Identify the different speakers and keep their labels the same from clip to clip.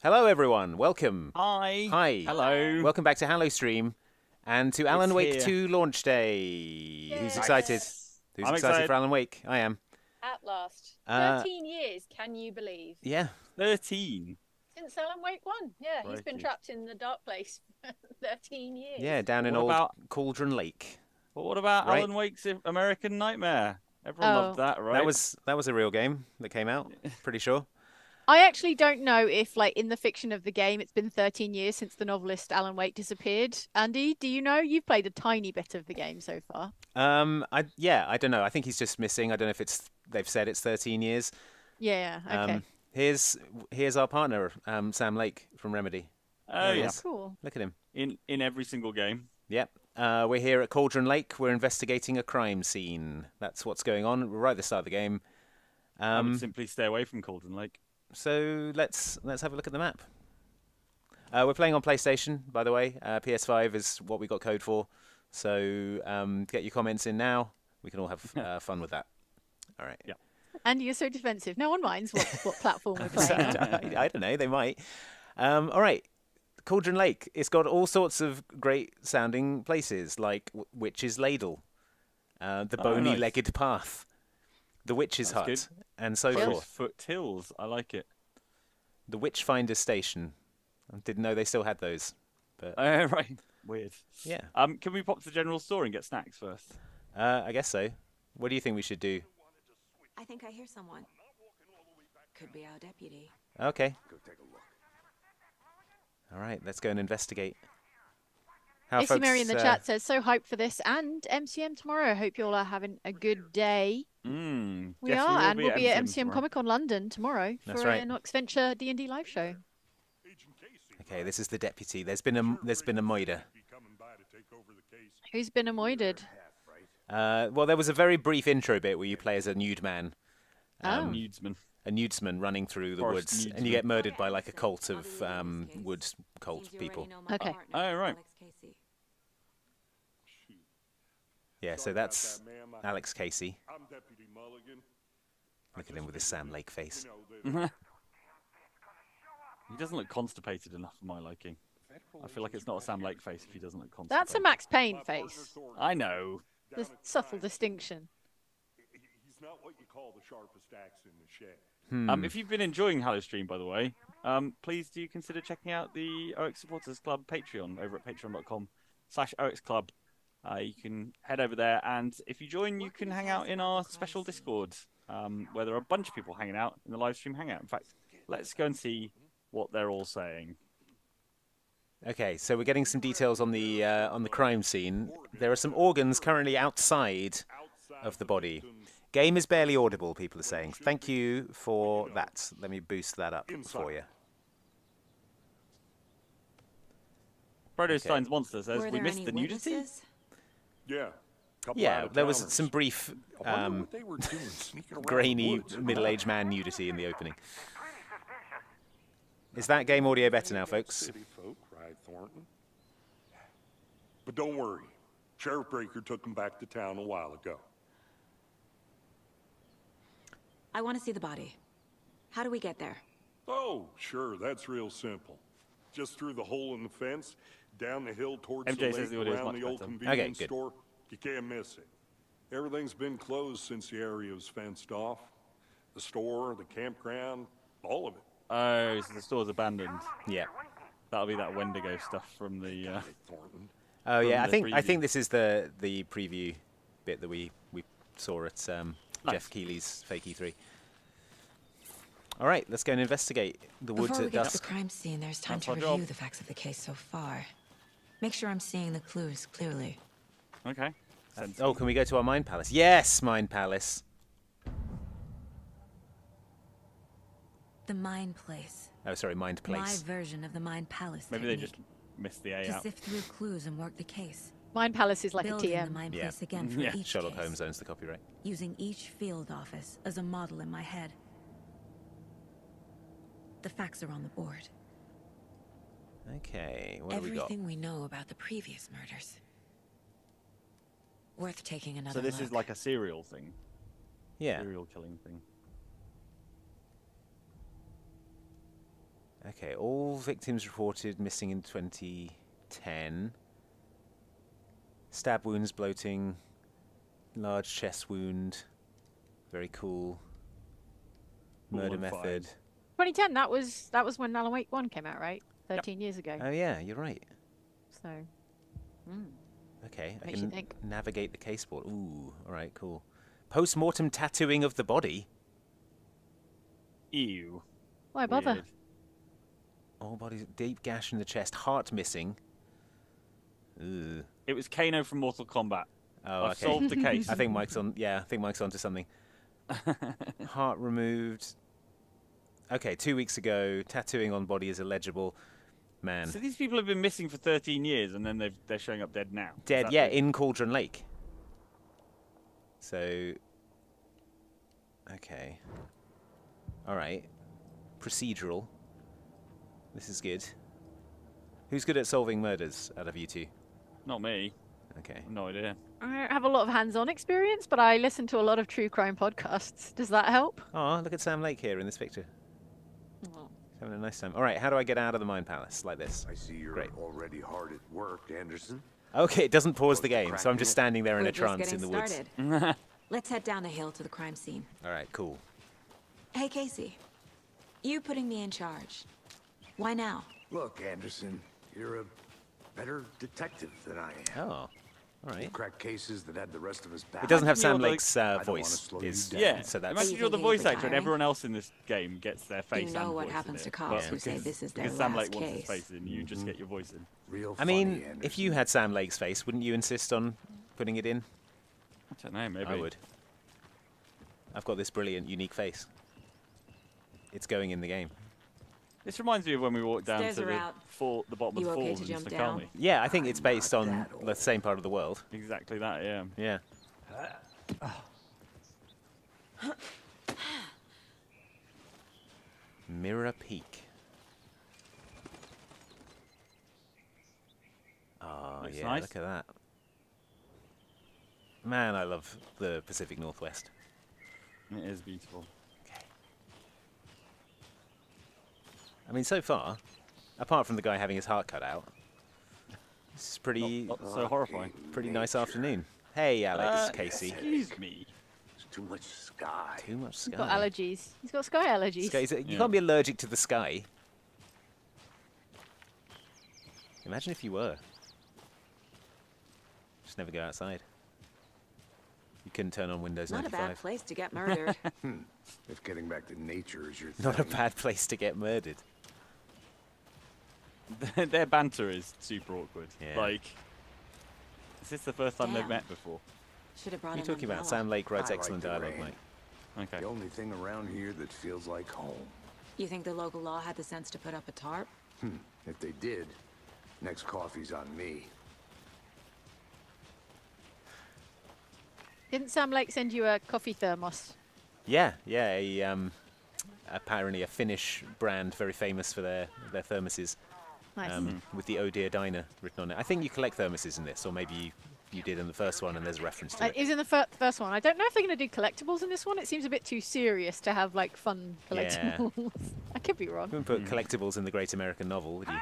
Speaker 1: Hello, everyone. Welcome.
Speaker 2: Hi.
Speaker 1: Hi.
Speaker 2: Hello.
Speaker 1: Welcome back to Hallowstream and to Alan Wake
Speaker 2: here.
Speaker 1: 2 launch day. Who's excited? Who's
Speaker 2: I'm
Speaker 1: excited
Speaker 2: excited
Speaker 1: for Alan Wake? I am.
Speaker 3: At last. 13 years, can you believe?
Speaker 1: Yeah.
Speaker 2: 13.
Speaker 3: Since Alan Wake 1. Yeah, he's been
Speaker 2: Crikey.
Speaker 3: trapped in the dark place for 13 years.
Speaker 1: Yeah, down in
Speaker 2: What
Speaker 1: old
Speaker 2: about-
Speaker 1: Cauldron Lake.
Speaker 2: But what about
Speaker 1: Right.
Speaker 2: Alan Wake's American Nightmare? Everyone loved that, right?
Speaker 1: That was a real game that came out, pretty sure.
Speaker 4: I actually don't know if, like, in the fiction of the game, it's been 13 years since the novelist Alan Wake disappeared. Andy, do you know? You've played a tiny bit of the game so far.
Speaker 1: I don't know. I think he's just missing. I don't know if they've said it's 13 years.
Speaker 4: Yeah, okay.
Speaker 1: Here's our partner, Sam Lake from Remedy.
Speaker 2: Oh,
Speaker 1: There he
Speaker 2: yeah.
Speaker 1: is.
Speaker 4: Cool.
Speaker 1: Look at him.
Speaker 2: In every single game.
Speaker 1: Yep. We're here at Cauldron Lake. We're investigating a crime scene. That's what's going on. We're right at the start of the game.
Speaker 2: I would simply stay away from Cauldron Lake.
Speaker 1: So let's have a look at the map. We're playing on PlayStation, by the way. PS5 is what we got code for. So get your comments in now. We can all have fun with that. All right.
Speaker 2: Yeah.
Speaker 4: Andy, you're so defensive. No one minds what platform we're playing on.
Speaker 1: I don't know. They might. All right. Cauldron Lake. It's got all sorts of great sounding places, like Witch's Ladle, the Bony-Legged Path, the Witch's Hut,
Speaker 2: good.
Speaker 1: and so forth.
Speaker 2: Foot Hills. I like it.
Speaker 1: The Witchfinder Station. I didn't know they still had those. But
Speaker 2: Right. Weird.
Speaker 1: yeah.
Speaker 2: Can we pop to the general store and get snacks first?
Speaker 1: I guess so. What do you think we should do?
Speaker 5: I think I hear someone. Could be our deputy.
Speaker 1: Okay. Go take a look. All right, let's go and investigate.
Speaker 4: AC Mary in the chat says, so hyped for this and MCM tomorrow. Hope you all are having a good day. We
Speaker 2: Yes,
Speaker 4: are, and we'll be at MCM
Speaker 2: tomorrow.
Speaker 4: Comic Con London tomorrow
Speaker 1: That's
Speaker 4: for
Speaker 1: right.
Speaker 4: an Next Venture D&D live show.
Speaker 1: Okay, this is the deputy. There's been a moider.
Speaker 4: Who's been amoided?
Speaker 1: Well, there was a very brief intro bit where you play as a nude man.
Speaker 2: Nudesman.
Speaker 1: A nudesman running through the
Speaker 2: Forest
Speaker 1: woods, and
Speaker 2: nudesman.
Speaker 1: you get murdered by like a cult of wood cult people.
Speaker 4: Okay.
Speaker 2: Oh, right.
Speaker 1: Yeah, so that's Alex Casey. Look at him with his Sam Lake face.
Speaker 2: He doesn't look constipated enough for my liking. I feel like it's not a Sam Lake face if he doesn't look constipated.
Speaker 4: That's a Max Payne face.
Speaker 2: I know.
Speaker 4: The subtle distinction.
Speaker 6: He's not what you call the sharpest axe in the shed.
Speaker 2: If you've been enjoying Hallowstream, by the way, please do consider checking out the OX Supporters Club Patreon over at patreon.com/OXClub. You can head over there, and if you join, you can hang out in our special Discord, where there are a bunch of people hanging out in the live stream hangout. In fact, let's go and see what they're all saying.
Speaker 1: Okay, so we're getting some details on the crime scene. There are some organs currently outside of the body. Game is barely audible, people are saying. Thank you for that. Let me boost that up for you.
Speaker 2: Frodo Stein's Monster says,
Speaker 5: Were
Speaker 2: we
Speaker 5: there
Speaker 2: missed
Speaker 5: any
Speaker 2: the nudity?
Speaker 5: witnesses?
Speaker 6: Yeah.
Speaker 1: Yeah, there was some brief,
Speaker 6: I wonder what they were doing, sneaking around the
Speaker 1: grainy,
Speaker 6: woods.
Speaker 1: middle-aged man nudity in the opening. Is that game audio better now, folks?
Speaker 6: City folk, cried Thornton. But don't worry. Sheriff Breaker took him back to town a while ago.
Speaker 5: I want to see the body. How do we get there?
Speaker 6: Oh, sure, that's real simple. Just through the hole in the fence, down the hill towards
Speaker 2: MJ
Speaker 6: the
Speaker 2: says
Speaker 6: lake,
Speaker 2: the audio is
Speaker 6: around
Speaker 2: much
Speaker 6: the old
Speaker 2: better.
Speaker 6: convenience
Speaker 1: good.
Speaker 6: store. You can't miss it. Everything's been closed since the area was fenced off. The store, the campground, all of it.
Speaker 2: Oh, so the store's abandoned.
Speaker 1: Yeah.
Speaker 2: That'll be that Wendigo stuff from the...
Speaker 6: Thornton.
Speaker 1: Oh yeah, I
Speaker 2: the
Speaker 1: think
Speaker 2: preview.
Speaker 1: this is the preview bit that we saw at Jeff Keighley's Fake E3. All right, let's go and investigate the woods
Speaker 5: Before we
Speaker 1: at
Speaker 5: get to the
Speaker 1: dusk.
Speaker 5: crime scene, there's time
Speaker 2: That's
Speaker 5: to
Speaker 2: our
Speaker 5: review
Speaker 2: job.
Speaker 5: the facts of the case so far. Make sure I'm seeing the clues clearly.
Speaker 2: Okay.
Speaker 1: Oh, can we go to our Mind Palace? Yes, Mind Palace.
Speaker 5: The Mind Place.
Speaker 1: Oh, sorry, Mind Place.
Speaker 5: My version of the Mind Palace
Speaker 2: Maybe they
Speaker 5: technique.
Speaker 2: just missed the A
Speaker 5: To
Speaker 2: out.
Speaker 5: sift through clues and work the case.
Speaker 4: Mind Palace is like
Speaker 5: Building
Speaker 4: a
Speaker 5: the
Speaker 4: TM.
Speaker 5: Mind
Speaker 1: Yeah.
Speaker 5: Place again for
Speaker 2: Yeah.
Speaker 5: each
Speaker 1: Sherlock
Speaker 5: case.
Speaker 1: Holmes owns the copyright.
Speaker 5: Using each field office as a model in my head. The facts are on the board.
Speaker 1: Okay, what have we got?
Speaker 5: Everything we know about the previous murders. Worth taking another
Speaker 2: So this
Speaker 5: look.
Speaker 2: is like a serial thing.
Speaker 1: Yeah.
Speaker 2: Serial killing thing.
Speaker 1: Okay, all victims reported missing in 2010. Stab wounds, bloating, large chest wound. Very cool. Murder
Speaker 2: and fine.
Speaker 1: method.
Speaker 4: 2010. That was when Alan Wake 1 came out, right? 13 years ago.
Speaker 1: Oh yeah, you're right.
Speaker 4: So.
Speaker 1: Okay, I
Speaker 4: Makes you
Speaker 1: can
Speaker 4: think.
Speaker 1: navigate the case board. Ooh, all right, cool. Post-mortem tattooing of the body.
Speaker 2: Ew.
Speaker 4: Why bother?
Speaker 2: Weird.
Speaker 1: All bodies, deep gash in the chest, heart missing. Ooh.
Speaker 2: It was Kano from Mortal Kombat.
Speaker 1: Oh,
Speaker 2: I've
Speaker 1: okay.
Speaker 2: solved the case.
Speaker 1: I think Mike's on. Yeah, I think Mike's onto something. Heart removed. Okay, 2 weeks ago, tattooing on body is illegible. Man,
Speaker 2: So these people have been missing for 13 years, and then they're showing up dead now. Is
Speaker 1: dead.
Speaker 2: that
Speaker 1: Yeah,
Speaker 2: the-
Speaker 1: in Cauldron Lake. So. Okay. All right. Procedural. This is good. Who's good at solving murders out of you two?
Speaker 2: Not me.
Speaker 1: Okay.
Speaker 2: No idea.
Speaker 4: I don't have a lot of hands-on experience, but I listen to a lot of true crime podcasts. Does that help?
Speaker 1: Oh, look at Sam Lake here in this picture. He's having a nice time. All right, how do I get out of the Mind Palace? Like this.
Speaker 7: I see you're
Speaker 1: Great.
Speaker 7: already hard at work, Anderson.
Speaker 1: Okay, it doesn't pause the
Speaker 7: Close the
Speaker 1: game, so I'm
Speaker 7: crack
Speaker 1: just
Speaker 7: in it.
Speaker 1: standing there in
Speaker 5: We're
Speaker 1: a
Speaker 5: just
Speaker 1: trance
Speaker 5: getting
Speaker 1: in the woods.
Speaker 5: started. Let's head down the hill to the crime scene.
Speaker 1: All right, cool.
Speaker 5: Hey, Casey. You putting me in charge. Why now?
Speaker 7: Look, Anderson, you're a better detective than I am.
Speaker 1: Oh, all right.
Speaker 7: You cracked cases that had the rest of us back.
Speaker 1: It doesn't have
Speaker 2: Imagine
Speaker 1: Sam
Speaker 2: you're like-
Speaker 1: Lake's
Speaker 7: I don't wanna
Speaker 1: voice.
Speaker 7: slow you
Speaker 1: Is,
Speaker 7: down.
Speaker 2: Yeah.
Speaker 1: so that's
Speaker 2: Imagine
Speaker 5: you
Speaker 2: you're the
Speaker 5: think
Speaker 2: voice
Speaker 5: he's
Speaker 2: actor, and
Speaker 5: retiring?
Speaker 2: everyone else in this game gets their face
Speaker 5: know
Speaker 2: and
Speaker 5: what
Speaker 2: voice
Speaker 5: happens
Speaker 2: in
Speaker 5: to
Speaker 2: it.
Speaker 5: cops
Speaker 2: But
Speaker 5: who say
Speaker 2: because-
Speaker 5: this is their
Speaker 2: because Sam
Speaker 5: last
Speaker 2: Lake wants his
Speaker 5: case.
Speaker 2: face in, you just get your voice in.
Speaker 7: Real
Speaker 1: I
Speaker 7: funny,
Speaker 1: mean,
Speaker 7: Anderson.
Speaker 1: if you had Sam Lake's face, wouldn't you insist on putting it in?
Speaker 2: I don't know, maybe.
Speaker 1: I would. I've got this brilliant, unique face. It's going in the game.
Speaker 2: This reminds me of when we walked down
Speaker 5: Stairs
Speaker 2: to
Speaker 5: are
Speaker 2: the
Speaker 5: out.
Speaker 2: the bottom of
Speaker 5: You
Speaker 2: the
Speaker 5: okay
Speaker 2: falls
Speaker 5: to
Speaker 2: in
Speaker 5: jump down?
Speaker 2: Snoqualmie.
Speaker 1: Yeah, I think it's
Speaker 7: I'm
Speaker 1: based
Speaker 7: not
Speaker 1: on
Speaker 7: that
Speaker 1: the
Speaker 7: old.
Speaker 1: same part of the world.
Speaker 2: Exactly that, yeah.
Speaker 1: Yeah. Mirror Peak. Oh,
Speaker 2: Looks
Speaker 1: yeah,
Speaker 2: nice.
Speaker 1: look at that. Man, I love the Pacific Northwest.
Speaker 2: It is beautiful.
Speaker 1: I mean, so far, apart from the guy having his heart cut out, this is pretty,
Speaker 2: Not so horrifying.
Speaker 1: pretty nice afternoon. Hey, Alex, Casey.
Speaker 2: Excuse me.
Speaker 7: There's too much sky.
Speaker 1: Too much sky.
Speaker 4: He's got allergies. He's got sky allergies.
Speaker 1: You
Speaker 2: Yeah.
Speaker 1: can't be allergic to the sky. Imagine if you were. Just never go outside. You couldn't turn on Windows
Speaker 5: Not a
Speaker 1: 95.
Speaker 5: bad place to get murdered.
Speaker 7: If getting back to nature is your
Speaker 1: Not a
Speaker 7: thing.
Speaker 1: bad place to get murdered.
Speaker 2: Their banter is super awkward.
Speaker 1: Yeah.
Speaker 2: Like, is this the first time they've
Speaker 5: Damn.
Speaker 2: met before?
Speaker 5: Should have brought
Speaker 1: What are you
Speaker 5: an
Speaker 1: talking about?
Speaker 5: umbrella.
Speaker 1: Sam Lake writes
Speaker 7: I like
Speaker 1: excellent
Speaker 7: the
Speaker 1: dialogue,
Speaker 7: rain.
Speaker 1: Mike.
Speaker 2: Okay.
Speaker 7: The only thing around here that feels like home.
Speaker 5: You think the local law had the sense to put up a tarp?
Speaker 7: If they did, next coffee's on me.
Speaker 4: Didn't Sam Lake send you a coffee thermos?
Speaker 1: Yeah, apparently a Finnish brand very famous for their thermoses.
Speaker 4: Nice.
Speaker 1: With the Oh Dear Diner written on it. I think you collect thermoses in this, or maybe you did in the first one and there's a reference to
Speaker 4: It
Speaker 1: it.
Speaker 4: was in the first one. I don't know if they're going to do collectibles in this one. It seems a bit too serious to have like fun
Speaker 1: Yeah.
Speaker 4: collectibles. I could be wrong.
Speaker 1: You wouldn't put collectibles in the Great American Novel, would you?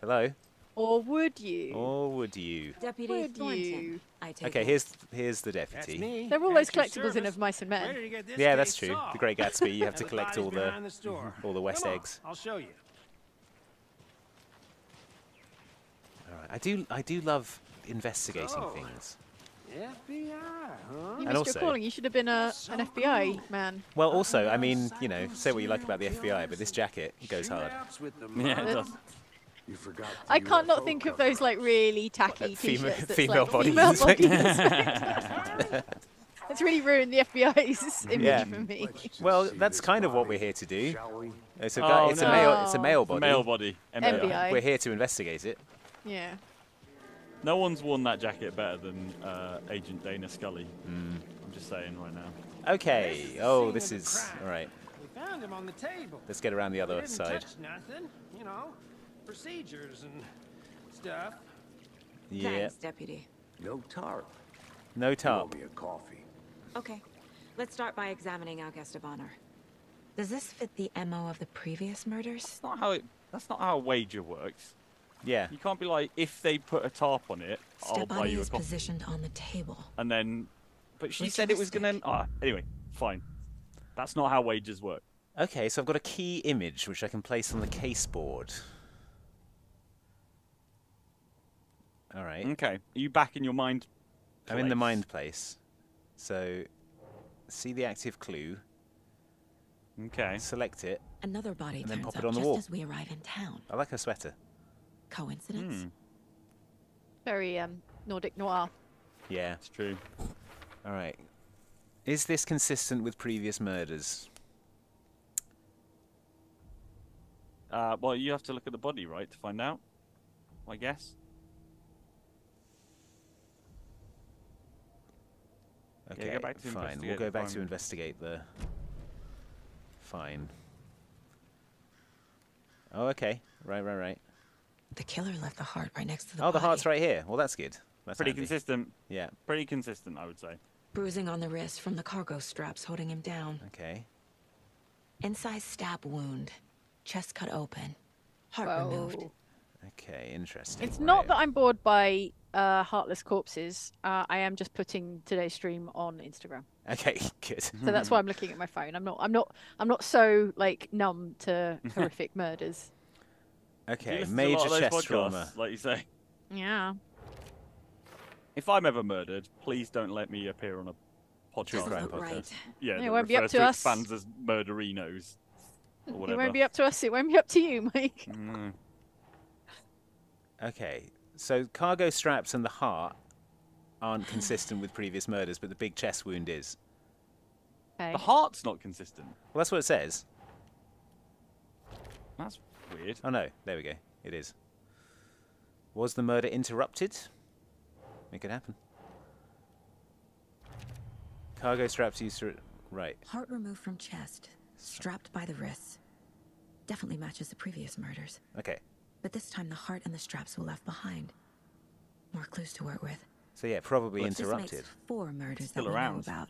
Speaker 1: Hello?
Speaker 4: Or would you?
Speaker 1: Or would you?
Speaker 5: Deputy
Speaker 4: Would
Speaker 5: Thornton,
Speaker 4: you?
Speaker 5: I take
Speaker 1: Okay,
Speaker 5: it.
Speaker 1: here's the deputy.
Speaker 4: There are all those collectibles in Of Mice and Men.
Speaker 1: Yeah, that's true. The Great Gatsby, you have to collect all the West
Speaker 8: Come on,
Speaker 1: eggs.
Speaker 8: I'll show you.
Speaker 1: All right. I do love investigating things.
Speaker 8: FBI, huh?
Speaker 4: You
Speaker 1: And
Speaker 4: missed
Speaker 1: also-
Speaker 4: your calling. You should have been an FBI man.
Speaker 1: Well, also, I mean, you know, say what you like about the FBI, but this jacket goes hard.
Speaker 8: Shootouts with the
Speaker 2: Yeah, it
Speaker 8: murder.
Speaker 2: does.
Speaker 7: You forgot the
Speaker 4: I can't not
Speaker 7: UFO
Speaker 4: think of
Speaker 7: cover.
Speaker 4: those like really tacky
Speaker 1: Female-
Speaker 4: t-shirts. That's
Speaker 1: female
Speaker 4: like,
Speaker 1: bodies.
Speaker 4: Female bodies. It's really ruined the FBI's image
Speaker 1: Yeah.
Speaker 4: for me.
Speaker 7: Let's just
Speaker 1: Well,
Speaker 7: see
Speaker 1: that's
Speaker 7: this
Speaker 1: kind of what
Speaker 7: body,
Speaker 1: we're here to do.
Speaker 7: shall we?
Speaker 1: It's a,
Speaker 2: Oh,
Speaker 1: guy, it's, a male,
Speaker 4: no.
Speaker 1: it's a male body.
Speaker 2: Male body.
Speaker 4: MBI.
Speaker 2: MBI.
Speaker 1: We're here to investigate it.
Speaker 4: Yeah.
Speaker 2: No one's worn that jacket better than Agent Dana Scully. I'm just saying right now.
Speaker 1: Okay. Oh, this is... All right.
Speaker 8: We found him on the table.
Speaker 1: Let's get around the
Speaker 8: We
Speaker 1: other
Speaker 8: didn't
Speaker 1: side.
Speaker 8: touch nothing, you know, procedures and stuff.
Speaker 1: Yeah.
Speaker 5: Thanks, Deputy.
Speaker 7: No tarp.
Speaker 1: No
Speaker 7: You
Speaker 1: tarp.
Speaker 7: owe me a coffee.
Speaker 5: Okay, let's start by examining our guest of honor. Does this fit the MO of the previous murders?
Speaker 2: That's not how a wager works.
Speaker 1: Yeah.
Speaker 2: You can't be like, if they put a tarp on it, I'll
Speaker 5: Step
Speaker 2: buy
Speaker 5: body
Speaker 2: you a
Speaker 5: is
Speaker 2: coffee.
Speaker 5: positioned on the table.
Speaker 2: And then, but she
Speaker 5: Which
Speaker 2: said
Speaker 5: of
Speaker 2: it
Speaker 5: us
Speaker 2: was gonna.
Speaker 5: stick?
Speaker 2: Anyway, fine. That's not how wagers work.
Speaker 1: Okay, so I've got a key image which I can place on the case board. All right.
Speaker 2: Okay. Are you back in your mind?
Speaker 1: I'm in the
Speaker 2: place?
Speaker 1: mind place. So, see the active clue,
Speaker 2: Okay.
Speaker 1: select it.
Speaker 5: Another body
Speaker 1: And then
Speaker 5: turns
Speaker 1: pop
Speaker 5: up
Speaker 1: it on the
Speaker 5: just
Speaker 1: wall.
Speaker 5: as we arrive in town.
Speaker 1: I like her sweater.
Speaker 5: Coincidence?
Speaker 4: Very Nordic noir.
Speaker 1: Yeah.
Speaker 2: It's true.
Speaker 1: All right. Is this consistent with previous murders?
Speaker 2: Well, you have to look at the body, right, to find out. I guess. Yeah,
Speaker 1: Okay,
Speaker 2: go back to
Speaker 1: fine. We'll
Speaker 2: investigate
Speaker 1: go
Speaker 2: the
Speaker 1: back to
Speaker 2: crime.
Speaker 1: investigate the... Fine. Oh, okay. Right.
Speaker 5: The killer left the heart right next to the
Speaker 1: Oh,
Speaker 5: body.
Speaker 1: the heart's right here. Well, that's good. That's
Speaker 2: Pretty
Speaker 1: handy.
Speaker 2: consistent.
Speaker 1: Yeah.
Speaker 2: Pretty consistent, I would say.
Speaker 5: Bruising on the wrist from the cargo straps holding him down.
Speaker 1: Okay.
Speaker 5: Inside stab wound. Chest cut open. Heart removed.
Speaker 4: Whoa.
Speaker 1: Okay, interesting.
Speaker 4: It's not
Speaker 1: Right.
Speaker 4: that I'm bored by heartless corpses. I am just putting today's stream on Instagram,
Speaker 1: Okay, good.
Speaker 4: so that's why I'm looking at my phone. I'm not so like numb to horrific murders.
Speaker 2: You
Speaker 1: Okay,
Speaker 2: listen to a lot
Speaker 1: major
Speaker 2: of those
Speaker 1: chest
Speaker 2: podcasts,
Speaker 1: trauma.
Speaker 2: like you say.
Speaker 4: Yeah.
Speaker 2: If I'm ever murdered, please don't let me appear on a podcast.
Speaker 5: Doesn't
Speaker 1: crime
Speaker 5: look
Speaker 1: podcast.
Speaker 5: right.
Speaker 2: Yeah,
Speaker 4: It
Speaker 2: that
Speaker 4: won't be up
Speaker 2: refers
Speaker 4: to us.
Speaker 2: its fans as murderinos. Or
Speaker 4: It
Speaker 2: whatever.
Speaker 4: won't be up to us. It won't be up to you, Mike.
Speaker 2: Mm.
Speaker 1: Okay, so cargo straps and the heart aren't consistent with previous murders, but the big chest wound is.
Speaker 4: Okay.
Speaker 2: The heart's not consistent.
Speaker 1: Well, that's what it says.
Speaker 2: That's weird.
Speaker 1: Oh no, there we go. It is. Was the murder interrupted? It could happen. Cargo straps used to... Right.
Speaker 5: Heart removed from chest. Strapped by the wrists. Definitely matches the previous murders.
Speaker 1: Okay.
Speaker 5: But this time the heart and the straps were left behind. More clues to work with.
Speaker 1: So yeah, probably
Speaker 2: Well,
Speaker 5: This
Speaker 1: interrupted.
Speaker 5: makes 4 murders
Speaker 2: Still
Speaker 5: that we
Speaker 2: around.
Speaker 5: know about.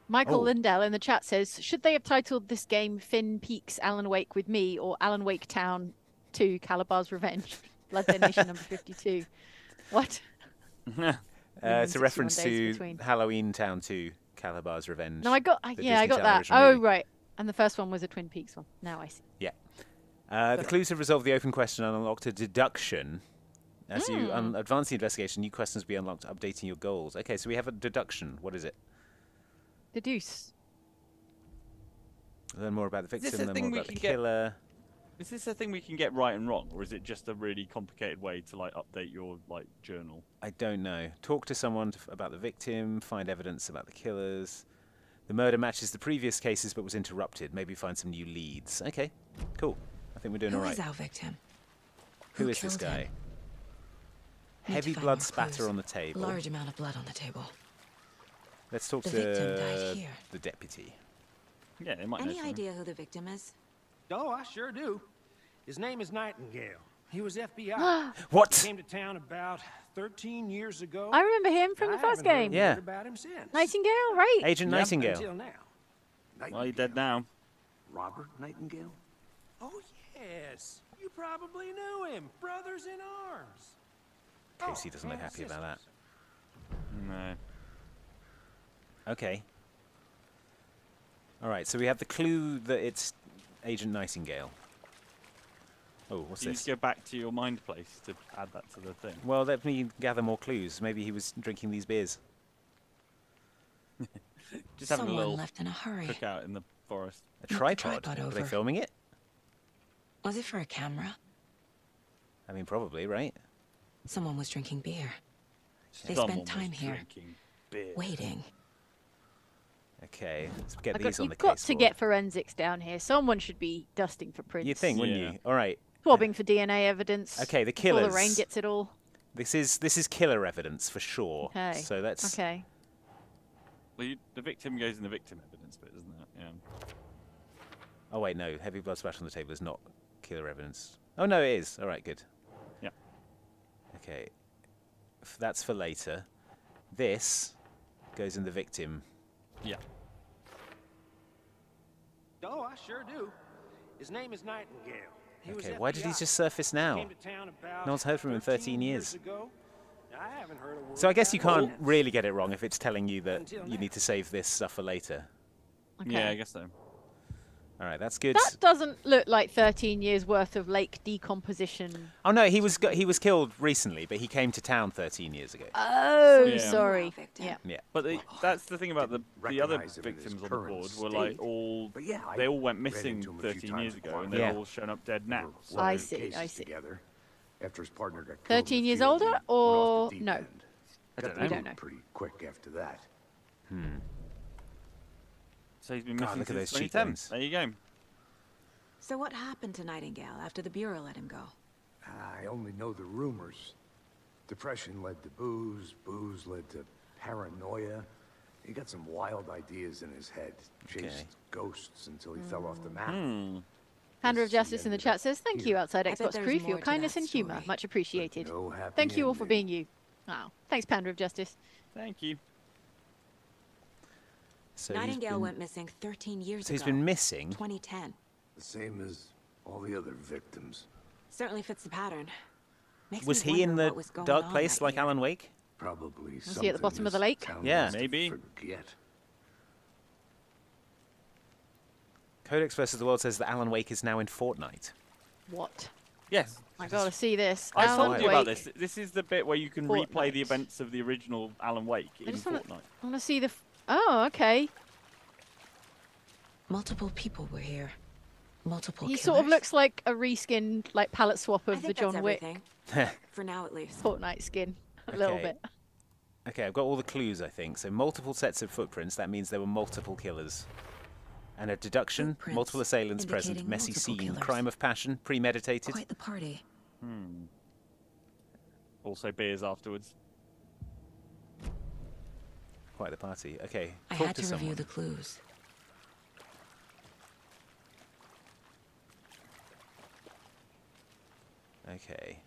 Speaker 4: Michael
Speaker 1: Oh.
Speaker 4: Lindell in the chat says, should they have titled this game Finn Peaks Alan Wake with Me or Alan Wake Town 2 Calabar's Revenge? Blood Donation number 52. What?
Speaker 1: It's
Speaker 4: Minimum
Speaker 1: a
Speaker 4: 61
Speaker 1: reference
Speaker 4: days
Speaker 1: to
Speaker 4: between.
Speaker 1: Halloween Town 2, Calabar's Revenge.
Speaker 4: No, I got
Speaker 1: the
Speaker 4: yeah, I
Speaker 1: Disney
Speaker 4: got that.
Speaker 1: television
Speaker 4: Oh,
Speaker 1: movie.
Speaker 4: right. And the first one was a Twin Peaks one. Now I see.
Speaker 1: Yeah. The clues have resolved the open question and unlocked a deduction. As you advance the investigation, new questions will be unlocked, updating your goals. Okay, so we have a deduction. What is it?
Speaker 4: Deduce.
Speaker 1: Learn more about the
Speaker 2: this
Speaker 1: victim,
Speaker 2: a
Speaker 1: learn
Speaker 2: thing
Speaker 1: more
Speaker 2: we
Speaker 1: about the
Speaker 2: can get-
Speaker 1: killer.
Speaker 2: Is this a thing we can get right and wrong, or is it just a really complicated way to like update your like journal?
Speaker 1: I don't know. Talk to someone about the victim, find evidence about the killers. The murder matches the previous cases but was interrupted. Maybe find some new leads. Okay, cool. I think we're doing
Speaker 5: Who
Speaker 1: all
Speaker 5: is
Speaker 1: right.
Speaker 5: our victim?
Speaker 1: Who is this
Speaker 5: killed him?
Speaker 1: guy?
Speaker 5: Need to
Speaker 1: Heavy
Speaker 5: find
Speaker 1: blood
Speaker 5: more
Speaker 1: spatter
Speaker 5: clues.
Speaker 1: on the table.
Speaker 5: Large amount of blood on the table.
Speaker 1: Let's talk
Speaker 5: The
Speaker 1: to
Speaker 5: victim died here.
Speaker 1: the deputy.
Speaker 2: Yeah, it might know
Speaker 5: Any
Speaker 2: something.
Speaker 5: idea who the victim is?
Speaker 8: Oh, I sure do. His name is Nightingale. He was FBI.
Speaker 1: What?
Speaker 8: Came to town about 13 years ago.
Speaker 4: I remember him from the
Speaker 8: I
Speaker 4: first
Speaker 8: haven't heard
Speaker 4: game.
Speaker 8: a
Speaker 1: Yeah.
Speaker 8: word about him since.
Speaker 4: Nightingale, right?
Speaker 1: Agent
Speaker 2: Yeah.
Speaker 1: Nightingale.
Speaker 8: Until now.
Speaker 2: Well, you're dead now.
Speaker 7: Robert Nightingale?
Speaker 8: Oh, yes. You probably knew him. Brothers in arms.
Speaker 1: Casey
Speaker 8: Oh,
Speaker 1: doesn't look
Speaker 8: and
Speaker 1: happy about that.
Speaker 8: sisters.
Speaker 2: No.
Speaker 1: Okay. All right, so we have the clue that it's Agent Nightingale. Oh, what's
Speaker 2: You need
Speaker 1: this?
Speaker 2: to go back to your mind place to add that to the thing.
Speaker 1: Well, let me gather more clues. Maybe he was drinking these beers.
Speaker 2: Just having a
Speaker 5: Someone
Speaker 2: little
Speaker 5: left in a hurry.
Speaker 2: cookout in the forest.
Speaker 1: A
Speaker 5: the
Speaker 1: tripod?
Speaker 5: tripod
Speaker 1: Are they
Speaker 5: over.
Speaker 1: filming it?
Speaker 5: Was it for a camera?
Speaker 1: I mean, probably, right?
Speaker 5: Someone was drinking beer. They
Speaker 2: Someone
Speaker 5: spent
Speaker 2: was
Speaker 5: time here,
Speaker 2: drinking beer.
Speaker 5: waiting.
Speaker 1: Okay, let's get these on the
Speaker 4: You've got
Speaker 1: case
Speaker 4: to
Speaker 1: board.
Speaker 4: get forensics down here. Someone should be dusting for prints.
Speaker 1: You'd think, wouldn't
Speaker 2: Yeah.
Speaker 1: you? All right.
Speaker 4: Swabbing for DNA evidence.
Speaker 1: Okay, the
Speaker 4: before the
Speaker 1: killers.
Speaker 4: rain gets it all.
Speaker 1: This is killer evidence for sure.
Speaker 4: Okay.
Speaker 1: So that's
Speaker 4: Okay.
Speaker 2: Well, the victim goes in the victim evidence bit, isn't it? Yeah.
Speaker 1: Oh wait, no. Heavy blood splash on the table is not killer evidence. Oh no, it is. All right, good.
Speaker 2: Yeah.
Speaker 1: Okay. That's for later. This goes in the victim.
Speaker 2: Yeah.
Speaker 8: Oh, I sure do. His name is Nightingale. He was
Speaker 1: Okay, why did he
Speaker 8: FBI.
Speaker 1: just surface now?
Speaker 8: Came to town about
Speaker 1: No one's heard from him in 13 years.
Speaker 8: ago. I haven't heard a word
Speaker 1: So I guess you
Speaker 8: about
Speaker 1: can't
Speaker 8: it.
Speaker 1: really get it wrong if it's telling you that
Speaker 8: Until
Speaker 1: you
Speaker 8: now.
Speaker 1: need to save this stuff for later.
Speaker 4: Okay.
Speaker 2: Yeah, I guess so.
Speaker 1: All right, that's good.
Speaker 4: That doesn't look like 13 years worth of lake decomposition.
Speaker 1: Oh no, he was killed recently, but he came to town 13 years ago.
Speaker 4: Oh,
Speaker 2: Yeah.
Speaker 4: sorry.
Speaker 5: Wow, victim.
Speaker 4: Yeah.
Speaker 1: Yeah.
Speaker 2: But that's the thing about the other
Speaker 7: recognize him in his
Speaker 2: victims on the
Speaker 7: current
Speaker 2: board were
Speaker 7: state.
Speaker 2: like all
Speaker 7: But yeah, I
Speaker 2: they all went
Speaker 7: ran
Speaker 2: missing
Speaker 7: into him a few
Speaker 2: 13
Speaker 7: times
Speaker 2: years
Speaker 7: at
Speaker 2: ago,
Speaker 7: Farm
Speaker 2: and they've
Speaker 1: Yeah.
Speaker 2: all shown up dead now.
Speaker 7: We're
Speaker 2: So-
Speaker 4: I
Speaker 7: running
Speaker 4: see,
Speaker 7: cases
Speaker 4: I see.
Speaker 7: Together. After his partner got killed
Speaker 4: 13
Speaker 7: in the
Speaker 4: years
Speaker 7: field,
Speaker 4: older
Speaker 7: he went
Speaker 4: or
Speaker 7: off the deep
Speaker 4: no?
Speaker 7: end.
Speaker 2: I
Speaker 7: Got
Speaker 2: don't
Speaker 7: the
Speaker 4: We
Speaker 2: know.
Speaker 4: don't
Speaker 7: boot
Speaker 4: know.
Speaker 7: pretty quick after that.
Speaker 2: So he's been
Speaker 1: God,
Speaker 2: missing
Speaker 1: look at
Speaker 2: since
Speaker 1: those
Speaker 2: 2010.
Speaker 1: cheekbones.
Speaker 2: There you go.
Speaker 5: So what happened to Nightingale after the Bureau let him go?
Speaker 7: I only know the rumors. Depression led to booze, booze led to paranoia. He got some wild ideas in his head. Chased
Speaker 1: Okay.
Speaker 7: ghosts until he fell off the map.
Speaker 4: Handler of
Speaker 7: Yes, he
Speaker 4: Justice in the
Speaker 7: ended
Speaker 4: chat
Speaker 7: up
Speaker 4: says, thank you,
Speaker 7: here.
Speaker 4: Outside
Speaker 5: I bet
Speaker 4: Xbox
Speaker 5: there's
Speaker 4: crew, for your
Speaker 5: more to
Speaker 4: kindness
Speaker 5: that
Speaker 4: and humour.
Speaker 5: story.
Speaker 4: Much appreciated.
Speaker 7: No happy
Speaker 4: Thank you all for
Speaker 7: ending.
Speaker 4: being you. Wow. Thanks, Panda of Justice.
Speaker 2: Thank you.
Speaker 1: So
Speaker 5: Nightingale
Speaker 1: been,
Speaker 5: went missing 13 years
Speaker 1: so
Speaker 5: ago.
Speaker 1: he's been missing.
Speaker 5: 2010.
Speaker 7: The same as all the other victims.
Speaker 5: Certainly fits the pattern. Makes
Speaker 1: Was
Speaker 5: me
Speaker 1: he in
Speaker 5: wonder
Speaker 1: the
Speaker 5: what was going
Speaker 1: dark
Speaker 5: on
Speaker 1: place
Speaker 5: that
Speaker 1: like
Speaker 5: year.
Speaker 1: Alan Wake?
Speaker 7: Probably
Speaker 4: he at the
Speaker 7: something
Speaker 4: bottom of the
Speaker 7: this
Speaker 4: lake?
Speaker 7: town
Speaker 1: Yeah.
Speaker 7: wants to
Speaker 2: Maybe.
Speaker 7: Forget.
Speaker 1: Codex versus the World says that Alan Wake is now in Fortnite.
Speaker 4: What?
Speaker 2: Yes.
Speaker 4: I gotta see this.
Speaker 2: I
Speaker 4: Alan
Speaker 2: told you about
Speaker 4: Wake.
Speaker 2: this. This is the bit where you can replay the
Speaker 4: Fortnite.
Speaker 2: events of the original Alan Wake
Speaker 4: I
Speaker 2: in
Speaker 4: just wanna,
Speaker 2: Fortnite.
Speaker 4: I wanna see the. Oh, okay.
Speaker 5: Multiple people were here. Multiple
Speaker 4: He
Speaker 5: killers.
Speaker 4: sort of looks like a reskin, like palette swap
Speaker 5: I
Speaker 4: of the
Speaker 5: think
Speaker 4: John
Speaker 5: that's
Speaker 4: Wick
Speaker 5: everything. For now, at least.
Speaker 4: Fortnite skin. A little
Speaker 1: Okay.
Speaker 4: bit.
Speaker 1: Okay, I've got all the clues, I think. So multiple sets of footprints, that means there were multiple killers. And a deduction,
Speaker 5: Footprints
Speaker 1: multiple assailants present,
Speaker 5: indicating
Speaker 1: messy
Speaker 5: multiple
Speaker 1: scene,
Speaker 5: killers.
Speaker 1: crime of passion, premeditated.
Speaker 5: Quite the party.
Speaker 2: Also beers afterwards.
Speaker 1: Quite the party. Okay,
Speaker 5: I
Speaker 1: talk
Speaker 5: had
Speaker 1: to
Speaker 5: to
Speaker 1: someone.
Speaker 5: review the clues.
Speaker 1: Okay.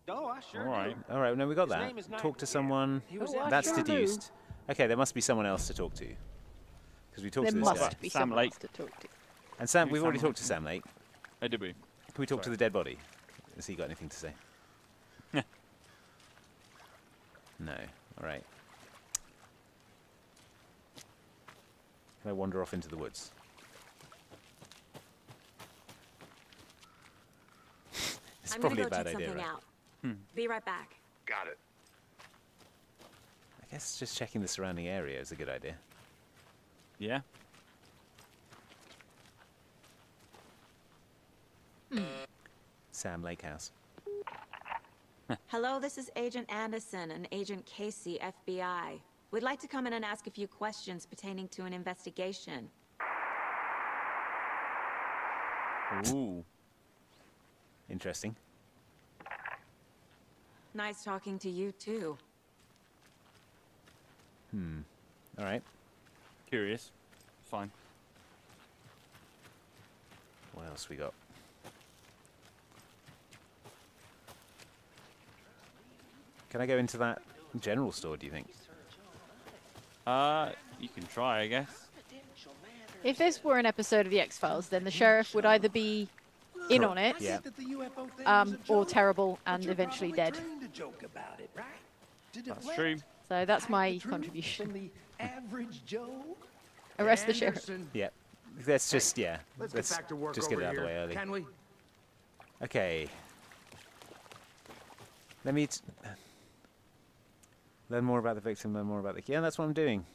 Speaker 8: Oh, I sure
Speaker 2: All right.
Speaker 1: All right, no, we got
Speaker 8: His
Speaker 1: that.
Speaker 8: name is
Speaker 1: Talk to
Speaker 8: Nightingale.
Speaker 1: someone.
Speaker 8: He was
Speaker 4: Oh,
Speaker 8: at
Speaker 4: I
Speaker 1: That's
Speaker 4: sure do.
Speaker 1: deduced. Okay, there must be someone else to talk to. Because we talked
Speaker 4: There
Speaker 1: to this guy.
Speaker 4: must be
Speaker 2: Sam
Speaker 4: someone
Speaker 2: Lake.
Speaker 4: else to talk to.
Speaker 1: And Sam,
Speaker 2: Who's
Speaker 1: we've already
Speaker 2: Sam
Speaker 1: talked to Sam Lake.
Speaker 2: Oh, did we?
Speaker 1: Can we talk to the dead body? Has he got anything to say?
Speaker 2: Yeah.
Speaker 1: No. All right. Can I wander off into the woods? It's
Speaker 5: I'm
Speaker 1: probably
Speaker 5: gonna go
Speaker 1: a bad
Speaker 5: check
Speaker 1: idea,
Speaker 5: something
Speaker 1: right?
Speaker 5: out. Be right back.
Speaker 7: Got it.
Speaker 1: I guess just checking the surrounding area is a good idea.
Speaker 2: Yeah.
Speaker 1: Sam Lake House.
Speaker 5: Hello, this is Agent Anderson and Agent Casey, FBI. We'd like to come in and ask a few questions pertaining to an investigation.
Speaker 2: Ooh.
Speaker 1: Interesting.
Speaker 5: Nice talking to you, too.
Speaker 1: All right.
Speaker 2: Curious. Fine.
Speaker 1: What else we got? Can I go into that general store, do you think?
Speaker 2: You can try, I guess.
Speaker 4: If this were an episode of the X-Files, then the sheriff would either be in on it,
Speaker 1: Yeah.
Speaker 4: or terrible and eventually dead.
Speaker 2: That's true.
Speaker 4: So that's my contribution.
Speaker 8: From the average Joe?
Speaker 4: Arrest the sheriff.
Speaker 7: Anderson,
Speaker 1: Yeah. Let's just, yeah.
Speaker 7: let's get back to work
Speaker 1: just get
Speaker 7: over
Speaker 1: it out of the
Speaker 7: here,
Speaker 1: way early.
Speaker 7: Can we?
Speaker 1: Okay. Let me learn more about the victim, learn more about the... Yeah, that's what I'm doing.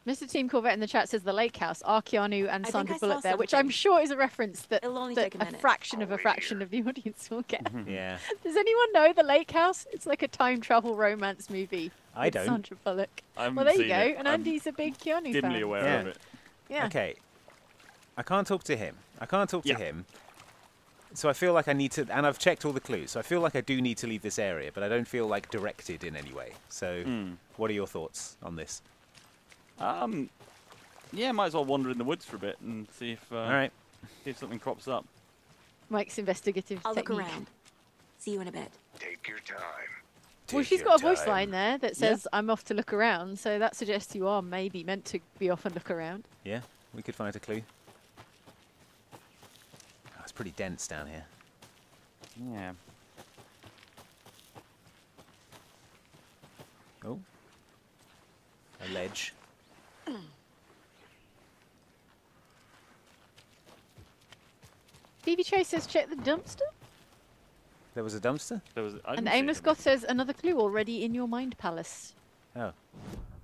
Speaker 4: Mr. Team Corvette in the chat says the lake house, are Keanu and
Speaker 5: I think
Speaker 4: Sandra
Speaker 5: I saw
Speaker 4: Bullock there, which I'm
Speaker 5: something.
Speaker 4: sure is a reference that,
Speaker 5: It'll only
Speaker 4: that
Speaker 5: take a
Speaker 4: a
Speaker 5: minute.
Speaker 4: fraction of a fraction of the audience will get.
Speaker 1: Yeah.
Speaker 4: Does anyone know the lake house? It's like a time travel romance movie
Speaker 1: I
Speaker 4: with
Speaker 1: don't.
Speaker 4: Sandra Bullock.
Speaker 2: I haven't
Speaker 4: Well, there you
Speaker 2: seen
Speaker 4: go.
Speaker 2: it.
Speaker 4: And
Speaker 2: I'm
Speaker 4: Andy's a big Keanu
Speaker 2: dimly
Speaker 4: fan.
Speaker 2: aware
Speaker 1: Yeah.
Speaker 2: of it.
Speaker 4: Yeah.
Speaker 1: Okay. I can't talk to him. I can't talk
Speaker 2: Yeah.
Speaker 1: to him. So I feel like I need to, and I've checked all the clues, so I feel like I do need to leave this area, but I don't feel like directed in any way. So what are your thoughts on this?
Speaker 2: Yeah, might as well wander in the woods for a bit and see if
Speaker 1: All right.
Speaker 2: see if something crops up.
Speaker 4: Mike's investigative
Speaker 5: I'll look
Speaker 4: technique.
Speaker 5: around. See you in a bit.
Speaker 7: Take your time.
Speaker 4: Well,
Speaker 7: Take
Speaker 4: she's
Speaker 7: your
Speaker 4: got a voice
Speaker 7: time.
Speaker 4: line there that says, I'm off to look around, so that suggests you are maybe meant to be off and look around.
Speaker 1: Yeah, we could find a clue. Oh, it's pretty dense down here.
Speaker 2: Yeah.
Speaker 1: Oh. A ledge.
Speaker 4: Phoebe Chase says, check the dumpster.
Speaker 1: There was a dumpster?
Speaker 2: There was. I
Speaker 4: And
Speaker 2: didn't see
Speaker 4: Aimless
Speaker 2: it.
Speaker 4: Goth says, another clue already in your mind palace.
Speaker 1: Oh.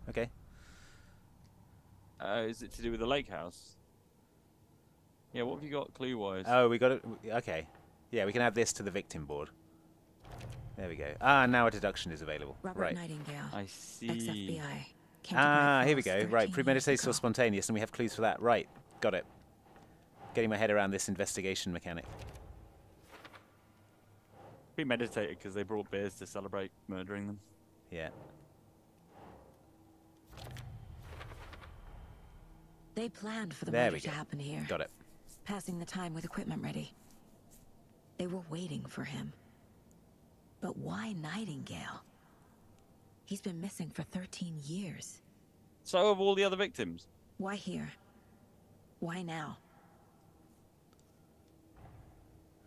Speaker 1: Okay.
Speaker 2: Is it to do with the lake house? Yeah. What have you got clue-wise?
Speaker 1: Oh, we got it. Okay. Yeah, we can add this to the victim board. There we go. Ah, now a deduction is available.
Speaker 5: Robert
Speaker 1: Right.
Speaker 5: Nightingale.
Speaker 2: I see.
Speaker 5: Ex-FBI.
Speaker 1: Ah, here we go. Right, premeditated or spontaneous, and we have clues for that. Right, got it. Getting my head around this investigation mechanic.
Speaker 2: Premeditated because they brought beers to celebrate murdering them.
Speaker 1: Yeah.
Speaker 5: They planned for the
Speaker 1: There
Speaker 5: murder
Speaker 1: we
Speaker 5: to
Speaker 1: go.
Speaker 5: happen here.
Speaker 1: Got it.
Speaker 5: Passing the time with equipment ready. They were waiting for him. But why Nightingale? He's been missing for 13 years.
Speaker 2: So have all the other victims.
Speaker 5: Why here? Why now?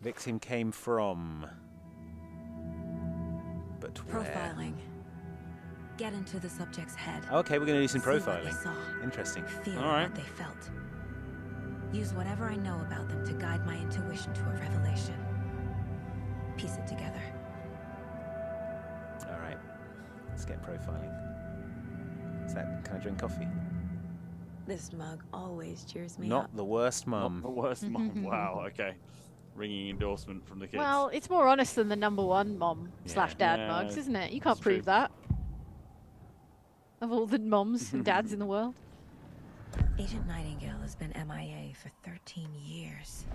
Speaker 1: Victim came from... But where?
Speaker 5: Profiling. Get into the subject's head.
Speaker 1: Okay, we're going to do some
Speaker 5: See what they
Speaker 1: profiling.
Speaker 5: saw.
Speaker 1: Interesting.
Speaker 5: Feel
Speaker 2: All right.
Speaker 5: what they felt. Use whatever I know about them to guide my intuition to a revelation. Piece it together.
Speaker 1: All right. Let's get profiling. Is that... Can I drink coffee?
Speaker 5: This mug always cheers me
Speaker 1: Not
Speaker 5: up.
Speaker 1: the worst mum.
Speaker 2: Not the worst mom. Wow. Okay. Ringing endorsement from the kids.
Speaker 4: Well, it's more honest than the #1 mom / dad
Speaker 2: Yeah,
Speaker 4: mugs, isn't it? You can't
Speaker 2: it's
Speaker 4: prove
Speaker 2: true.
Speaker 4: that. Of all the moms and dads in the world.
Speaker 5: Agent Nightingale has been MIA for 13 years.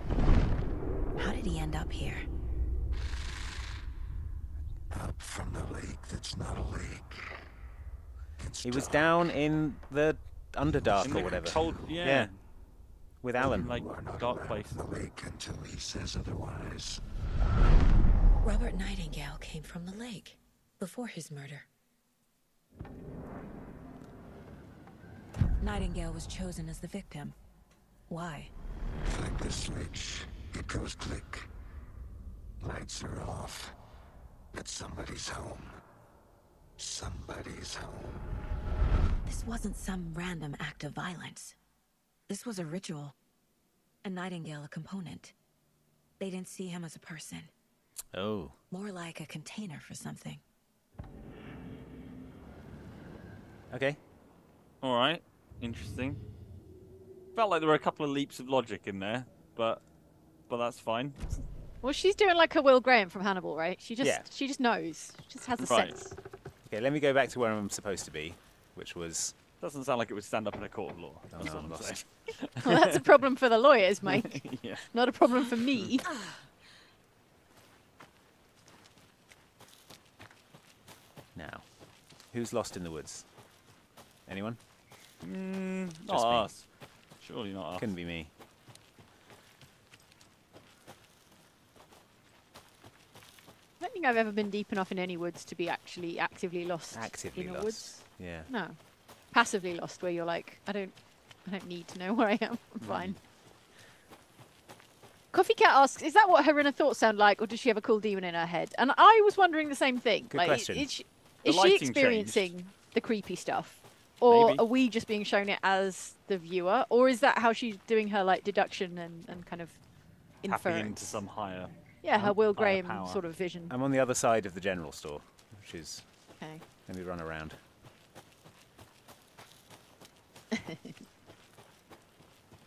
Speaker 5: How did he end up here?
Speaker 7: Up from the lake that's not a lake. It's
Speaker 1: He was
Speaker 7: dark.
Speaker 1: down in the Underdark
Speaker 2: In
Speaker 1: or
Speaker 2: the
Speaker 1: whatever.
Speaker 2: cold- yeah.
Speaker 1: Yeah. With Alan.
Speaker 2: Like
Speaker 7: You are not
Speaker 2: dark
Speaker 7: allowed
Speaker 2: place.
Speaker 7: in the lake until he says otherwise.
Speaker 5: Robert Nightingale came from the lake before his murder. Nightingale was chosen as the victim. Why?
Speaker 7: Flick the switch. It goes click. Lights are off. But somebody's home. Somebody's home.
Speaker 5: This wasn't some random act of violence. This was a ritual. And Nightingale a component. They didn't see him as a person.
Speaker 1: Oh.
Speaker 5: More like a container for something.
Speaker 1: Okay.
Speaker 2: All right. Interesting. Felt like there were a couple of leaps of logic in there, but that's fine.
Speaker 4: Well, she's doing like a Will Graham from Hannibal, right? She just
Speaker 1: Yeah.
Speaker 4: she just knows. She just has a
Speaker 2: Right.
Speaker 4: sense.
Speaker 1: Okay, let me go back to where I'm supposed to be, which was...
Speaker 2: Doesn't sound like it would stand up in a court of law. That's
Speaker 1: no,
Speaker 2: all
Speaker 1: I'm
Speaker 2: I'm
Speaker 1: lost.
Speaker 2: saying.
Speaker 4: Well, that's a problem for the lawyers, Mike.
Speaker 2: Yeah.
Speaker 4: Not a problem for me.
Speaker 1: Now, who's lost in the woods? Anyone?
Speaker 2: Not
Speaker 1: Just me.
Speaker 2: us. Surely not us.
Speaker 1: Couldn't be me.
Speaker 4: I don't think I've ever been deep enough in any woods to be actually actively lost
Speaker 1: Actively
Speaker 4: in a
Speaker 1: lost.
Speaker 4: woods.
Speaker 1: Yeah.
Speaker 4: No. Passively lost, where you're like, I don't need to know where I am. I'm fine. Coffee Cat asks, is that what her inner thoughts sound like, or does she have a cool demon in her head? And I was wondering the same thing.
Speaker 1: Good
Speaker 4: like,
Speaker 1: question.
Speaker 4: Is she
Speaker 2: lighting
Speaker 4: experiencing the creepy stuff, or
Speaker 2: Maybe.
Speaker 4: are we just being shown it as the viewer, or is that how she's doing her like deduction and kind of
Speaker 2: Tapping into
Speaker 4: inference?
Speaker 2: some higher.
Speaker 4: Yeah, her Will
Speaker 2: higher
Speaker 4: Graham
Speaker 2: power.
Speaker 4: sort of vision.
Speaker 1: I'm on the other side of the general store, which is...
Speaker 4: Okay.
Speaker 1: Let me run around.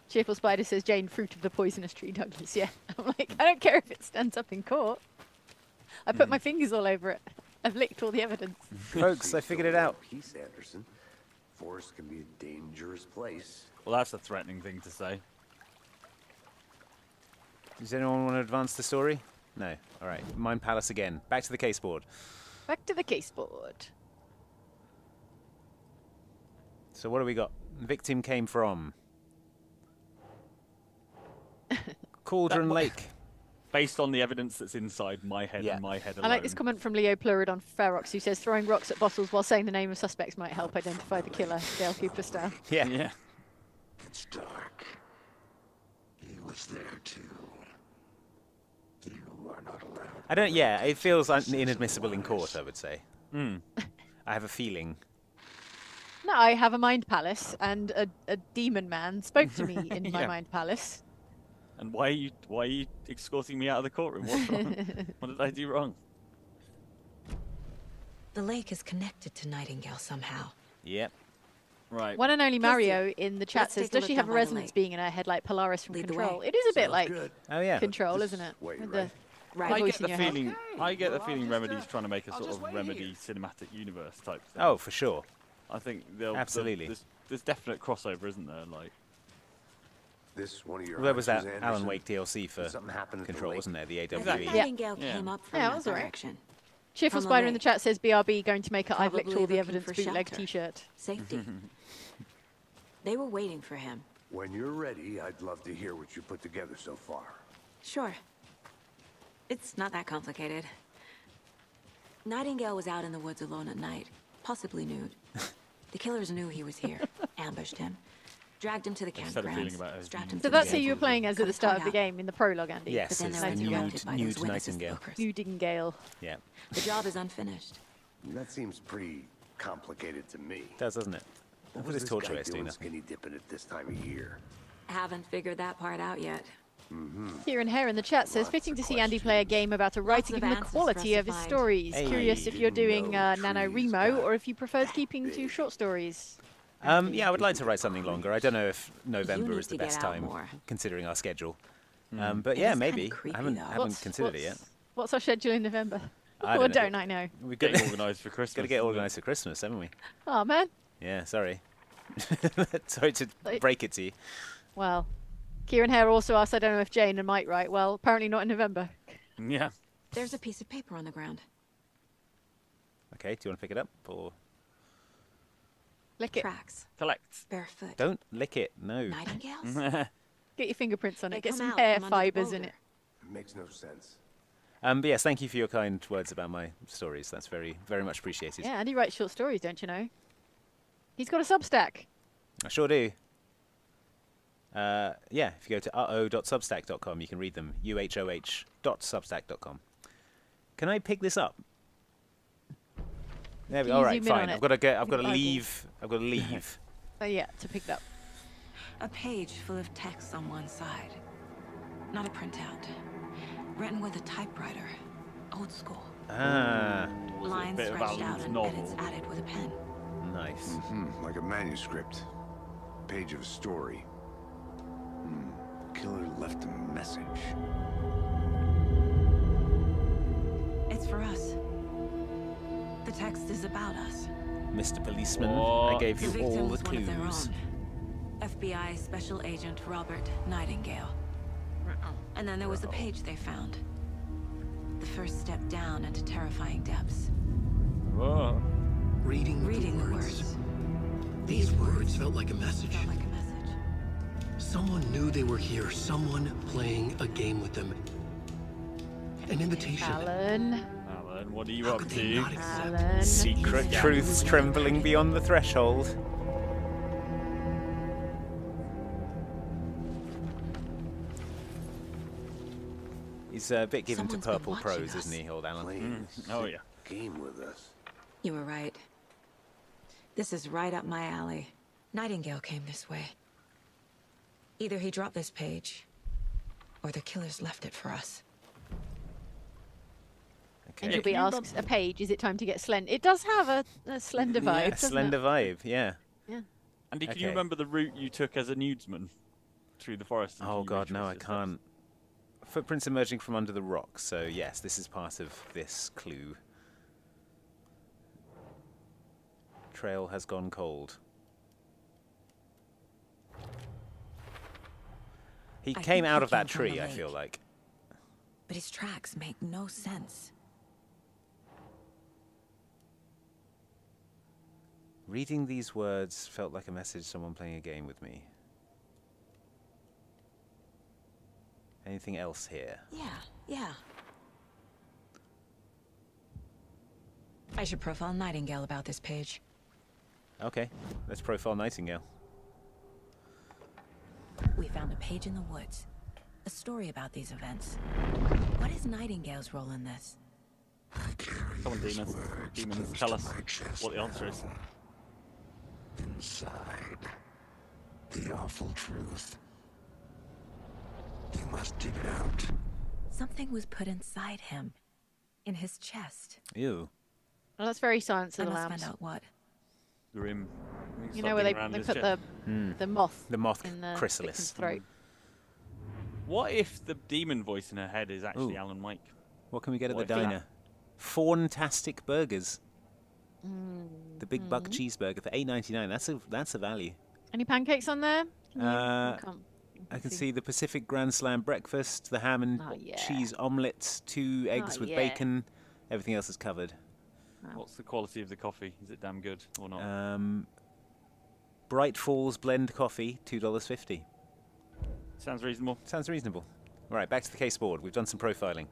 Speaker 4: Cheerful Spider says, Jane, fruit of the poisonous tree, Douglas. Yeah. I'm like, I don't care if it stands up in court. I put my fingers all over it. I've licked all the evidence.
Speaker 1: Folks, I figured it out.
Speaker 7: Peace, Anderson. Forest can be a dangerous place.
Speaker 2: Well, that's a threatening thing to say.
Speaker 1: Does anyone want to advance the story? No. All right. Mind Palace again. Back to the case board.
Speaker 4: Back to the case board.
Speaker 1: So what do we got? Victim came from Cauldron Lake.
Speaker 2: Based on the evidence that's inside my head and my head alone.
Speaker 4: I like this comment from Leo Plurid on Ferox, who says, throwing rocks at bottles while saying the name of suspects might help identify the killer, Dale Cooper style.
Speaker 1: Yeah.
Speaker 2: Yeah.
Speaker 7: It's dark. He was there too. You are not allowed.
Speaker 1: I don't. Yeah, it feels inadmissible in court, I would say.
Speaker 2: Hmm.
Speaker 1: I have a feeling.
Speaker 4: No, I have a mind palace, and a demon man spoke to me in my
Speaker 2: Yeah.
Speaker 4: mind palace.
Speaker 2: And why are you escorting me out of the courtroom? What's wrong? What did I do wrong?
Speaker 5: The lake is connected to Nightingale somehow.
Speaker 1: Yep.
Speaker 2: Right.
Speaker 4: One and only
Speaker 5: Kirsty,
Speaker 4: Mario in the chat
Speaker 5: let's
Speaker 4: says,
Speaker 5: take a
Speaker 4: does
Speaker 5: look
Speaker 4: she have
Speaker 5: down
Speaker 4: a
Speaker 5: by the
Speaker 4: resonance
Speaker 5: lake.
Speaker 4: being in her head like Polaris from
Speaker 5: Lead the
Speaker 4: Control?
Speaker 5: way.
Speaker 4: It is a bit
Speaker 7: Sounds
Speaker 4: like
Speaker 7: good.
Speaker 1: Oh yeah.
Speaker 4: Control,
Speaker 7: This
Speaker 4: isn't it?
Speaker 7: way,
Speaker 4: With
Speaker 7: right?
Speaker 5: Right.
Speaker 2: I
Speaker 4: voice
Speaker 2: get
Speaker 4: in
Speaker 2: the
Speaker 4: your head.
Speaker 2: feeling. I get the
Speaker 8: Well,
Speaker 2: feeling
Speaker 8: I'll
Speaker 2: Remedy's
Speaker 8: just,
Speaker 2: trying to make a
Speaker 8: I'll
Speaker 2: sort
Speaker 8: just
Speaker 2: of
Speaker 8: wait
Speaker 2: Remedy
Speaker 8: here.
Speaker 2: cinematic universe type thing.
Speaker 1: Oh, for sure.
Speaker 2: I think they'll
Speaker 1: Absolutely.
Speaker 2: There's definite crossover, isn't there? Like.
Speaker 7: This one of your
Speaker 1: Well, there was that
Speaker 7: hunches,
Speaker 1: Alan
Speaker 7: Anderson?
Speaker 1: Wake DLC for
Speaker 7: Did something happen at the
Speaker 1: Control,
Speaker 7: lake?
Speaker 1: wasn't there? The
Speaker 5: I
Speaker 1: AWE.
Speaker 5: think
Speaker 2: Yeah.
Speaker 5: Nightingale
Speaker 2: Yeah.
Speaker 5: came up from
Speaker 4: Yeah, it
Speaker 5: that
Speaker 4: was alright.
Speaker 5: direction.
Speaker 4: Cheerful
Speaker 5: From the
Speaker 4: Spider in the
Speaker 5: lake.
Speaker 4: chat says, BRB going to make a I've licked
Speaker 5: Probably
Speaker 4: all the
Speaker 5: looking
Speaker 4: evidence
Speaker 5: for
Speaker 4: bootleg
Speaker 5: shelter.
Speaker 4: t-shirt.
Speaker 5: Safety. They were waiting for him.
Speaker 7: When you're ready, I'd love to hear what you put together so far.
Speaker 5: Sure. It's not that complicated. Nightingale was out in the woods alone at night, possibly nude. The killers knew he was here, ambushed him, dragged him to the
Speaker 2: just had a feeling
Speaker 5: campgrounds,
Speaker 2: about it.
Speaker 5: strapped him
Speaker 4: So
Speaker 5: to
Speaker 4: that's
Speaker 5: the
Speaker 4: who you were
Speaker 5: vehicle,
Speaker 4: playing as at
Speaker 5: cut
Speaker 4: the
Speaker 5: his
Speaker 4: start
Speaker 5: tongue
Speaker 4: of the
Speaker 5: out.
Speaker 4: game, in the prologue, Andy.
Speaker 1: Yes,
Speaker 5: But then
Speaker 1: it's
Speaker 5: they
Speaker 1: the
Speaker 5: were interrupted by those
Speaker 1: nude
Speaker 5: witnesses,
Speaker 1: Nightingale.
Speaker 5: Bokers.
Speaker 4: Nudingale.
Speaker 1: Yeah.
Speaker 5: The job is unfinished.
Speaker 7: That seems pretty complicated to me.
Speaker 1: It does, doesn't it?
Speaker 7: What
Speaker 1: What
Speaker 7: was
Speaker 1: is
Speaker 7: this
Speaker 1: torture
Speaker 7: guy
Speaker 1: is
Speaker 7: doing
Speaker 1: doing
Speaker 7: skinny dipping at this time of year?
Speaker 5: Haven't figured that part out yet.
Speaker 4: Kieran Hare in the chat says,
Speaker 7: Lots
Speaker 4: fitting
Speaker 7: of
Speaker 4: to see Andy play a game about a writer
Speaker 5: Lots of
Speaker 4: given the
Speaker 5: answers
Speaker 4: quality of his
Speaker 5: specified.
Speaker 4: stories.
Speaker 1: Hey.
Speaker 4: Curious if you're
Speaker 7: Didn't
Speaker 4: doing
Speaker 7: know
Speaker 4: NaNoWriMo
Speaker 7: trees got
Speaker 4: or if you prefer
Speaker 7: that
Speaker 4: keeping to
Speaker 7: big.
Speaker 4: short stories.
Speaker 1: Yeah, I would like to write something longer. I don't know if November
Speaker 5: need
Speaker 1: is the
Speaker 5: to get
Speaker 1: best
Speaker 5: out
Speaker 1: time,
Speaker 5: more.
Speaker 1: considering our schedule. But
Speaker 5: It
Speaker 1: yeah,
Speaker 5: is kinda
Speaker 1: maybe.
Speaker 5: creepy,
Speaker 1: I haven't,
Speaker 5: though.
Speaker 1: haven't considered it yet.
Speaker 4: What's our schedule in November?
Speaker 1: I
Speaker 4: Or
Speaker 1: don't know.
Speaker 4: don't I know?
Speaker 1: We've got
Speaker 2: Getting organised for Christmas.
Speaker 1: got to get
Speaker 2: isn't it?
Speaker 1: organised for Christmas, haven't we?
Speaker 4: Oh, man.
Speaker 1: Yeah, sorry. Sorry to break it to you.
Speaker 4: Well, Kieran Hare also asked, I don't know if Jane might write. Well, apparently not in November.
Speaker 2: Yeah.
Speaker 5: There's a piece of paper on the ground.
Speaker 1: Okay, do you want to pick it up? Or
Speaker 4: Lick it.
Speaker 5: Tracks.
Speaker 2: Collect.
Speaker 5: Barefoot.
Speaker 1: don't lick it, no.
Speaker 5: Nightingales?
Speaker 4: Get your fingerprints on
Speaker 5: They
Speaker 4: it. Get
Speaker 5: come
Speaker 4: some
Speaker 5: out
Speaker 4: hair
Speaker 5: from under the
Speaker 4: fibres in
Speaker 5: boulder.
Speaker 4: it.
Speaker 7: It makes no sense.
Speaker 1: But yes, thank you for your kind words about my stories. That's very, very much appreciated.
Speaker 4: Yeah, Andy writes short stories, don't you know? He's got a Substack.
Speaker 1: I sure do. Yeah, if you go to uh-oh.substack.com, you can read them. UHOH.substack.com. Can I pick this up? There we
Speaker 4: Can
Speaker 1: go.
Speaker 4: you
Speaker 1: All right,
Speaker 4: zoom in on
Speaker 1: fine.
Speaker 4: it?
Speaker 1: I've got to get. I've got to
Speaker 4: Bible.
Speaker 1: leave. I've got to leave.
Speaker 4: Yeah, to pick it up.
Speaker 5: A page full of text on one side. Not a printout. Written with a typewriter. Old school.
Speaker 1: Ah,
Speaker 2: Was it a
Speaker 5: Lines
Speaker 2: bit of
Speaker 5: scratched out
Speaker 2: Alan's
Speaker 5: and
Speaker 2: novel?
Speaker 5: edits added with a pen.
Speaker 1: nice.
Speaker 7: Like a manuscript. Page of a story. Killer left a message.
Speaker 5: It's for us. The text is about us.
Speaker 1: Mr. Policeman, I
Speaker 2: What?
Speaker 1: gave
Speaker 5: The
Speaker 1: you
Speaker 5: victim
Speaker 1: all the
Speaker 5: was one of their
Speaker 1: clues.
Speaker 5: own. FBI Special Agent Robert Nightingale. And then there was the page they found. The first step down into terrifying depths.
Speaker 2: Whoa.
Speaker 9: Reading
Speaker 5: Reading
Speaker 9: the words.
Speaker 5: words.
Speaker 9: These words felt like a message.
Speaker 5: Felt like a message.
Speaker 9: Someone knew they were here. Someone playing a game with them. An invitation.
Speaker 4: Alan.
Speaker 2: Alan, what are you
Speaker 9: How
Speaker 2: up
Speaker 9: could they
Speaker 2: to?
Speaker 9: not accept?
Speaker 4: Alan.
Speaker 1: Secret
Speaker 9: Yeah.
Speaker 1: truths trembling beyond the threshold. He's a bit given
Speaker 5: Someone's
Speaker 1: to
Speaker 5: been
Speaker 1: purple
Speaker 5: watching
Speaker 1: prose,
Speaker 5: us.
Speaker 1: isn't he, old Alan?
Speaker 7: Playing
Speaker 2: Oh yeah.
Speaker 7: game with us.
Speaker 5: You were right. This is right up my alley. Nightingale came this way. Either he dropped this page, or the killers left it for us.
Speaker 1: Okay.
Speaker 4: And
Speaker 2: Yeah,
Speaker 4: Juby
Speaker 2: can you
Speaker 4: asks, a page, is it time to get slender? It does have a slender vibe,
Speaker 1: Yeah,
Speaker 4: doesn't
Speaker 1: slender
Speaker 4: it?
Speaker 1: vibe, yeah.
Speaker 4: Yeah.
Speaker 2: Andy, can
Speaker 1: Okay.
Speaker 2: you remember the route you took as a nudesman through the forest? And can
Speaker 1: Oh
Speaker 2: you
Speaker 1: god, no,
Speaker 2: retrace
Speaker 1: I
Speaker 2: your steps?
Speaker 1: can't. Footprints emerging from under the rock. So yes, this is part of this clue. Trail has gone cold. He
Speaker 5: I
Speaker 1: came
Speaker 5: think
Speaker 1: out
Speaker 5: he
Speaker 1: of that
Speaker 5: came from the
Speaker 1: tree, I feel
Speaker 5: lake.
Speaker 1: like.
Speaker 5: But his tracks make no sense.
Speaker 1: Reading these words felt like a message someone playing a game with me. Anything else here?
Speaker 5: Yeah. I should profile Nightingale about this page.
Speaker 1: Okay, let's profile Nightingale.
Speaker 5: We found a page in the woods. A story about these events. What is Nightingale's role in this?
Speaker 2: Come on, demons. Demons, tell us what the answer is.
Speaker 10: Inside, the awful truth. You must dig it out.
Speaker 5: Something was put inside him. In his chest.
Speaker 1: Ew.
Speaker 4: Well, that's very Silence
Speaker 5: I
Speaker 4: of the
Speaker 5: must
Speaker 4: Lambs.
Speaker 5: find out what.
Speaker 2: Grim.
Speaker 4: You know where they put the moth
Speaker 1: The moth
Speaker 4: in the
Speaker 1: chrysalis.
Speaker 4: victim's throat.
Speaker 2: What if the demon voice in her head is actually
Speaker 1: Ooh.
Speaker 2: Alan Wake?
Speaker 1: What can we get at
Speaker 2: What
Speaker 1: the
Speaker 2: if that-
Speaker 1: diner? Fawntastic burgers. The big buck cheeseburger for $8.99. That's a value.
Speaker 4: Any pancakes on there?
Speaker 1: I can see the Pacific Grand Slam breakfast, the ham and
Speaker 4: Oh, yeah.
Speaker 1: cheese omelette, 2 eggs
Speaker 4: Oh,
Speaker 1: with
Speaker 4: yeah.
Speaker 1: bacon. Everything else is covered.
Speaker 2: What's the quality of the coffee? Is it damn good or not?
Speaker 1: Bright Falls blend coffee, $2.50.
Speaker 2: Sounds reasonable.
Speaker 1: Sounds reasonable. All right, back to the case board. We've done some profiling.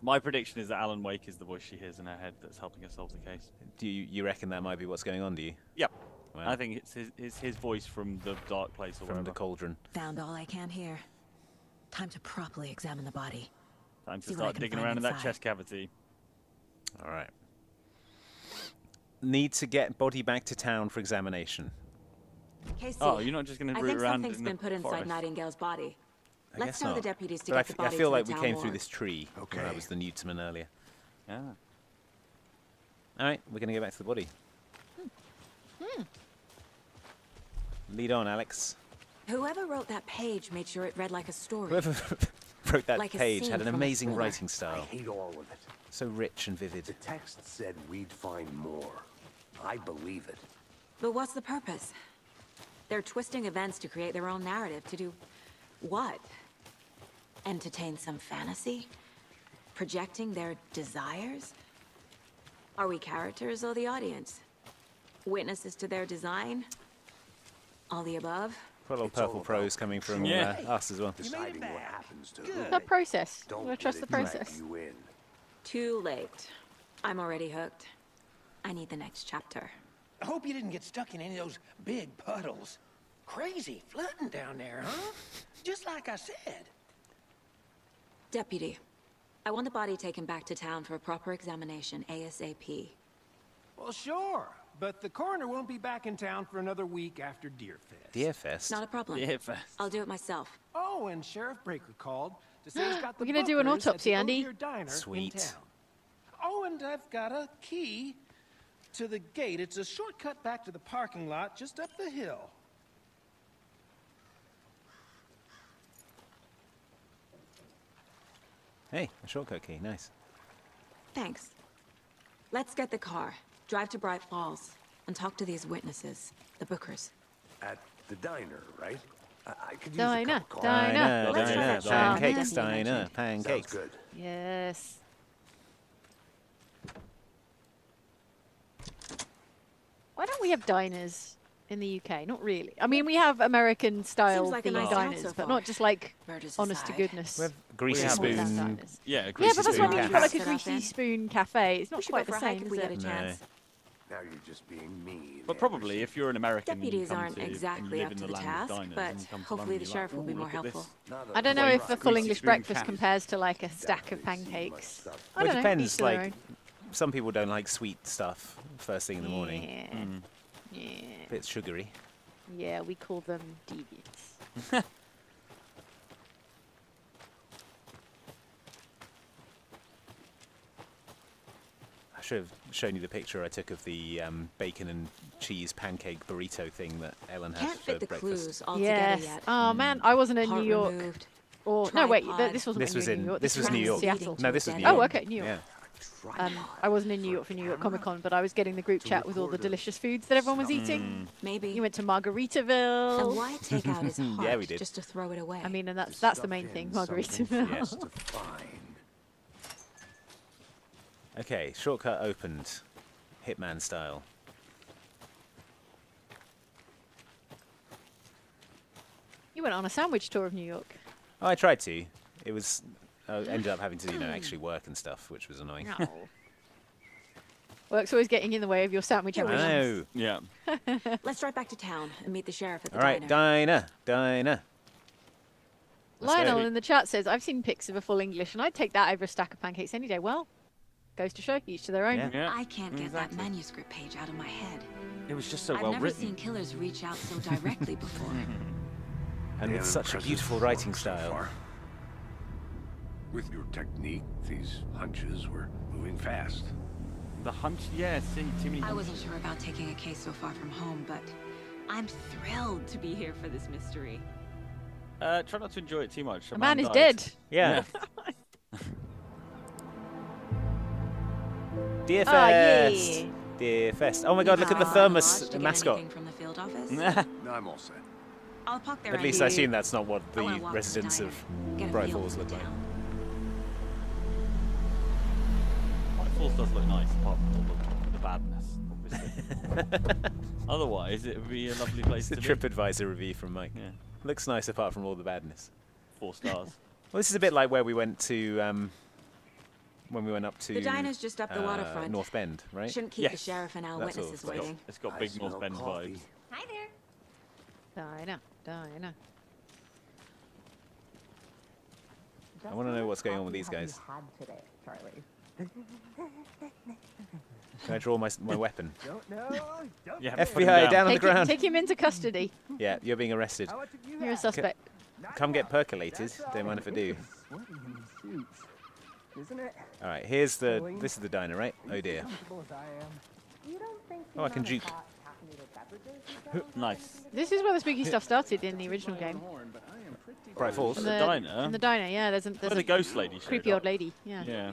Speaker 2: My prediction is that Alan Wake is the voice she hears in her head that's helping her solve the case.
Speaker 1: Do you reckon that might be what's going on? Do you?
Speaker 2: Yep.
Speaker 1: Wow.
Speaker 2: I think it's his voice from the dark place or
Speaker 1: From
Speaker 2: wherever.
Speaker 1: the cauldron.
Speaker 5: Found all I can here. Time to properly examine the body.
Speaker 2: Time to
Speaker 5: See what I
Speaker 2: start
Speaker 5: can
Speaker 2: digging
Speaker 5: find
Speaker 2: around in that
Speaker 5: inside.
Speaker 2: chest cavity.
Speaker 1: All right. Need to get body back to town for examination.
Speaker 5: Casey,
Speaker 2: Oh, you're not just going to
Speaker 5: I
Speaker 2: root
Speaker 5: think
Speaker 2: around
Speaker 5: something's
Speaker 2: in
Speaker 5: been
Speaker 2: the
Speaker 5: put inside
Speaker 2: forest.
Speaker 5: Nightingale's body.
Speaker 1: I
Speaker 5: Let's
Speaker 1: guess
Speaker 5: tell
Speaker 1: not.
Speaker 5: the deputies to
Speaker 1: But
Speaker 5: get the body
Speaker 1: I feel
Speaker 5: to
Speaker 1: like
Speaker 5: the
Speaker 1: we
Speaker 5: town
Speaker 1: came through
Speaker 5: morgue.
Speaker 1: this tree when I
Speaker 7: Okay.
Speaker 1: was the newsman earlier.
Speaker 2: Yeah.
Speaker 1: All right, we're going to go back to the body. Lead on, Alex.
Speaker 5: Whoever wrote that page made sure it read like a story.
Speaker 1: Whoever wrote that
Speaker 5: Like a
Speaker 1: page
Speaker 5: scene
Speaker 1: had an
Speaker 5: from a
Speaker 1: amazing
Speaker 5: thriller.
Speaker 1: writing
Speaker 7: I
Speaker 1: style.
Speaker 7: hate all of it.
Speaker 1: So rich and vivid.
Speaker 7: The text said we'd find more. I believe it.
Speaker 5: But what's the purpose? They're twisting events to create their own narrative. To do what? Entertain some fantasy? Projecting their desires? Are we characters or the audience? Witnesses to their design? All the above?
Speaker 1: Quite a lot of
Speaker 7: It's all
Speaker 1: purple
Speaker 7: about
Speaker 1: prose coming from
Speaker 2: Yeah.
Speaker 1: us as well.
Speaker 7: Deciding what happens to
Speaker 4: It's
Speaker 7: who.
Speaker 4: that process.
Speaker 7: Don't
Speaker 4: You gotta
Speaker 7: let
Speaker 4: trust
Speaker 7: it
Speaker 4: the
Speaker 7: drag
Speaker 4: process.
Speaker 7: you in.
Speaker 5: Too late. I'm already hooked. I need the next chapter.
Speaker 8: I hope you didn't get stuck in any of those big puddles. Crazy flooding down there, huh? Just like I said.
Speaker 5: Deputy, I want the body taken back to town for a proper examination ASAP.
Speaker 8: Well, sure. But the coroner won't be back in town for another week after Deerfest.
Speaker 1: Deerfest.
Speaker 5: Not a problem.
Speaker 2: Yeah, fast.
Speaker 5: I'll do it myself.
Speaker 8: Oh, and Sheriff Breaker called to say he's got the
Speaker 4: We're gonna do an
Speaker 8: Bookers at
Speaker 4: autopsy,
Speaker 8: the
Speaker 4: Andy.
Speaker 8: Odear Diner
Speaker 1: Sweet.
Speaker 8: in town. Oh, and I've got a key to the gate. It's a shortcut back to the parking lot just up the hill.
Speaker 1: Hey, a shortcut key. Nice.
Speaker 5: Thanks. Let's get the car, drive to Bright Falls, and talk to these witnesses, the Bookers.
Speaker 7: At the diner, right? I could use a
Speaker 4: Diner,
Speaker 7: cup of coffee.
Speaker 4: diner.
Speaker 5: Let's try
Speaker 1: Diner,
Speaker 5: that shot.
Speaker 1: pancakes,
Speaker 5: Deputy
Speaker 1: diner,
Speaker 5: mentioned.
Speaker 1: pancakes.
Speaker 7: Sounds good.
Speaker 4: Yes. Why don't we have diners in the UK? Not really. I mean, we have American-style
Speaker 5: Seems like a
Speaker 4: themed
Speaker 5: nice town
Speaker 4: diners,
Speaker 5: so
Speaker 4: but
Speaker 5: far.
Speaker 4: not just like
Speaker 5: Murders
Speaker 4: honest to
Speaker 5: aside.
Speaker 4: goodness.
Speaker 1: We have greasy
Speaker 2: We have
Speaker 4: small town
Speaker 1: spoon.
Speaker 4: diners.
Speaker 2: Yeah,
Speaker 4: Yeah,
Speaker 2: greasy
Speaker 4: but that's
Speaker 2: spoon
Speaker 4: what I mean. You've
Speaker 2: cat.
Speaker 4: got like a
Speaker 5: Cafe.
Speaker 4: greasy spoon cafe. It's
Speaker 5: We
Speaker 4: not
Speaker 5: should
Speaker 4: quite
Speaker 5: go
Speaker 4: the
Speaker 5: for a hike
Speaker 4: same,
Speaker 5: if
Speaker 4: is
Speaker 5: we get a
Speaker 4: it?
Speaker 5: chance.
Speaker 7: Now you're just being mean.
Speaker 2: But probably, if you're an American
Speaker 5: Deputies
Speaker 2: and you come
Speaker 5: aren't
Speaker 2: to, and
Speaker 5: exactly
Speaker 2: you
Speaker 5: up
Speaker 2: live in
Speaker 5: to
Speaker 2: the
Speaker 5: the
Speaker 2: land of
Speaker 5: task,
Speaker 2: diners
Speaker 5: but
Speaker 2: and you come to
Speaker 5: hopefully
Speaker 2: London,
Speaker 5: the
Speaker 2: you're
Speaker 5: sheriff
Speaker 2: like,
Speaker 5: will be
Speaker 2: "Ooh,
Speaker 5: more
Speaker 2: look at
Speaker 5: helpful.
Speaker 2: this."
Speaker 4: I don't know if a
Speaker 2: Greasy
Speaker 4: full English
Speaker 2: spoon
Speaker 4: breakfast
Speaker 2: cat.
Speaker 4: compares to like a stack of
Speaker 7: Definitely seem like
Speaker 4: pancakes.
Speaker 7: stuff.
Speaker 4: I
Speaker 1: Well,
Speaker 4: don't
Speaker 1: it
Speaker 4: know.
Speaker 1: depends.
Speaker 4: each to their
Speaker 1: Like, some people don't like sweet stuff first thing in the
Speaker 4: own.
Speaker 1: morning.
Speaker 4: Yeah. Yeah.
Speaker 1: Bit sugary.
Speaker 4: Yeah, we call them deviants.
Speaker 1: should have shown you the picture I took of the bacon and cheese pancake burrito thing that Ellen had
Speaker 5: Can't
Speaker 1: for
Speaker 5: fit the
Speaker 1: breakfast.
Speaker 5: clues all together
Speaker 4: Yes.
Speaker 5: yet.
Speaker 4: Oh man, I wasn't in New
Speaker 5: Heart
Speaker 4: York.
Speaker 5: removed.
Speaker 4: Or no, wait,
Speaker 5: Tripod.
Speaker 4: this wasn't
Speaker 1: This was
Speaker 4: in New
Speaker 1: in
Speaker 4: York.
Speaker 1: this was
Speaker 4: was
Speaker 1: New
Speaker 4: in
Speaker 1: York.
Speaker 4: Seattle.
Speaker 1: No, this was New
Speaker 5: Oh,
Speaker 1: York.
Speaker 4: okay, New York.
Speaker 1: Yeah.
Speaker 4: I wasn't in New York for New York Comic Con, but I was getting the group chat with all the delicious foods that everyone was eating.
Speaker 5: Maybe.
Speaker 4: You went to
Speaker 5: And
Speaker 4: Margaritaville.
Speaker 5: why take out his heart
Speaker 1: Yeah, we did.
Speaker 5: just to throw it away?
Speaker 4: I mean, and that's the main thing, Margaritaville.
Speaker 1: Yeah.
Speaker 7: To find.
Speaker 1: Okay, shortcut opened, Hitman style.
Speaker 4: You went on a sandwich tour of New York.
Speaker 1: Oh, I tried to. It was. I ended up having to, actually work and stuff, which was annoying.
Speaker 4: No. Work's always getting in the way of your sandwich
Speaker 1: I
Speaker 4: ambitions.
Speaker 1: know.
Speaker 2: Yeah.
Speaker 5: Let's drive back to town and meet the sheriff at the
Speaker 1: All right,
Speaker 5: diner.
Speaker 1: diner. Let's
Speaker 4: Lionel
Speaker 1: go.
Speaker 4: in the chat says, I've seen pics of a full English, and I'd take that over a stack of pancakes any day. Well, goes to show, each to their own.
Speaker 1: Yeah.
Speaker 2: Yeah.
Speaker 5: I can't get
Speaker 2: exactly.
Speaker 5: that manuscript page out of my head.
Speaker 2: It was just so
Speaker 5: I've
Speaker 2: well
Speaker 5: never
Speaker 2: written.
Speaker 5: seen killers reach out so directly before.
Speaker 1: And with
Speaker 7: Damn
Speaker 1: such a
Speaker 7: impressive
Speaker 1: beautiful
Speaker 7: work
Speaker 1: writing
Speaker 7: so
Speaker 1: style.
Speaker 7: far. With your technique, these hunches were moving fast.
Speaker 2: The hunch, yeah, see, too many.
Speaker 5: I
Speaker 2: hunches.
Speaker 5: wasn't sure about taking a case so far from home, but I'm thrilled to be here for this mystery.
Speaker 2: Try not to enjoy it too much.
Speaker 4: A man is
Speaker 2: died.
Speaker 4: dead.
Speaker 1: Yeah. Dear
Speaker 4: Ah,
Speaker 1: Fest.
Speaker 4: yeah.
Speaker 1: Dear Fest. Oh my God! Look at the
Speaker 5: Lodge
Speaker 1: thermos
Speaker 5: to get
Speaker 1: mascot.
Speaker 5: anything from the field office?
Speaker 7: No, I'm all set.
Speaker 5: I'll park there.
Speaker 1: At least I assume that's not what
Speaker 5: I
Speaker 1: the
Speaker 5: wanna walk to the
Speaker 1: residents
Speaker 5: diner,
Speaker 1: of
Speaker 5: get a
Speaker 1: Bright
Speaker 5: feel
Speaker 1: Falls
Speaker 5: for
Speaker 1: look
Speaker 5: the
Speaker 1: like.
Speaker 5: town.
Speaker 2: Bright Falls does look nice, apart from all the badness, obviously. Otherwise, it would be a lovely place
Speaker 1: It's a
Speaker 2: to be.
Speaker 1: TripAdvisor review from Mike.
Speaker 2: Yeah,
Speaker 1: Looks nice apart from all the badness.
Speaker 2: 4 stars.
Speaker 1: Well, this is a bit like where we went to when we went up to
Speaker 5: The diner's just up the waterfront.
Speaker 1: North Bend, right?
Speaker 5: Shouldn't keep the
Speaker 2: Yes.
Speaker 5: sheriff and our
Speaker 1: That sort of
Speaker 5: witnesses
Speaker 1: place.
Speaker 5: waiting.
Speaker 2: It's got
Speaker 7: I
Speaker 2: big North
Speaker 7: smell
Speaker 2: Bend
Speaker 7: coffee.
Speaker 2: vibes.
Speaker 5: Hi there.
Speaker 4: Diner.
Speaker 1: I want to know what's going on with these guys. Can I draw my weapon?
Speaker 2: Yeah, put him
Speaker 1: FBI down on the ground.
Speaker 4: Take him into custody.
Speaker 1: Yeah, you're being arrested.
Speaker 4: You're a suspect.
Speaker 1: Come get percolated. Don't mind if I do. All right, here's the. This is the diner, right? Oh dear. Oh, I can juke.
Speaker 2: Nice.
Speaker 4: This is where the spooky stuff started in the original game.
Speaker 1: Bright Falls.
Speaker 4: In
Speaker 2: The diner?
Speaker 4: In the diner, yeah. There's
Speaker 2: Where
Speaker 4: a
Speaker 2: the ghost lady showed
Speaker 4: creepy
Speaker 2: up.
Speaker 4: old lady. Yeah.
Speaker 2: Yeah.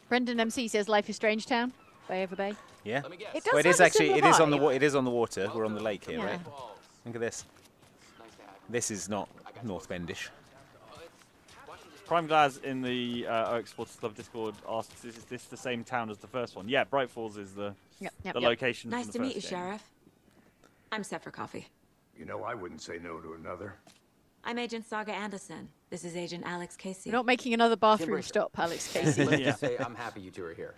Speaker 4: Brendan MC says Life is Strange Town, Bay Over Bay.
Speaker 1: Yeah.
Speaker 4: It does
Speaker 1: Well, it is
Speaker 4: have a
Speaker 1: actually. It
Speaker 4: similar
Speaker 1: is on the.
Speaker 4: vibe.
Speaker 1: It is on the water. We're on the lake here,
Speaker 4: Yeah.
Speaker 1: right? Look at this. This is not North Bendish.
Speaker 2: Prime Glaz in the OX Supporters Club Discord asks, is this the same town as the first one? Yeah, Bright Falls is the
Speaker 4: Yep.
Speaker 2: location.
Speaker 5: Nice
Speaker 2: from
Speaker 5: to
Speaker 2: the
Speaker 5: meet you,
Speaker 2: first game.
Speaker 5: Sheriff. I'm set for coffee.
Speaker 7: You know, I wouldn't say no to another.
Speaker 5: I'm Agent Saga Anderson. This is Agent Alex Casey.
Speaker 4: We're not making another bathroom
Speaker 11: Timber-
Speaker 4: stop, Alex Casey.
Speaker 11: Let's
Speaker 2: Yeah.
Speaker 11: just say I'm happy you two are here.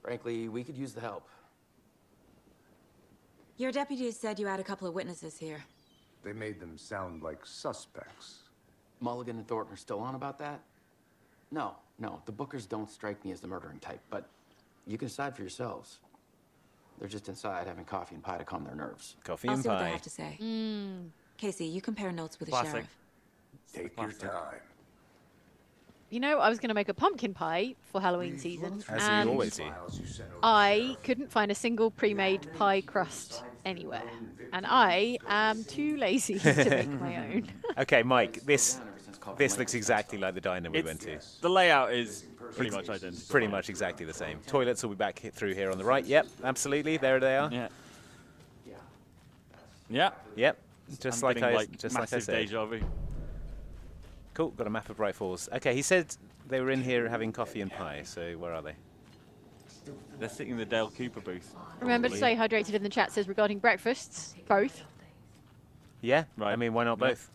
Speaker 11: Frankly, we could use the help.
Speaker 5: Your deputies said you had a couple of witnesses here.
Speaker 7: They made them sound like suspects.
Speaker 11: Mulligan and Thornton are still on about that? No, the Bookers don't strike me as the murdering type, but you can decide for yourselves. They're just inside having coffee and pie to calm their nerves.
Speaker 1: Coffee
Speaker 5: I'll
Speaker 1: and
Speaker 5: see what they
Speaker 1: pie.
Speaker 5: have to say. Casey, you compare notes with the
Speaker 2: Classic.
Speaker 5: sheriff.
Speaker 7: Take your time.
Speaker 4: You know, I was going to make a pumpkin pie for Halloween season,
Speaker 1: As you
Speaker 4: and
Speaker 1: always do.
Speaker 7: Files you sent over
Speaker 4: I couldn't find a single pre-made pie crust anywhere, and I am too lazy to make my own.
Speaker 1: Okay, Mike. This
Speaker 11: Coffee
Speaker 1: this
Speaker 11: might
Speaker 1: looks
Speaker 11: be
Speaker 1: exactly like the diner we
Speaker 2: It's-
Speaker 1: went to.
Speaker 2: The layout is pretty much identical.
Speaker 1: Pretty much exactly the same. Toilets will be back through here on the right. Yep, absolutely. There they are.
Speaker 2: Yeah. Yeah.
Speaker 1: Yep. Just
Speaker 2: I'm
Speaker 1: like
Speaker 2: getting,
Speaker 1: I just like I
Speaker 2: massive
Speaker 1: said.
Speaker 2: deja vu.
Speaker 1: Cool. Got a map of Bright Falls. Okay, he said they were in here having coffee and pie. So where are they?
Speaker 2: They're sitting in the Dale Cooper booth.
Speaker 4: Remember to stay hydrated in the chat says regarding breakfasts, both.
Speaker 1: Yeah. I
Speaker 2: Right.
Speaker 1: mean, why not
Speaker 2: Yeah.
Speaker 1: both?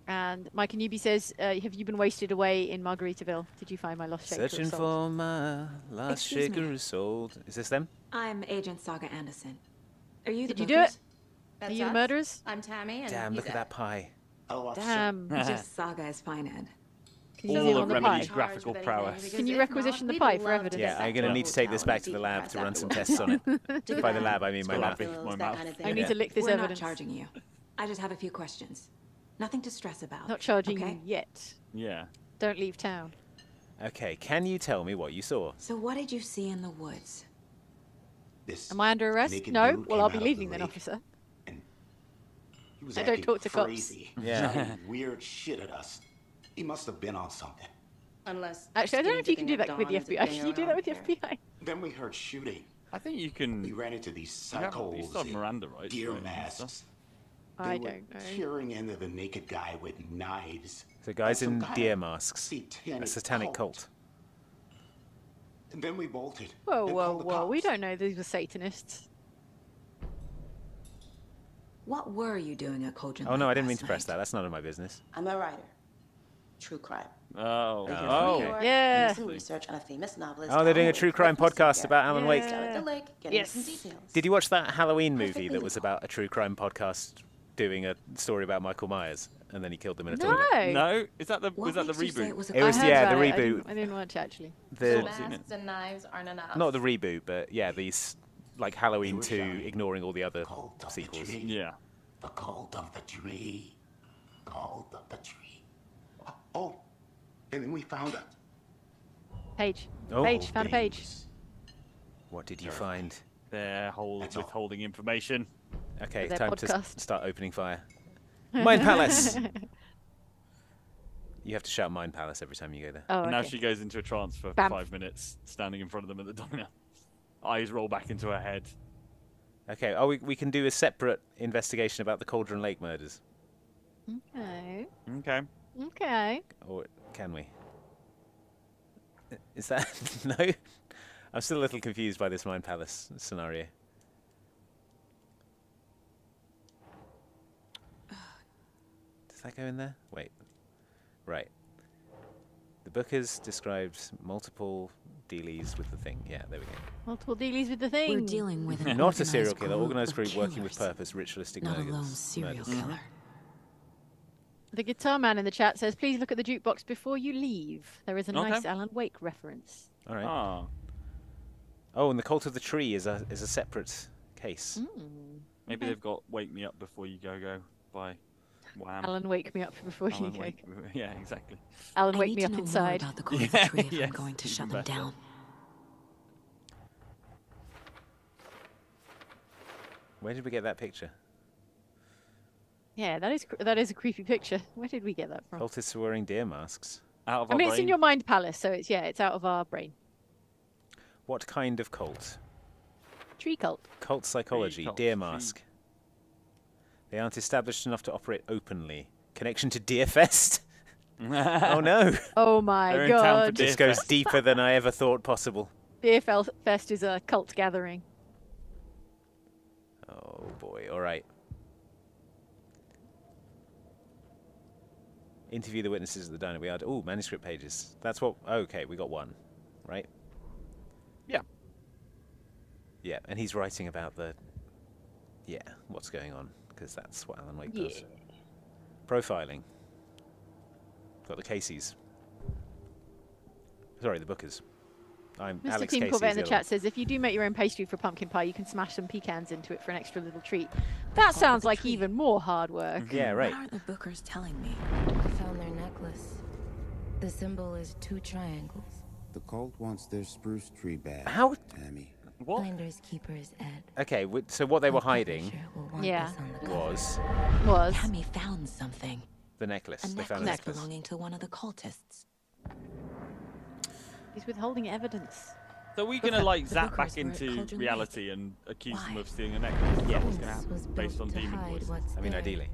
Speaker 4: And Mike and Newbie says, have you been wasted away in Margaritaville? Did you find my lost shaker of
Speaker 1: Searching
Speaker 4: salt?
Speaker 1: for my last
Speaker 5: Excuse me.
Speaker 1: shaker of salt. Is this them?
Speaker 5: I'm Agent Saga Anderson. Are you the
Speaker 4: Did you do it?
Speaker 5: Bookers?
Speaker 4: Are you the murderers?
Speaker 3: I'm Tammy, and
Speaker 1: Damn!
Speaker 3: he's
Speaker 1: Look at that pie.
Speaker 4: Damn.
Speaker 5: Just Saga is fine, Ed.
Speaker 4: Can you zoom
Speaker 2: All
Speaker 4: on
Speaker 2: of
Speaker 4: the
Speaker 2: Remedy's
Speaker 4: pie?
Speaker 2: graphical prowess.
Speaker 4: Can you requisition the pie for evidence?
Speaker 1: Yeah, I'm gonna need to take this back to the lab to run some tests on it. By the lab, I mean my mouth.
Speaker 2: My mouth.
Speaker 4: I need to lick this
Speaker 5: We're
Speaker 4: evidence.
Speaker 5: not charging you. I just have a few questions. Nothing to stress about.
Speaker 4: Not charging
Speaker 5: okay?
Speaker 4: you yet.
Speaker 2: Yeah.
Speaker 4: Don't leave town.
Speaker 1: Okay, can you tell me what you saw?
Speaker 5: So what did you see in the woods?
Speaker 10: This
Speaker 4: Am I under arrest?
Speaker 10: naked
Speaker 4: No?
Speaker 10: dude
Speaker 4: Well,
Speaker 10: came
Speaker 4: I'll
Speaker 10: out
Speaker 4: be
Speaker 10: of
Speaker 4: leaving
Speaker 10: the
Speaker 4: then,
Speaker 10: lake,
Speaker 4: officer.
Speaker 10: and he was
Speaker 4: I don't
Speaker 10: acting
Speaker 4: talk to cops.
Speaker 10: crazy,
Speaker 1: Yeah.
Speaker 10: shouting weird shit at us. He must have been on something.
Speaker 3: Unless.
Speaker 4: Actually, I don't know if you can do
Speaker 3: skinny
Speaker 4: that with the
Speaker 3: dipping
Speaker 4: FBI.
Speaker 3: at
Speaker 4: Can
Speaker 3: dawn
Speaker 4: you
Speaker 3: is
Speaker 4: do
Speaker 3: a
Speaker 4: that with the
Speaker 3: thing around
Speaker 4: FBI?
Speaker 10: Then we heard shooting.
Speaker 2: I think you can.
Speaker 10: We ran into these
Speaker 2: You
Speaker 10: psychos
Speaker 2: still have
Speaker 10: in
Speaker 2: Miranda rights.
Speaker 10: deer
Speaker 2: right, and
Speaker 10: masks.
Speaker 2: stuff.
Speaker 10: They
Speaker 4: I
Speaker 10: were
Speaker 4: don't know.
Speaker 10: tearing into the naked guy with knives.
Speaker 1: So guys
Speaker 10: Some
Speaker 1: in
Speaker 10: kind
Speaker 1: deer
Speaker 10: of
Speaker 1: masks.
Speaker 10: satanic
Speaker 1: A satanic cult.
Speaker 10: And then we bolted.
Speaker 4: Whoa,
Speaker 10: and
Speaker 4: whoa,
Speaker 10: called the
Speaker 4: whoa. We
Speaker 10: cops.
Speaker 4: don't know these were Satanists.
Speaker 5: What were you doing at Cauldron
Speaker 1: Oh no,
Speaker 5: Lake
Speaker 1: I didn't mean
Speaker 5: last
Speaker 1: to press
Speaker 5: night?
Speaker 1: that. That's none of my business.
Speaker 12: I'm a writer. True crime.
Speaker 2: Oh.
Speaker 12: I came
Speaker 1: Oh,
Speaker 12: from New
Speaker 1: okay.
Speaker 12: York,
Speaker 4: Yeah.
Speaker 12: doing some research on a famous novelist.
Speaker 1: Oh, they're doing a
Speaker 12: Alan
Speaker 1: true
Speaker 12: Wake,
Speaker 1: crime
Speaker 12: right from
Speaker 1: podcast
Speaker 12: Cynthia.
Speaker 1: about Alan Wake.
Speaker 12: Down at the lake, getting some
Speaker 4: Yes.
Speaker 12: details.
Speaker 1: Did you watch that Halloween movie
Speaker 12: Perfectly
Speaker 1: that was
Speaker 12: legal.
Speaker 1: about a true crime podcast doing a story about Michael Myers and then he killed them in a
Speaker 4: No.
Speaker 1: toilet?
Speaker 2: No, is that the
Speaker 5: What
Speaker 2: was that the
Speaker 5: makes you say
Speaker 2: reboot?
Speaker 5: it was a
Speaker 1: It was
Speaker 4: I heard
Speaker 1: yeah, the
Speaker 4: about it.
Speaker 1: reboot.
Speaker 4: I didn't watch it, actually.
Speaker 1: The
Speaker 2: seen it.
Speaker 3: Masks and knives aren't enough.
Speaker 1: not the reboot, but yeah, these like Halloween
Speaker 10: were
Speaker 1: 2,
Speaker 10: shouting,
Speaker 1: ignoring all the other
Speaker 10: Cult of the
Speaker 1: sequels.
Speaker 10: tree.
Speaker 2: Yeah.
Speaker 10: The cult of the tree. Cult of the tree. Oh, and then we found it.
Speaker 4: Page.
Speaker 1: Oh.
Speaker 4: Page. Found a page.
Speaker 10: Things.
Speaker 1: What did you find?
Speaker 2: They're
Speaker 10: That's all.
Speaker 2: withholding information.
Speaker 1: Okay,
Speaker 4: their
Speaker 1: time to
Speaker 4: podcast.
Speaker 1: start opening fire. Mind Palace. You have to shout Mind Palace every time you go there.
Speaker 4: Oh,
Speaker 2: And now
Speaker 4: okay.
Speaker 2: she goes into a trance for
Speaker 4: Bam.
Speaker 2: 5 minutes, standing in front of them at the diner. Eyes roll back into her head.
Speaker 1: Okay. Oh, we can do a separate investigation about the Cauldron Lake murders,
Speaker 4: Okay.
Speaker 2: Okay.
Speaker 4: Okay.
Speaker 1: or can we? Is that no? I'm still a little confused by this Mind Palace scenario. Does that go in there? Wait. Right. The book has described multiple dealies with the thing. Yeah, there we go.
Speaker 4: Multiple dealies with the thing.
Speaker 5: We're dealing with an
Speaker 1: Not a serial
Speaker 5: organized
Speaker 1: killer, organized
Speaker 5: of
Speaker 1: group working with
Speaker 5: killers,
Speaker 1: purpose, ritualistic
Speaker 5: not a
Speaker 1: murders.
Speaker 5: lone serial
Speaker 1: murders.
Speaker 5: killer.
Speaker 4: The guitar man in the chat says, please look at the jukebox before you leave. There is a nice
Speaker 2: Okay.
Speaker 4: Alan Wake reference.
Speaker 1: All right.
Speaker 2: Ah.
Speaker 1: Oh, and the cult of the tree is a separate case.
Speaker 2: Maybe
Speaker 4: Okay.
Speaker 2: they've got "Wake Me Up Before You Go" by Wham.
Speaker 4: Alan, wake me up before
Speaker 2: Alan
Speaker 4: you go.
Speaker 2: Wake. Yeah, exactly.
Speaker 4: Alan,
Speaker 5: I
Speaker 4: wake
Speaker 5: need
Speaker 4: me
Speaker 5: to
Speaker 4: up
Speaker 5: know
Speaker 4: inside.
Speaker 5: more about the cult of the tree if
Speaker 2: Yes,
Speaker 5: I'm going to
Speaker 2: even
Speaker 5: shut them
Speaker 2: better.
Speaker 5: down.
Speaker 1: Where did we get that picture?
Speaker 4: Yeah, that is a creepy picture. Where did we get that from?
Speaker 1: Cultists are wearing deer masks.
Speaker 2: Out of
Speaker 4: I
Speaker 2: our
Speaker 4: mean, it's in
Speaker 2: brain.
Speaker 4: your mind palace, so it's out of our brain.
Speaker 1: What kind of cult?
Speaker 4: Tree cult.
Speaker 1: Cult psychology,
Speaker 2: cult,
Speaker 1: deer
Speaker 2: tree.
Speaker 1: mask. They aren't established enough to operate openly. Connection to Deerfest? Oh no!
Speaker 4: Oh my
Speaker 2: They're in town for
Speaker 4: god.
Speaker 2: Deer
Speaker 1: This goes
Speaker 2: Fest.
Speaker 1: deeper than I ever thought possible.
Speaker 4: Fest is a cult gathering.
Speaker 1: Oh boy, alright. Interview the witnesses at the diner. We are. Oh, manuscript pages. That's what. Okay, we got one. Right?
Speaker 2: Yeah.
Speaker 1: Yeah, and he's writing about the. Yeah, what's going on. Because that's what Alan Wake does. Profiling. Got the Caseys. Sorry, the Bookers. I'm
Speaker 4: Mr.
Speaker 1: Alex
Speaker 4: Team
Speaker 1: Casey.
Speaker 4: Corvette in the chat says, if you do make your own pastry for pumpkin pie, you can smash some pecans into it for an extra little treat. That sounds like even more hard work.
Speaker 1: Yeah, right.
Speaker 5: What are the Bookers telling me?
Speaker 13: I found their necklace. The symbol is 2 triangles.
Speaker 14: The cult wants their spruce tree back.
Speaker 1: How?
Speaker 14: Tammy.
Speaker 2: What?
Speaker 13: Finders keepers, Ed.
Speaker 1: Okay, so what they were hiding
Speaker 13: Publisher will want
Speaker 4: Yeah.
Speaker 13: this on the cover.
Speaker 1: was
Speaker 5: Tammy found something.
Speaker 1: the necklace.
Speaker 5: A
Speaker 1: They found a
Speaker 5: necklace
Speaker 1: necklace.
Speaker 5: belonging to one of the cultists.
Speaker 4: He's withholding evidence.
Speaker 2: So are we gonna like
Speaker 5: the
Speaker 2: zap
Speaker 5: Bookers
Speaker 2: back
Speaker 5: were at
Speaker 2: into
Speaker 5: Cauldron
Speaker 2: reality and accuse them
Speaker 5: Why?
Speaker 2: of stealing a necklace? Is
Speaker 1: Yeah.
Speaker 2: that what's gonna
Speaker 13: This was
Speaker 2: happen based on
Speaker 13: built to
Speaker 2: demon
Speaker 13: hide
Speaker 2: voices?
Speaker 13: what's
Speaker 1: I mean,
Speaker 13: there.
Speaker 1: ideally.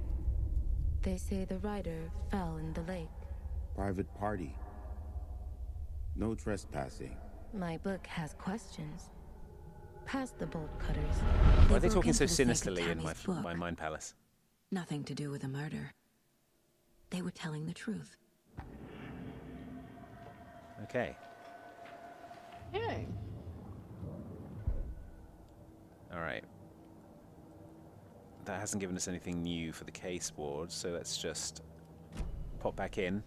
Speaker 13: They say the rider fell in the lake.
Speaker 14: Private party. No trespassing.
Speaker 13: My book has questions. Past the bolt cutters.
Speaker 1: Why are they
Speaker 5: broke
Speaker 1: talking
Speaker 5: into
Speaker 1: so
Speaker 5: the safe of
Speaker 1: sinisterly in
Speaker 5: Tammy's
Speaker 1: my
Speaker 5: book.
Speaker 1: Mind Palace?
Speaker 5: Nothing to do with the murder. They were telling the truth.
Speaker 1: Okay.
Speaker 4: Yeah.
Speaker 1: All right. That hasn't given us anything new for the case board, so let's just pop back in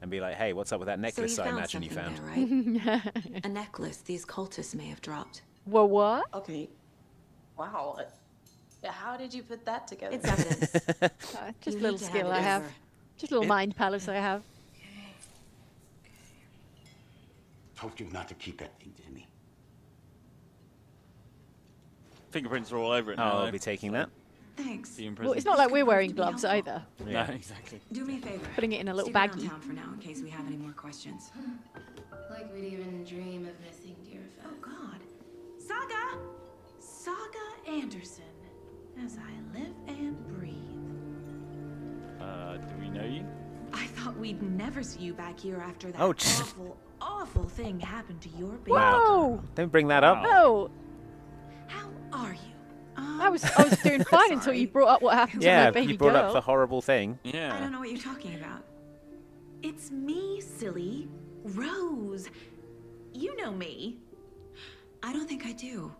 Speaker 1: and be like, hey, what's up with that
Speaker 5: So
Speaker 1: necklace
Speaker 5: you
Speaker 1: I
Speaker 5: found
Speaker 1: imagine you
Speaker 5: something
Speaker 1: found?
Speaker 5: there, right? A necklace these cultists may have dropped.
Speaker 4: Well, what?
Speaker 12: Okay. Wow. How did you put that together?
Speaker 5: It's evidence.
Speaker 4: Just
Speaker 5: You
Speaker 4: a little
Speaker 5: need to have
Speaker 4: skill
Speaker 5: it
Speaker 4: I have.
Speaker 5: over.
Speaker 4: Just a little mind palace I have.
Speaker 10: told you not to keep that thing to me.
Speaker 2: Fingerprints are all over it
Speaker 1: Oh,
Speaker 2: now.
Speaker 1: I'll be taking that.
Speaker 5: Thanks.
Speaker 4: Well, it's not like we're wearing gloves either.
Speaker 2: No, exactly.
Speaker 5: Do me a favor.
Speaker 4: Putting it in a little
Speaker 5: Stick around
Speaker 4: baggie.
Speaker 5: town for now in case we have any more questions.
Speaker 13: Like we'd even dream of missing Deerfest.
Speaker 5: Oh God. Saga Anderson. As I live and breathe.
Speaker 2: Do we know you?
Speaker 5: I thought we'd never see you back here after that
Speaker 1: Oh,
Speaker 5: awful thing happened to your baby.
Speaker 4: Whoa!
Speaker 1: Don't bring that up.
Speaker 4: No.
Speaker 5: How are you?
Speaker 4: I was doing fine until you brought up what happened to my
Speaker 1: Yeah,
Speaker 4: baby
Speaker 1: you brought
Speaker 4: girl.
Speaker 1: up the horrible thing.
Speaker 2: Yeah.
Speaker 5: I don't know what you're talking about. It's me, silly. Rose. You know me. I don't think I do.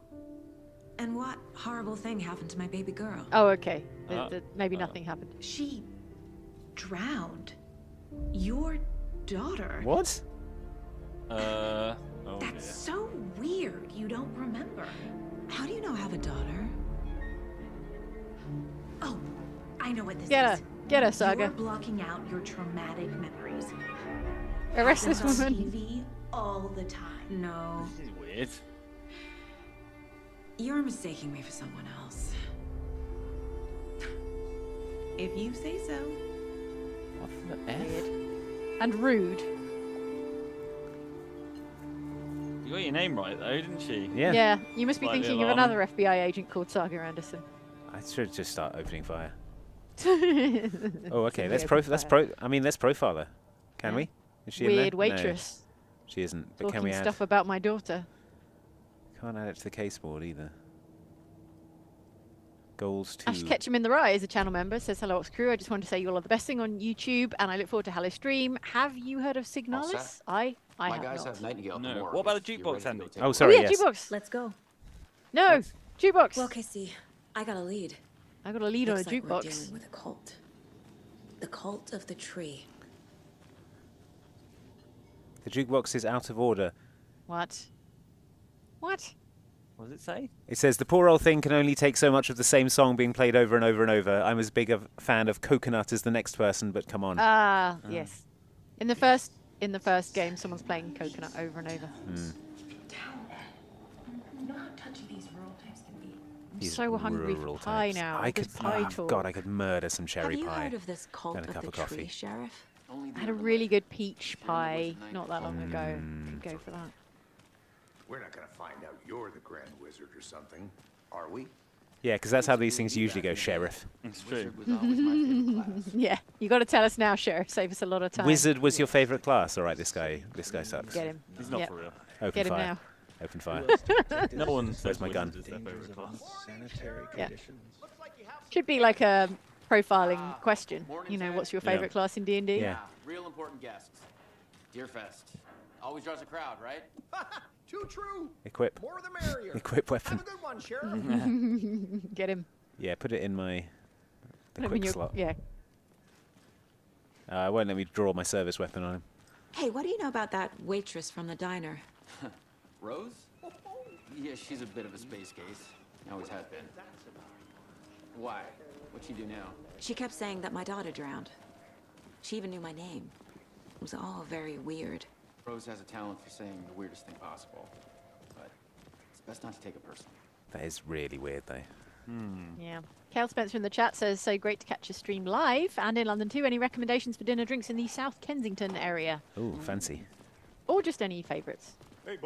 Speaker 5: And what horrible thing happened to my baby girl?
Speaker 4: Oh, okay. Maybe nothing happened.
Speaker 5: She drowned. Your daughter.
Speaker 1: What?
Speaker 2: Oh,
Speaker 5: That's so weird. You don't remember. How do you know I have a daughter? Oh, I know what this
Speaker 4: Get
Speaker 5: is.
Speaker 4: her. Get her, Saga.
Speaker 5: You're blocking out your traumatic memories.
Speaker 4: Arrest this
Speaker 5: Happens on
Speaker 4: woman.
Speaker 5: TV all the time. No.
Speaker 2: This is weird.
Speaker 5: You're mistaking me for someone else. If you say so.
Speaker 1: What the F?
Speaker 4: And rude.
Speaker 2: You got your name right though, didn't she?
Speaker 1: Yeah.
Speaker 4: Yeah, you must be
Speaker 2: Slightly
Speaker 4: thinking of
Speaker 2: alarming.
Speaker 4: another FBI agent called Saga Anderson.
Speaker 1: I should just start opening fire.
Speaker 4: Oh,
Speaker 1: Oh, okay. Let's profile her. Can
Speaker 4: Yeah.
Speaker 1: we? Is she in there?
Speaker 4: Weird waitress.
Speaker 1: No, she isn't. But
Speaker 4: Talking
Speaker 1: can we add?
Speaker 4: stuff about my daughter.
Speaker 1: Can't add it to the case board either. Goals to.
Speaker 4: Ash Ketchum in the Rye is a channel member. Says hello, Ox Crew. I just wanted to say you all are the best thing on YouTube, and I look forward to Hallowstream. Have you heard of Signalis?
Speaker 11: set.
Speaker 4: I
Speaker 11: My
Speaker 4: have
Speaker 11: guys
Speaker 4: not.
Speaker 11: have Nightingale at the
Speaker 2: No.
Speaker 11: morgue
Speaker 2: What about
Speaker 11: if
Speaker 2: the
Speaker 11: you're
Speaker 2: jukebox,
Speaker 11: ready to go
Speaker 2: Andy?
Speaker 11: take
Speaker 1: Oh,
Speaker 11: a
Speaker 1: sorry.
Speaker 4: yeah,
Speaker 1: Yes.
Speaker 4: jukebox.
Speaker 5: Let's go.
Speaker 4: No, jukebox.
Speaker 5: Well, Casey, I got a lead.
Speaker 4: I got a lead on a
Speaker 5: Looks like we're
Speaker 4: jukebox.
Speaker 5: dealing with a cult. The cult of the tree.
Speaker 1: The jukebox is out of order.
Speaker 4: What? What?
Speaker 2: What does it say?
Speaker 1: It says the poor old thing can only take so much of the same song being played over and over and over. I'm as big a fan of Coconut as the next person, but come on.
Speaker 4: Ah, yes. In the first game, someone's playing Coconut over and over.
Speaker 12: You know how touchy these rural types can be.
Speaker 4: I'm
Speaker 1: These
Speaker 4: so hungry for
Speaker 1: rural
Speaker 4: pie
Speaker 1: types.
Speaker 4: now.
Speaker 1: I
Speaker 4: all
Speaker 1: could,
Speaker 4: this pie
Speaker 1: oh,
Speaker 4: talk.
Speaker 1: God, I could murder some cherry
Speaker 5: Have you
Speaker 1: pie
Speaker 5: heard of this cult
Speaker 1: and a
Speaker 5: of
Speaker 1: cup
Speaker 5: the
Speaker 1: of coffee.
Speaker 5: tree, Sheriff?
Speaker 4: I had a really good peach pie not that long ago. Could go for that.
Speaker 7: We're not gonna find out you're the Grand Wizard or something, are we?
Speaker 1: Yeah, because that's how these things usually go, Sheriff.
Speaker 2: It's true.
Speaker 11: Was always my favorite class.
Speaker 4: Yeah, you got to tell us now, Sheriff. Save us a lot of time.
Speaker 1: Wizard was your favourite class. All right, this guy sucks.
Speaker 4: Get him.
Speaker 2: He's not
Speaker 4: Yep.
Speaker 2: for real.
Speaker 1: Open
Speaker 4: Get him
Speaker 1: fire.
Speaker 4: now.
Speaker 1: Open fire.
Speaker 2: No one
Speaker 1: Where's
Speaker 2: says
Speaker 1: my gun?
Speaker 2: Wizards is their favourite class.
Speaker 4: Yeah. Should be like a profiling question. You know, what's your
Speaker 2: Yeah.
Speaker 4: favorite class in D&D?
Speaker 1: Yeah.
Speaker 11: Real important guests. Deerfest. Always draws a crowd, right?
Speaker 8: Too true.
Speaker 1: Equip.
Speaker 8: More the merrier.
Speaker 1: Equip weapon.
Speaker 8: Have a good one, Sheriff.
Speaker 4: Get him.
Speaker 1: Yeah, put it in my the
Speaker 4: Put him in
Speaker 1: quick
Speaker 4: your-
Speaker 1: slot.
Speaker 4: Yeah.
Speaker 1: It won't let me draw my service weapon on him.
Speaker 5: Hey, what do you know about that waitress from the diner?
Speaker 11: Rose? Yeah, she's a bit of a space case. Always has been. Why? What'd she do now?
Speaker 5: She kept saying that my daughter drowned. She even knew my name. It was all very weird.
Speaker 11: Rose has a talent for saying the weirdest thing possible. But it's best not to take it personally.
Speaker 1: That is really weird, though.
Speaker 4: Yeah. Kale Spencer in the chat says, so great to catch a stream live and in London too. Any recommendations for dinner drinks in the South Kensington area?
Speaker 1: Ooh, fancy.
Speaker 4: Or just any favourites?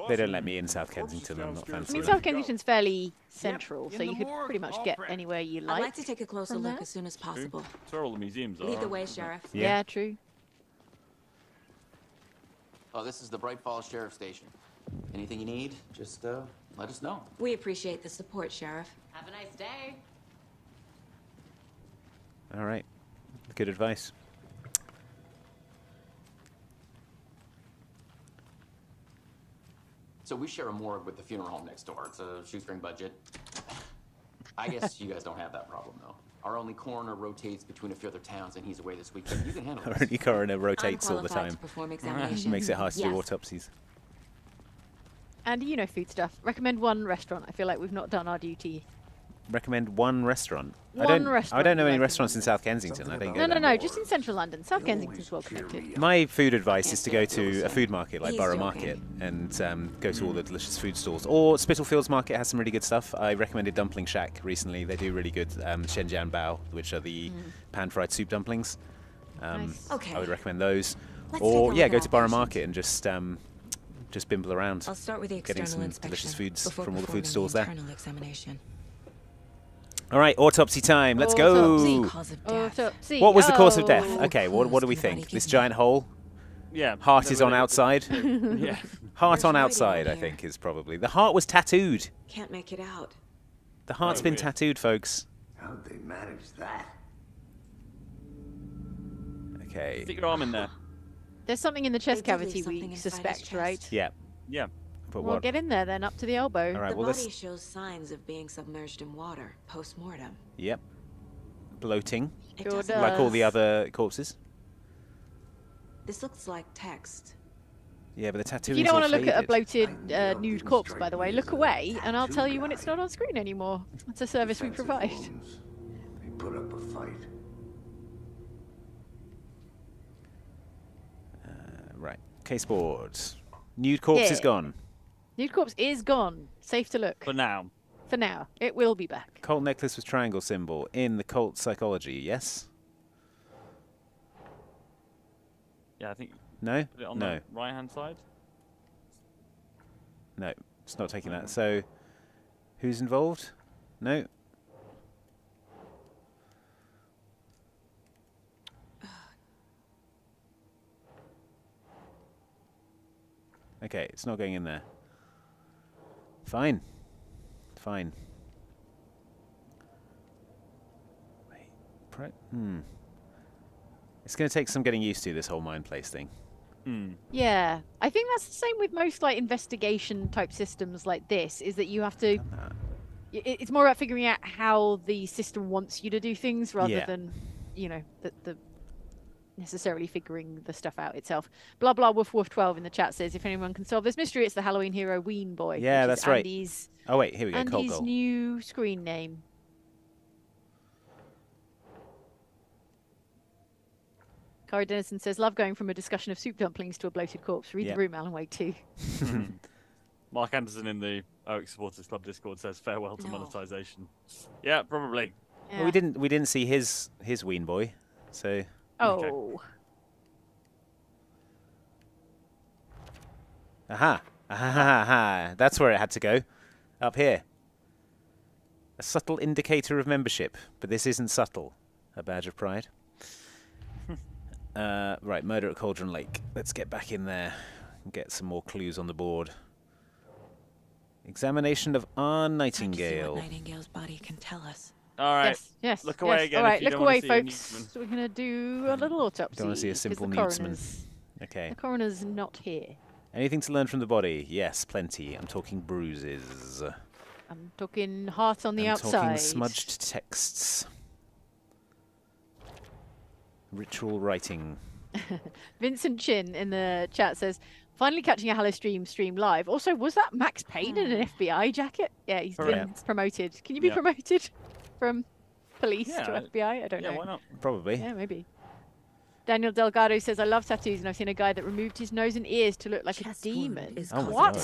Speaker 1: They don't let me in South Kensington. I'm not
Speaker 4: I
Speaker 1: fancy.
Speaker 4: mean,
Speaker 1: enough.
Speaker 4: South Kensington's fairly central,
Speaker 8: in
Speaker 4: so
Speaker 8: the
Speaker 4: you could
Speaker 8: morgue,
Speaker 4: pretty much
Speaker 8: all
Speaker 4: get
Speaker 8: prepped.
Speaker 4: anywhere you
Speaker 5: I'd
Speaker 4: like.
Speaker 5: like to take a closer
Speaker 4: from
Speaker 5: look
Speaker 4: there.
Speaker 5: as soon as
Speaker 2: True.
Speaker 5: possible.
Speaker 2: That's where all the museums are.
Speaker 5: Lead the way,
Speaker 2: isn't it?
Speaker 5: Sheriff.
Speaker 4: Yeah, true.
Speaker 11: Oh, this is the Bright Falls Sheriff Station. Anything you need, just let us know.
Speaker 5: We appreciate the support, Sheriff.
Speaker 12: Have a nice day.
Speaker 1: All right. Good advice.
Speaker 11: So we share a morgue with the funeral home next door. It's a shoestring budget. I guess you guys don't have that problem, though. Our only coroner rotates between a few other towns, and he's away this weekend. You can handle
Speaker 1: Our
Speaker 11: this.
Speaker 1: only coroner rotates all the
Speaker 5: Unqualified
Speaker 1: time.
Speaker 5: to perform examinations.
Speaker 1: Makes it hard to do
Speaker 5: Yes.
Speaker 1: autopsies.
Speaker 4: And you know food stuff. Recommend one restaurant. I feel like we've not done our duty
Speaker 1: recommend one restaurant. I
Speaker 4: One
Speaker 1: don't
Speaker 4: restaurant
Speaker 1: know
Speaker 4: you
Speaker 1: any restaurants in
Speaker 4: recommend.
Speaker 1: South Kensington. I don't go
Speaker 4: No,
Speaker 1: there.
Speaker 4: no, just in central London. South Kensington's well connected.
Speaker 1: My food advice is to go to a food market like
Speaker 5: He's
Speaker 1: Borough
Speaker 5: joking.
Speaker 1: Market and go to all the delicious food stalls. Or Spitalfields Market has some really good stuff. I recommended Dumpling Shack recently. They do really good Shenjian Bao, which are the pan-fried soup dumplings.
Speaker 4: Nice.
Speaker 5: Okay.
Speaker 1: I would recommend those.
Speaker 5: Let's
Speaker 1: Or
Speaker 5: take a
Speaker 1: yeah,
Speaker 5: look
Speaker 1: go
Speaker 5: at
Speaker 1: to
Speaker 5: our
Speaker 1: Borough
Speaker 5: patients.
Speaker 1: Market and just bimble around,
Speaker 5: I'll start with the
Speaker 1: getting
Speaker 5: external
Speaker 1: some
Speaker 5: inspection
Speaker 1: delicious foods
Speaker 5: before
Speaker 1: from all the
Speaker 5: performing
Speaker 1: food stalls there.
Speaker 5: internal examination.
Speaker 1: All right, autopsy time. Let's
Speaker 4: Autopsy.
Speaker 1: go.
Speaker 5: Cause of death.
Speaker 4: Autopsy.
Speaker 1: What was the cause of death?
Speaker 4: Oh.
Speaker 1: Okay, what do we
Speaker 5: Clues can the
Speaker 1: think?
Speaker 5: body
Speaker 1: This
Speaker 5: give
Speaker 1: giant hole?
Speaker 2: Yeah.
Speaker 1: Heart
Speaker 2: they're
Speaker 1: is on
Speaker 2: really-
Speaker 1: outside?
Speaker 2: Yeah.
Speaker 1: Heart
Speaker 5: There's
Speaker 1: on
Speaker 5: writing
Speaker 1: outside,
Speaker 5: on
Speaker 1: I
Speaker 5: here.
Speaker 1: think, is probably. The heart was tattooed.
Speaker 5: Can't make it out.
Speaker 1: The heart's
Speaker 2: Oh,
Speaker 1: been
Speaker 2: weird.
Speaker 1: tattooed, folks.
Speaker 7: How'd they manage that?
Speaker 1: Okay.
Speaker 2: Stick your arm in there.
Speaker 4: There's something in the chest
Speaker 5: They did leave
Speaker 4: cavity
Speaker 5: something
Speaker 4: we
Speaker 5: inside his
Speaker 4: suspect,
Speaker 5: chest.
Speaker 4: right?
Speaker 1: Yeah.
Speaker 2: Yeah.
Speaker 1: But
Speaker 4: Well,
Speaker 1: what?
Speaker 4: get in there then, up to the elbow.
Speaker 1: All right,
Speaker 5: The
Speaker 1: well,
Speaker 5: body
Speaker 1: let's...
Speaker 5: shows signs of being submerged in water post-mortem.
Speaker 1: Yep. Bloating,
Speaker 5: It
Speaker 4: Sure
Speaker 5: doesn't-
Speaker 1: like all the
Speaker 4: does.
Speaker 1: other corpses.
Speaker 5: This looks like text.
Speaker 1: Yeah, but the tattoo
Speaker 4: If you
Speaker 1: is
Speaker 4: don't
Speaker 1: all
Speaker 4: want to look at a
Speaker 1: faded.
Speaker 4: bloated nude corpse, by the way, look away, and I'll tell you when it's not on screen anymore. That's a service we
Speaker 7: Defensive
Speaker 4: provide.
Speaker 7: wounds. They put up a fight.
Speaker 1: Right. Case board. Nude corpse is
Speaker 4: Yeah.
Speaker 1: gone.
Speaker 4: Nude corpse is gone. Safe to look.
Speaker 2: For now.
Speaker 4: For now. It will be back.
Speaker 1: Cult necklace with triangle symbol in the cult psychology, yes?
Speaker 2: Yeah, I think
Speaker 1: No?
Speaker 2: put it on
Speaker 1: No.
Speaker 2: the right-hand side.
Speaker 1: No. It's not taking that. So, who's involved? No? Okay, it's not going in there. Fine. Fine. Wait. It's going to take some getting used to, this whole mind place thing.
Speaker 4: Yeah. I think that's the same with most like investigation type systems like this, is that you have to it's more about figuring out how the system wants you to do things rather
Speaker 1: Yeah.
Speaker 4: than, you know, the necessarily figuring the stuff out itself. Blah blah woof woof 12 in the chat says if anyone can solve this mystery, it's the Halloween hero Ween Boy.
Speaker 1: Yeah,
Speaker 4: which
Speaker 1: that's
Speaker 4: is
Speaker 1: right.
Speaker 4: Andy's,
Speaker 1: Oh, wait, here we go. Cold
Speaker 4: Andy's
Speaker 1: goal.
Speaker 4: new screen name. Corey Dennison says, love going from a discussion of soup dumplings to a bloated corpse. Read
Speaker 1: Yep.
Speaker 4: the room, Alan Wake 2.
Speaker 2: Mark Anderson in the OX Supporters Club Discord says farewell to
Speaker 5: No.
Speaker 2: monetization. Yeah, probably.
Speaker 1: Well, we didn't see his Ween Boy, so
Speaker 4: Oh.
Speaker 1: aha, aha, that's where it had to go, up here. A subtle indicator of membership, but this isn't subtle. A badge of pride. Right, murder at Cauldron Lake. Let's get back in there and get some more clues on the board. Examination of R.
Speaker 5: Time to see
Speaker 1: Nightingale.
Speaker 5: what Nightingale's body can tell us.
Speaker 2: All right.
Speaker 4: Yes, yes.
Speaker 2: Look away
Speaker 4: yes.
Speaker 2: again
Speaker 4: All
Speaker 2: if
Speaker 4: right,
Speaker 2: you
Speaker 4: look
Speaker 2: don't wanna
Speaker 4: away,
Speaker 2: see a
Speaker 4: folks.
Speaker 2: newsman.
Speaker 4: So we're going to do a little autopsy.
Speaker 1: Don't want to see a
Speaker 4: 'cause
Speaker 1: simple
Speaker 4: the
Speaker 1: newsman.
Speaker 4: coroner's-
Speaker 1: Okay.
Speaker 4: The coroner's not here.
Speaker 1: Anything to learn from the body? Yes, plenty. I'm talking bruises.
Speaker 4: I'm talking heart on the
Speaker 1: I'm
Speaker 4: outside.
Speaker 1: talking smudged texts. Ritual writing.
Speaker 4: Vincent Chin in the chat says, finally catching a Hallowstream stream live. Also, was that Max Payne in an FBI jacket? Yeah, he's been
Speaker 1: Correct.
Speaker 4: promoted. Can you be
Speaker 2: Yeah.
Speaker 4: promoted from police
Speaker 2: Yeah,
Speaker 4: to FBI? I don't
Speaker 2: Yeah,
Speaker 4: know.
Speaker 2: why not?
Speaker 1: Probably.
Speaker 4: Yeah, maybe. Daniel Delgado says, I love tattoos, and I've seen a guy that removed his nose and ears to look like a
Speaker 5: Chest wound
Speaker 4: demon.
Speaker 5: is
Speaker 1: Oh my
Speaker 4: What?
Speaker 1: God.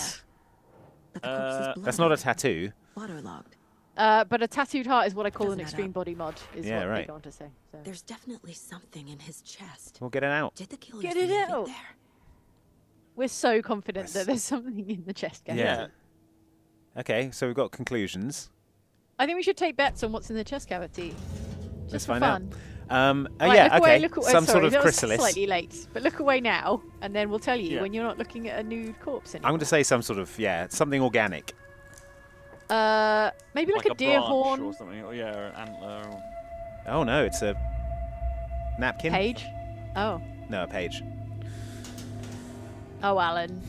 Speaker 5: But the corpse is
Speaker 1: That's not a
Speaker 5: bloody,
Speaker 1: tattoo.
Speaker 5: waterlogged.
Speaker 4: But a tattooed heart is what I call
Speaker 5: Doesn't
Speaker 4: an
Speaker 5: add
Speaker 4: extreme
Speaker 5: up.
Speaker 4: body mod, is
Speaker 1: Yeah,
Speaker 4: what
Speaker 1: right.
Speaker 4: they go on to say. So.
Speaker 5: There's definitely something in his chest.
Speaker 1: We'll get it out.
Speaker 5: Did the killers
Speaker 4: Get it
Speaker 5: leave
Speaker 4: out.
Speaker 5: there?
Speaker 4: We're so confident that there's something in the chest cavity.
Speaker 1: Yeah. Okay, so we've got conclusions.
Speaker 4: I think we should take bets on what's in the chest cavity.
Speaker 1: Let's
Speaker 4: Just for
Speaker 1: find out.
Speaker 4: fun.
Speaker 1: Oh
Speaker 4: Right,
Speaker 1: yeah,
Speaker 4: look
Speaker 1: okay.
Speaker 4: away, look away.
Speaker 1: Some
Speaker 4: Sorry,
Speaker 1: sort of
Speaker 4: that was
Speaker 1: chrysalis.
Speaker 4: slightly late, but look away now, and then we'll tell you
Speaker 2: Yeah.
Speaker 4: when you're not looking at a nude corpse
Speaker 1: I'm
Speaker 4: anymore.
Speaker 1: going to say some sort of, something organic.
Speaker 4: Maybe like a deer
Speaker 2: branch
Speaker 4: horn
Speaker 2: or something. Or, yeah, or an antler. Or...
Speaker 1: Oh no, it's a napkin.
Speaker 4: page. Oh,
Speaker 1: No, a page.
Speaker 4: oh, Alan.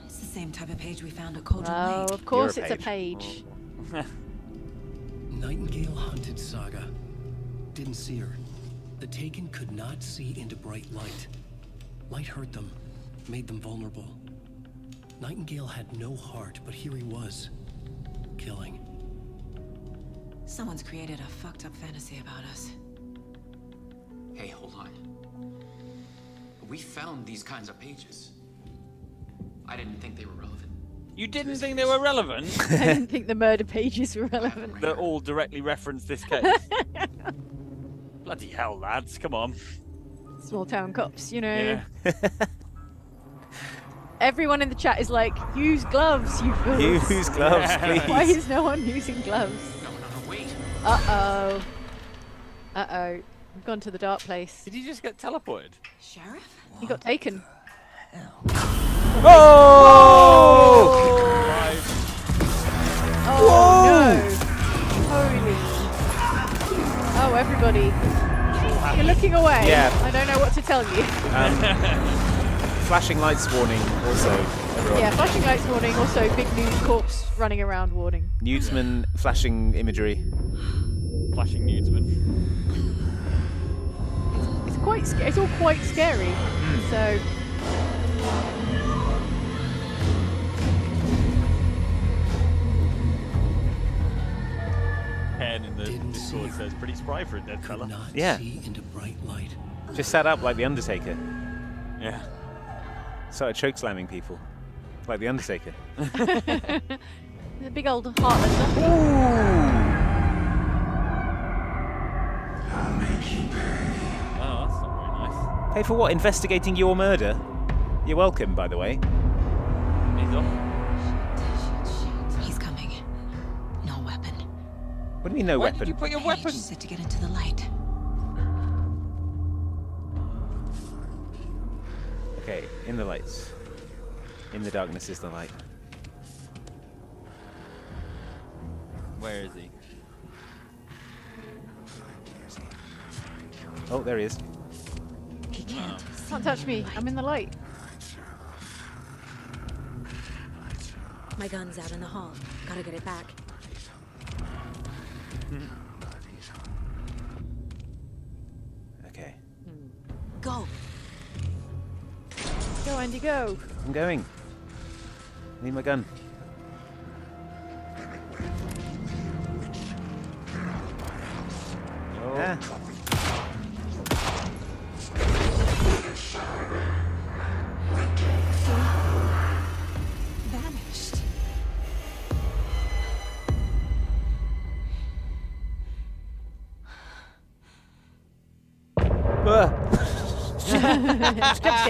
Speaker 5: It's the same type of page we found at Cauldron
Speaker 4: Oh,
Speaker 5: Lake.
Speaker 4: of course
Speaker 1: You're a
Speaker 4: it's a page.
Speaker 9: Nightingale hunted Saga. Didn't see her. The Taken could not see into bright light. Light hurt them, made them vulnerable. Nightingale had no heart, but here he was, killing.
Speaker 5: Someone's created a fucked up fantasy about us.
Speaker 11: Hey, hold on. We found these kinds of pages. I didn't think they were relevant.
Speaker 2: You didn't think they were relevant?
Speaker 4: I didn't think the murder pages were relevant.
Speaker 2: That all directly reference this case. Bloody hell, lads! Come on.
Speaker 4: Small town cops, you know.
Speaker 2: Yeah.
Speaker 4: Everyone in the chat is like, use gloves, you fools.
Speaker 1: Use gloves, please.
Speaker 4: Why is no one using gloves?
Speaker 11: No, wait.
Speaker 4: Uh-oh. Uh-oh. We've gone to the dark place.
Speaker 2: Did he just get teleported?
Speaker 5: Sheriff?
Speaker 4: He got taken.
Speaker 1: Oh!
Speaker 4: Oh, no. Holy. Oh, everybody. You're looking away.
Speaker 1: Yeah.
Speaker 4: I don't know what to tell you.
Speaker 1: Flashing lights warning also, everyone.
Speaker 4: Yeah, flashing lights warning, also big nude corpse running around warning.
Speaker 1: Newsman flashing imagery.
Speaker 2: Flashing newsman.
Speaker 4: It's all quite scary. So
Speaker 2: Ken in the Discord says pretty spry for a dead fella.
Speaker 1: Yeah.
Speaker 9: See into bright light.
Speaker 1: Just sat up like the Undertaker.
Speaker 2: Yeah.
Speaker 1: Started choke slamming people. Like the Undertaker.
Speaker 4: the big old heartless.
Speaker 2: Oh, that's not very nice.
Speaker 1: Hey, for what? Investigating your murder? You're welcome, by the way.
Speaker 2: He's off.
Speaker 5: He's coming. No weapon.
Speaker 1: What do you mean, no
Speaker 2: Where
Speaker 1: weapon?
Speaker 2: did you put your weapon?
Speaker 5: Said to get into the light.
Speaker 1: Okay, in the lights. In the darkness is the light.
Speaker 2: Where is he?
Speaker 1: Oh, there he is.
Speaker 5: He can't.
Speaker 4: Can't touch me. I'm in the light.
Speaker 5: My gun's out in the hall. Gotta get it back.
Speaker 1: Okay.
Speaker 5: Go.
Speaker 4: Go, Andy, go.
Speaker 1: I'm going. I need my gun.
Speaker 2: Oh.
Speaker 1: Ah.
Speaker 5: Vanished.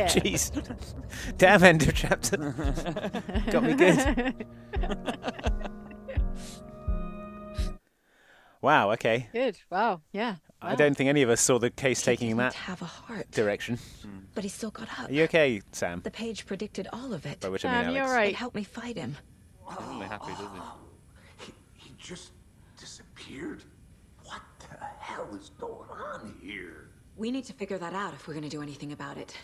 Speaker 1: Jeez. Damn, end of chapter. Got me good. Wow, okay.
Speaker 4: Good. Wow. Yeah.
Speaker 1: I don't think any of us saw the case taking in that
Speaker 5: Have a heart.
Speaker 1: direction.
Speaker 5: But he still got up.
Speaker 1: Are you okay, Sam?
Speaker 5: The page predicted all of it.
Speaker 1: By which I mean
Speaker 4: Sam, you're
Speaker 1: Alex.
Speaker 4: right.
Speaker 5: It helped me fight him.
Speaker 2: Doesn't look happy, does he?
Speaker 10: He just disappeared? What the hell is going on here?
Speaker 5: We need to figure that out if we're gonna do anything about it.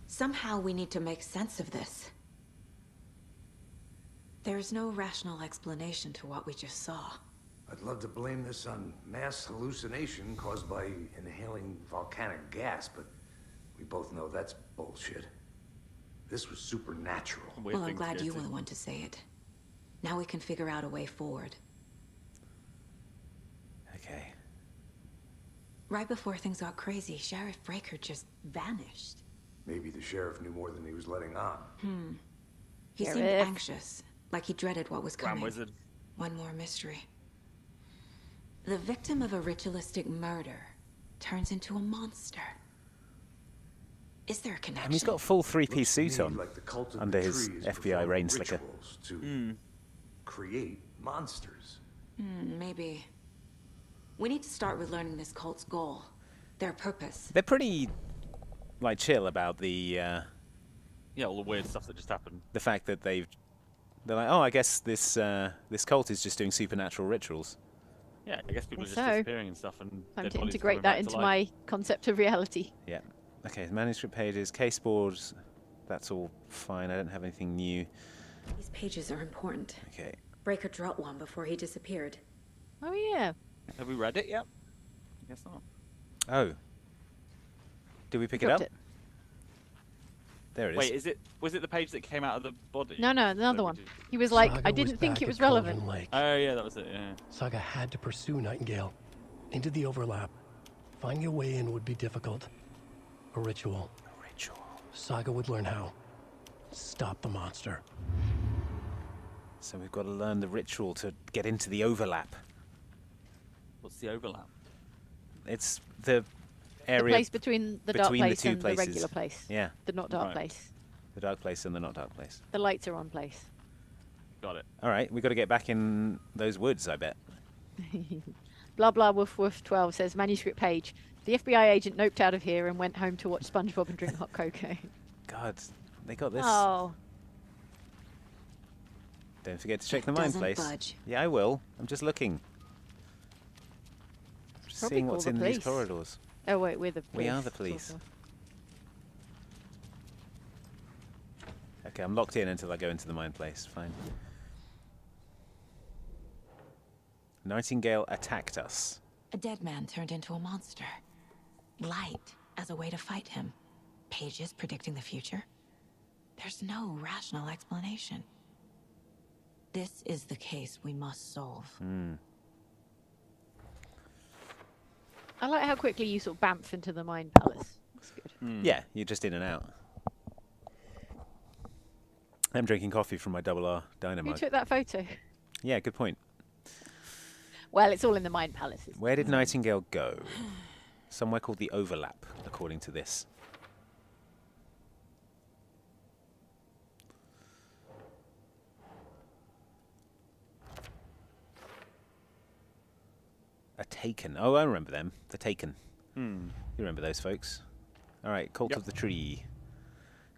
Speaker 5: Somehow we need to make sense of this. There's no rational explanation to what we just saw.
Speaker 7: I'd love to blame this on mass hallucination caused by inhaling volcanic gas, but we both know that's bullshit. This was supernatural.
Speaker 5: Well, I'm glad you were the one to say it. Now we can figure out a way forward.
Speaker 1: Okay.
Speaker 5: Right before things got crazy, Sheriff Breaker just vanished.
Speaker 7: Maybe the sheriff knew more than he was letting on.
Speaker 5: He seemed
Speaker 4: Sheriff.
Speaker 5: anxious, like he dreaded what was
Speaker 2: Grand
Speaker 5: coming.
Speaker 2: Wizard.
Speaker 5: One more mystery. The victim of a ritualistic murder turns into a monster. Is there a connection?
Speaker 1: And he's got a full three-piece suit on
Speaker 7: Like the cult of
Speaker 1: under
Speaker 7: the
Speaker 1: his
Speaker 7: trees
Speaker 1: FBI
Speaker 7: performed
Speaker 1: rain slicker.
Speaker 7: rituals to create monsters.
Speaker 5: Maybe. We need to start with learning this cult's goal, their purpose.
Speaker 1: They're pretty, like, chill about the
Speaker 2: Yeah, all the weird stuff that just happened.
Speaker 1: fact that they're like, oh, I guess this cult is just doing supernatural rituals.
Speaker 2: Yeah, I guess people are just
Speaker 4: So,
Speaker 2: disappearing and stuff, and
Speaker 4: Time
Speaker 2: dead
Speaker 4: to
Speaker 2: bodies
Speaker 4: integrate
Speaker 2: coming
Speaker 4: that
Speaker 2: back to
Speaker 4: into
Speaker 2: life.
Speaker 4: my concept of reality.
Speaker 1: Yeah. Okay, manuscript pages, case boards, that's all fine. I don't have anything new.
Speaker 5: These pages are important.
Speaker 1: Okay.
Speaker 5: Breaker dropped one before he disappeared.
Speaker 4: Oh yeah.
Speaker 2: Have we read it yet? I guess not.
Speaker 1: Oh. Did we pick it
Speaker 4: Dropped
Speaker 1: up?
Speaker 4: it.
Speaker 1: There it is.
Speaker 2: Wait, was it the page that came out of the body?
Speaker 4: No, another one. He was like,
Speaker 9: Saga
Speaker 4: I didn't think
Speaker 9: back
Speaker 4: it was
Speaker 9: at Cauldron
Speaker 4: relevant.
Speaker 9: Lake.
Speaker 2: Oh yeah, that was it. Yeah.
Speaker 9: Saga had to pursue Nightingale into the overlap. Finding a way in would be difficult. A ritual. Saga would learn how. Stop the monster.
Speaker 1: So we've got to learn the ritual to get into the overlap.
Speaker 2: What's the overlap?
Speaker 1: It's the area...
Speaker 4: The place between the dark place
Speaker 1: the two
Speaker 4: and
Speaker 1: places.
Speaker 4: the regular place.
Speaker 1: Yeah.
Speaker 4: The not dark place.
Speaker 1: The dark place and the not dark place.
Speaker 4: The lights are on place.
Speaker 2: Got it.
Speaker 1: All right, we've got to get back in those woods, I bet.
Speaker 4: Blah blah woof woof 12 says manuscript page. The FBI agent noped out of here and went home to watch SpongeBob and drink hot cocoa.
Speaker 1: God, they got this.
Speaker 4: Oh.
Speaker 1: Don't forget to check the mine
Speaker 5: Doesn't
Speaker 1: place.
Speaker 5: budge.
Speaker 1: Yeah, I will. I'm just looking. Just
Speaker 4: Probably
Speaker 1: seeing
Speaker 4: call
Speaker 1: what's
Speaker 4: the
Speaker 1: in these
Speaker 4: police.
Speaker 1: corridors.
Speaker 4: Oh wait, we're the police.
Speaker 1: We are the police. Okay, I'm locked in until I go into the mine place. Fine. Nightingale attacked us.
Speaker 5: A dead man turned into a monster. Light as a way to fight him. Pages predicting the future. There's no rational explanation. This is the case we must solve.
Speaker 4: I like how quickly you sort of bamf into the mine palace. That's good.
Speaker 1: Yeah, you're just in and out. I'm drinking coffee from my double R
Speaker 4: Who
Speaker 1: dynamite.
Speaker 4: took that photo?
Speaker 1: Yeah, good point.
Speaker 4: Well, it's all in the mine palace.
Speaker 1: Where did Nightingale go? Somewhere called the Overlap, according to this. A Taken. Oh, I remember them. The Taken. You remember those folks. All right, Cult of the Tree.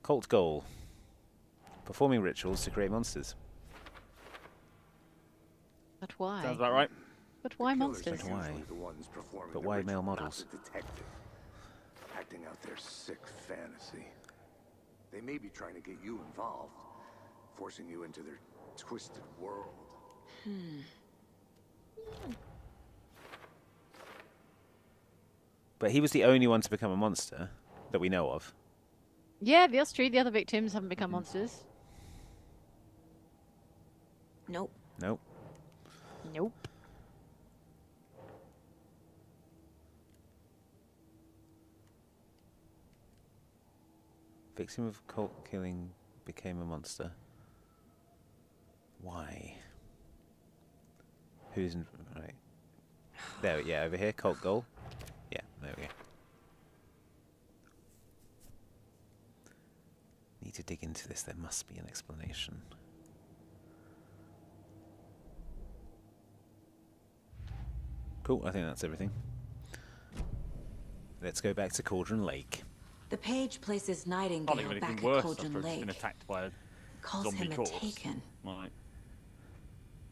Speaker 1: Cult goal. Performing rituals to create monsters.
Speaker 4: But why?
Speaker 2: Sounds about right.
Speaker 4: But why monsters?
Speaker 1: But why?
Speaker 7: The ones performing
Speaker 1: But
Speaker 7: the
Speaker 1: why
Speaker 7: ritual,
Speaker 1: male
Speaker 7: not
Speaker 1: models?
Speaker 7: the detective. Acting out their sick fantasy. They may be trying to get you involved, forcing you into their twisted world.
Speaker 1: But he was the only one to become a monster that we know of.
Speaker 4: Yeah, that's true. The other victims haven't become monsters.
Speaker 5: Nope.
Speaker 1: Nope.
Speaker 4: Nope.
Speaker 1: Victim of cult killing became a monster. Why? Who's in, right? There, yeah, over here, cult goal. Yeah, there we go. Need to dig into this. There must be an explanation. Cool. I think that's everything. Let's go back to Cauldron Lake.
Speaker 5: The page places
Speaker 2: Can't think
Speaker 5: Nightingale
Speaker 2: of anything
Speaker 5: back at
Speaker 2: worse
Speaker 5: Cauldron
Speaker 2: after it's been
Speaker 5: Lake.
Speaker 2: attacked by a
Speaker 5: Calls
Speaker 2: zombie
Speaker 5: him a
Speaker 2: corpse.
Speaker 5: Taken.
Speaker 2: Right.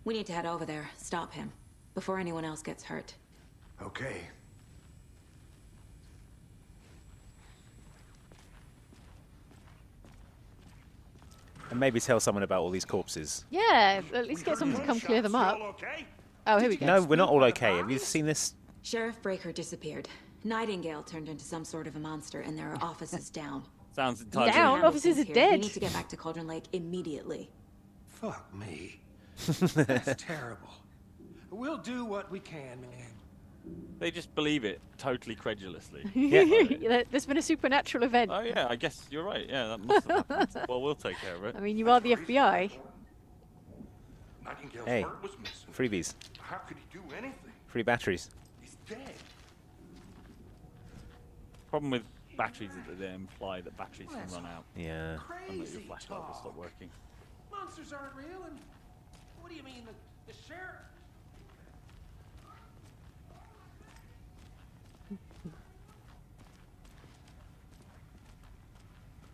Speaker 5: We need to head over there, stop him, before anyone else gets hurt.
Speaker 7: Okay.
Speaker 1: And maybe tell someone about all these corpses.
Speaker 4: Yeah, at least get someone to come clear them up. Oh, here we go.
Speaker 1: No, we're not all okay. Have you seen this?
Speaker 5: Sheriff Breaker disappeared. Nightingale turned into some sort of a monster, and there are offices down.
Speaker 2: Sounds entirely
Speaker 4: Down?
Speaker 5: Handle
Speaker 4: Officers
Speaker 5: things
Speaker 4: are
Speaker 5: here.
Speaker 4: dead.
Speaker 5: We need to get back to Cauldron Lake immediately.
Speaker 8: Fuck me. That's terrible. We'll do what we can, man.
Speaker 2: They just believe it totally credulously.
Speaker 4: There's been a supernatural event.
Speaker 2: Oh yeah, I guess you're right. Yeah, that must have happened. Well, we'll take care of it.
Speaker 4: I mean, you are the FBI.
Speaker 6: Nightingale's
Speaker 1: Hey,
Speaker 6: heart was missing.
Speaker 1: freebies.
Speaker 6: How could he do anything?
Speaker 1: Free batteries.
Speaker 6: He's dead.
Speaker 2: Problem with batteries is that they imply that batteries can run out
Speaker 1: Yeah.
Speaker 2: and that your
Speaker 8: Crazy
Speaker 2: flashlight will
Speaker 8: talk.
Speaker 2: stop working.
Speaker 8: Monsters aren't real, and what do you mean, the sheriff?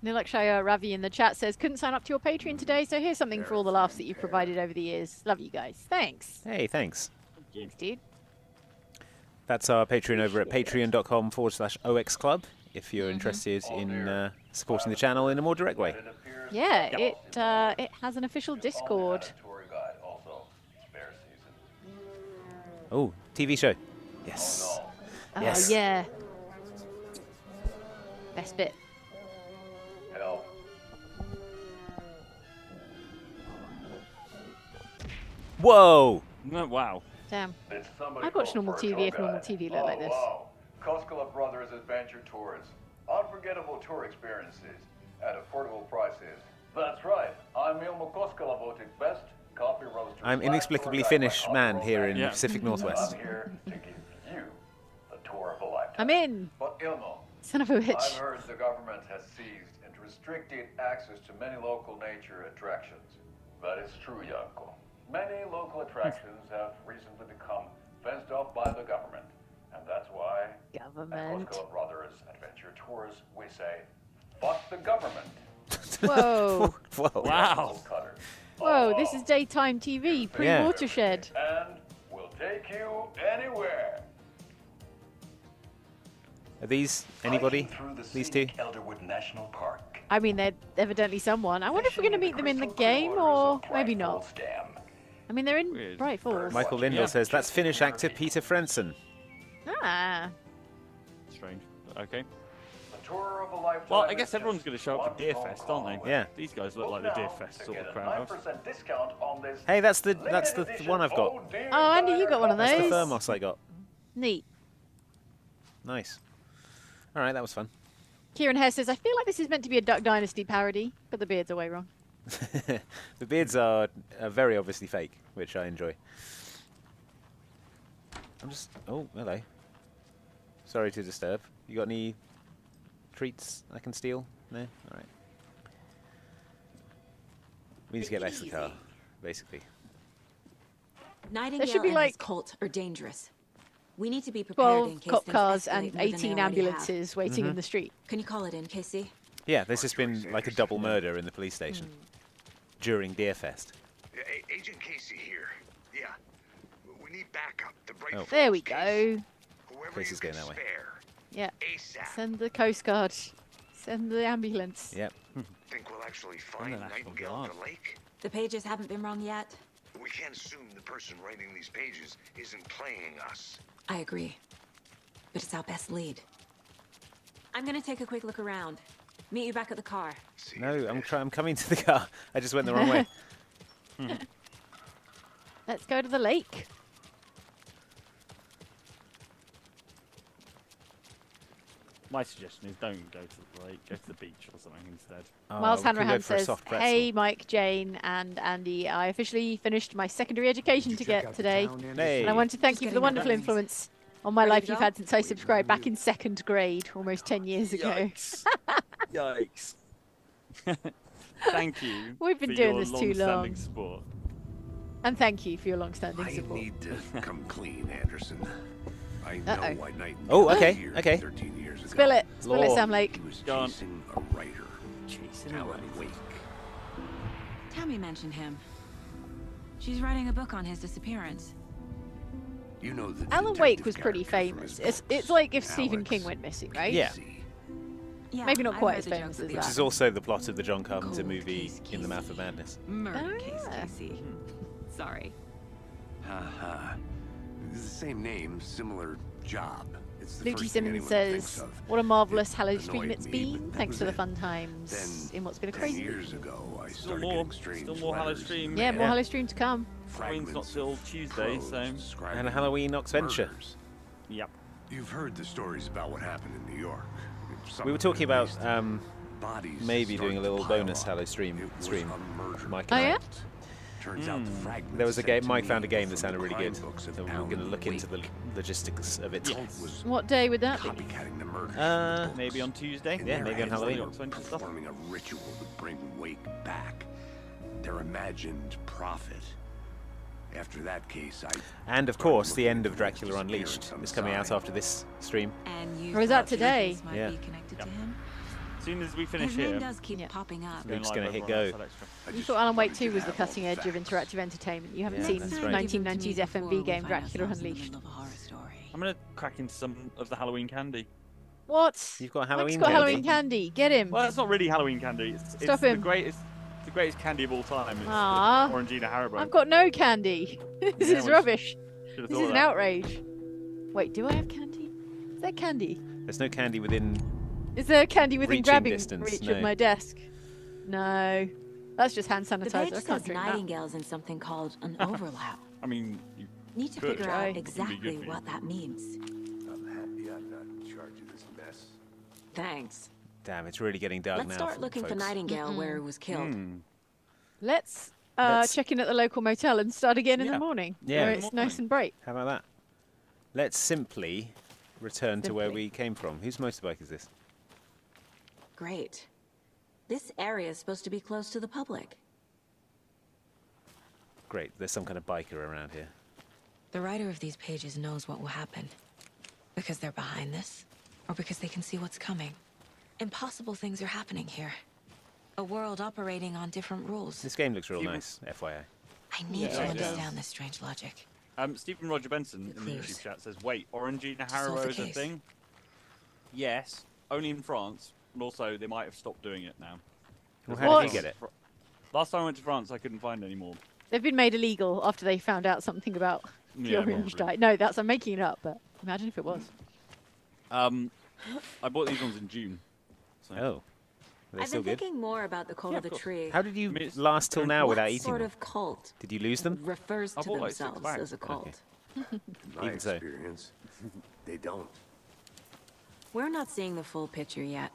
Speaker 4: Nilakshaya Ravi in the chat says, couldn't sign up to your Patreon today, so here's something for all the laughs that you've provided over the years. Love you guys. Thanks.
Speaker 1: Hey, thanks.
Speaker 4: Thanks, dude.
Speaker 1: That's our Patreon over at patreon.com/OX Club if you're interested in supporting the channel in a more direct way.
Speaker 4: Yeah, it has an official Discord.
Speaker 1: Oh, TV show. Yes.
Speaker 4: Oh,
Speaker 1: Yes.
Speaker 4: yeah. Best bit.
Speaker 1: Whoa!
Speaker 2: No, wow.
Speaker 4: Damn.
Speaker 15: Did somebody
Speaker 4: I'd watch
Speaker 15: call
Speaker 4: normal
Speaker 15: for a
Speaker 4: TV
Speaker 15: tour
Speaker 4: if normal
Speaker 15: guide?
Speaker 4: TV looked like this.
Speaker 15: Wow. Koskela Brothers Adventure Tours. Unforgettable tour experiences at affordable prices. That's right. I'm Ilmo Koskela, voted best coffee roaster.
Speaker 1: I'm inexplicably Finnish man here in the Pacific Northwest.
Speaker 15: I'm here to give you the tour of a lifetime.
Speaker 4: I'm in.
Speaker 15: But Ilmo,
Speaker 4: Son of a
Speaker 15: I've
Speaker 4: bitch.
Speaker 15: heard the government has seized and restricted access to many local nature attractions. That is true, Janko. Many local attractions have recently become fenced off by the government. And that's why
Speaker 4: Government.
Speaker 15: at Koskela Brothers Adventure Tours, we say, fuck the government.
Speaker 4: Whoa.
Speaker 1: Whoa.
Speaker 2: Wow.
Speaker 4: Whoa, this is daytime TV, pre-watershed.
Speaker 15: And we'll take you anywhere.
Speaker 1: Are these anybody? These two?
Speaker 15: Elderwood National Park.
Speaker 4: I mean, they're evidently someone. I wonder if we're going to meet them in the game or maybe not. I mean, they're in Bright Falls.
Speaker 1: Michael Lindell says that's Finnish actor Peter Frentzen.
Speaker 4: Ah.
Speaker 2: Strange. Okay.
Speaker 15: A tour of a lifetime.
Speaker 2: Well, I guess everyone's going to show up for Deer Fest, aren't they?
Speaker 1: Yeah.
Speaker 2: These guys look like the Deer Fest sort of crowd.
Speaker 15: 9% discount on this.
Speaker 1: Hey, that's the one I've got.
Speaker 4: Oh, Andy, you got one of those.
Speaker 1: That's the thermos I got.
Speaker 4: Neat.
Speaker 1: Nice. All right, that was fun.
Speaker 4: Kieran Hare says, I feel like this is meant to be a Duck Dynasty parody, but the beards are way wrong.
Speaker 1: The beards are very obviously fake, which I enjoy. I'm just... Oh, hello. Sorry to disturb. You got any treats I can steal? No? All right. We need to get back to the car, basically.
Speaker 5: Nightingale
Speaker 4: should be
Speaker 5: and
Speaker 4: like
Speaker 5: his cult are dangerous. We need to be prepared in
Speaker 4: 12
Speaker 5: case
Speaker 4: cop
Speaker 5: things
Speaker 4: cars
Speaker 5: escalate
Speaker 4: and
Speaker 5: more than they
Speaker 4: 18
Speaker 5: already
Speaker 4: ambulances
Speaker 5: have.
Speaker 4: waiting in the street.
Speaker 5: Can you call it in, Casey?
Speaker 1: Yeah, there's just been like a double murder in the police station during Deerfest.
Speaker 7: Agent Casey here. Yeah. We need backup. The Bright
Speaker 1: Oh.
Speaker 4: There we go.
Speaker 1: Casey's going that way.
Speaker 4: Yeah. Send the Coast Guard. Send the ambulance.
Speaker 1: Yep.
Speaker 7: Think we'll actually find Nightingale at the lake?
Speaker 5: The pages haven't been wrong yet.
Speaker 7: We can't assume the person writing these pages isn't playing us.
Speaker 5: I agree. But it's our best lead. I'm gonna take a quick look around. Meet you back at the car.
Speaker 1: No, I'm coming to the car. I just went the wrong way.
Speaker 4: Let's go to the lake.
Speaker 2: My suggestion is don't go to the lake, go to the beach or something instead.
Speaker 4: Miles
Speaker 1: we can go
Speaker 4: Hanrahan
Speaker 1: for a
Speaker 4: says,
Speaker 1: soft pretzel.
Speaker 4: hey, Mike, Jane, and Andy. I officially finished my secondary education today.
Speaker 1: Hey.
Speaker 4: And I want to thank you for the wonderful influence on my life you've had since I subscribed back in 2nd grade, almost 10 years ago.
Speaker 2: Yikes. Yikes. Thank you.
Speaker 4: We've been
Speaker 2: for
Speaker 4: doing
Speaker 2: your
Speaker 4: this too long.
Speaker 2: long-standing support.
Speaker 4: And thank you for your long-standing
Speaker 7: I
Speaker 4: support.
Speaker 7: need to come clean, Anderson. I know why Nightingale
Speaker 1: Oh,
Speaker 7: was
Speaker 1: okay,
Speaker 7: here
Speaker 1: okay.
Speaker 7: 13 years ago.
Speaker 4: Spill it. Spill it, Sam Lake.
Speaker 7: He was
Speaker 2: Go on.
Speaker 7: chasing a writer.
Speaker 2: Chasing
Speaker 7: Alan Wake.
Speaker 5: Tammy mentioned him. She's writing a book on his disappearance.
Speaker 7: You know the
Speaker 4: Alan
Speaker 7: detective
Speaker 4: Wake was pretty
Speaker 7: character from his
Speaker 4: famous. It's
Speaker 7: books.
Speaker 4: like if Stephen
Speaker 7: Alex.
Speaker 4: King went missing, right?
Speaker 1: Yeah.
Speaker 5: Yeah,
Speaker 4: Maybe not
Speaker 5: I've
Speaker 4: quite
Speaker 5: heard
Speaker 4: as
Speaker 5: the
Speaker 4: famous
Speaker 5: jokes
Speaker 4: as
Speaker 5: at the
Speaker 1: Which
Speaker 4: that.
Speaker 1: is also the plot of the John Carpenter
Speaker 5: Cold
Speaker 1: movie
Speaker 5: case,
Speaker 1: In the Mouth of
Speaker 5: Casey.
Speaker 1: Madness.
Speaker 5: Murder case,
Speaker 4: Ah.
Speaker 5: Casey. Sorry.
Speaker 7: Haha. It's the same name, similar job. It's the
Speaker 4: Lucci
Speaker 7: first thing
Speaker 4: Simmons
Speaker 7: anyone
Speaker 4: says,
Speaker 7: thinks of.
Speaker 4: what a marvellous
Speaker 7: It
Speaker 4: Hallowstream
Speaker 7: annoyed
Speaker 4: it's
Speaker 7: me,
Speaker 4: been.
Speaker 7: but that
Speaker 4: Thanks
Speaker 7: was
Speaker 4: for the
Speaker 7: it.
Speaker 4: fun times
Speaker 7: Then,
Speaker 4: in what's been a
Speaker 7: 10
Speaker 4: crazy
Speaker 7: years ago, I
Speaker 2: Still
Speaker 7: started
Speaker 2: more.
Speaker 7: getting strange
Speaker 2: Still more
Speaker 7: letters,
Speaker 2: Hallowstream.
Speaker 4: Yeah, more
Speaker 1: Yeah.
Speaker 4: Hallowstream to come.
Speaker 2: Halloween's not
Speaker 7: fragments
Speaker 2: till
Speaker 7: of
Speaker 2: Tuesday,
Speaker 7: crows
Speaker 2: so...
Speaker 7: describing
Speaker 1: And a Halloween adventure.
Speaker 7: murders.
Speaker 2: Yep.
Speaker 7: You've heard the stories about what happened in New York. Some
Speaker 1: We were
Speaker 7: of them
Speaker 1: talking
Speaker 7: at
Speaker 1: about
Speaker 7: least. Bodies
Speaker 1: maybe doing a
Speaker 7: started to
Speaker 1: little
Speaker 7: pile
Speaker 1: bonus
Speaker 7: up.
Speaker 1: Hallowstream
Speaker 7: It was
Speaker 1: stream.
Speaker 7: a murder.
Speaker 1: Mike
Speaker 4: Oh,
Speaker 1: and I.
Speaker 4: yeah?
Speaker 7: Turns out the fragments
Speaker 1: There was a
Speaker 7: sent
Speaker 1: game.
Speaker 7: to
Speaker 1: Mike
Speaker 7: me
Speaker 1: found a game that
Speaker 7: from
Speaker 1: sounded
Speaker 7: the
Speaker 1: really
Speaker 7: crime
Speaker 1: good.
Speaker 7: books of
Speaker 1: So we were going to
Speaker 7: Alan
Speaker 1: look into the
Speaker 7: Wake.
Speaker 1: logistics of it.
Speaker 7: The cult was
Speaker 4: What day would that be?
Speaker 7: copycatting the murders from the books.
Speaker 2: Maybe on Tuesday.
Speaker 7: In
Speaker 1: Yeah,
Speaker 7: their
Speaker 1: maybe on
Speaker 7: heads,
Speaker 1: Halloween.
Speaker 7: they were
Speaker 2: Adventure stuff.
Speaker 7: performing a ritual to bring Wake back. Their imagined prophet. After that case, I
Speaker 1: And of course, the end of Dracula Unleashed is coming out after this stream.
Speaker 5: And you
Speaker 4: Or is that
Speaker 5: thought
Speaker 4: today?
Speaker 5: Jenkins might
Speaker 1: Yeah.
Speaker 5: be connected to him?
Speaker 2: As soon as we finish
Speaker 5: His name
Speaker 2: here,
Speaker 5: does keep
Speaker 4: Yeah.
Speaker 5: popping up.
Speaker 1: We're just
Speaker 2: live
Speaker 1: gonna hit
Speaker 2: over on
Speaker 1: go.
Speaker 2: Outside Extra.
Speaker 4: You thought Alan Wake 2 was the cutting edge of interactive entertainment. You haven't
Speaker 1: Yeah,
Speaker 4: seen
Speaker 1: that's
Speaker 4: the
Speaker 1: right.
Speaker 4: 1990s FMV game Dracula Unleashed.
Speaker 2: I'm going to crack into some of the Halloween candy.
Speaker 4: What?
Speaker 1: You've got
Speaker 4: Mike's
Speaker 1: Halloween
Speaker 4: got
Speaker 1: candy.
Speaker 4: Halloween candy. Get him.
Speaker 2: Well, it's not really Halloween candy. It's
Speaker 4: Stop
Speaker 2: the
Speaker 4: him.
Speaker 2: greatest candy of all time. It's
Speaker 4: Aw.
Speaker 2: the Orangina Haribo.
Speaker 4: I've got no candy. This
Speaker 2: Yeah,
Speaker 4: is
Speaker 2: well,
Speaker 4: rubbish.
Speaker 2: Should've
Speaker 4: This
Speaker 2: thought
Speaker 4: is
Speaker 2: of
Speaker 4: an
Speaker 2: that.
Speaker 4: outrage. Wait, do I have candy? Is there candy?
Speaker 1: There's no candy within.
Speaker 4: Is there candy within
Speaker 1: Reaching
Speaker 4: grabbing
Speaker 1: distance,
Speaker 4: reach
Speaker 1: no.
Speaker 4: of my desk? No. That's just hand
Speaker 5: The
Speaker 4: sanitizer.
Speaker 5: page
Speaker 4: I can't
Speaker 5: says
Speaker 4: drink that.
Speaker 5: nightingales in something called an overlap.
Speaker 2: I mean, you
Speaker 5: Need to
Speaker 2: could.
Speaker 5: figure
Speaker 4: Try.
Speaker 5: out exactly
Speaker 2: for you.
Speaker 5: what that means.
Speaker 7: I'm happy I'm not in charge of this mess.
Speaker 5: Thanks.
Speaker 1: Damn, it's really getting dark
Speaker 5: Let's
Speaker 1: now.
Speaker 5: start looking for
Speaker 1: folks.
Speaker 5: Nightingale where he was killed.
Speaker 4: Let's
Speaker 1: Let's-
Speaker 4: check in at the local motel and start again in
Speaker 2: Yeah.
Speaker 4: the morning.
Speaker 1: Yeah.
Speaker 4: Where it's nice and bright.
Speaker 1: How about that? Let's simply return to where
Speaker 4: Simply.
Speaker 1: we came from. Whose motorbike is this?
Speaker 5: Great. This area is supposed to be close to the public.
Speaker 1: Great, there's some kind of biker around here.
Speaker 5: The writer of these pages knows what will happen. Because they're behind this, or because they can see what's coming. Impossible things are happening here. A world operating on different rules.
Speaker 1: This game looks real
Speaker 2: Stephen-
Speaker 1: nice, FYI.
Speaker 5: I need
Speaker 2: Yeah,
Speaker 5: to
Speaker 2: it does.
Speaker 5: understand this strange logic.
Speaker 2: Stephen Roger Benson in the
Speaker 5: Clues.
Speaker 2: YouTube chat says, wait, Orangina
Speaker 5: solve
Speaker 2: Haribo
Speaker 5: the
Speaker 2: is a
Speaker 5: case.
Speaker 2: thing? Yes, only in France, and also they might have stopped doing it now.
Speaker 1: Well,
Speaker 2: Because
Speaker 1: how
Speaker 4: What?
Speaker 1: did you get it?
Speaker 2: Last time I went to France, I couldn't find any more.
Speaker 4: They've been made illegal after they found out something about the
Speaker 2: Yeah,
Speaker 4: orange
Speaker 2: probably.
Speaker 4: dye. No, I'm making it up, but imagine if it was.
Speaker 2: I bought these ones in June. So.
Speaker 1: Oh. Are they
Speaker 5: I've
Speaker 1: still
Speaker 5: been
Speaker 1: good?
Speaker 5: thinking more about the cult
Speaker 2: Yeah,
Speaker 5: of the
Speaker 2: of course.
Speaker 5: tree.
Speaker 1: How did you
Speaker 2: I mean, it's-
Speaker 1: last till now
Speaker 5: what
Speaker 1: without eating
Speaker 5: sort
Speaker 1: them?
Speaker 5: of cult
Speaker 1: Did you lose them?
Speaker 5: refers
Speaker 2: I
Speaker 5: to
Speaker 2: bought like 6
Speaker 5: themselves
Speaker 2: bags.
Speaker 5: as a cult?
Speaker 7: In my
Speaker 1: Even so.
Speaker 7: experience, they don't.
Speaker 5: We're not seeing the full picture yet.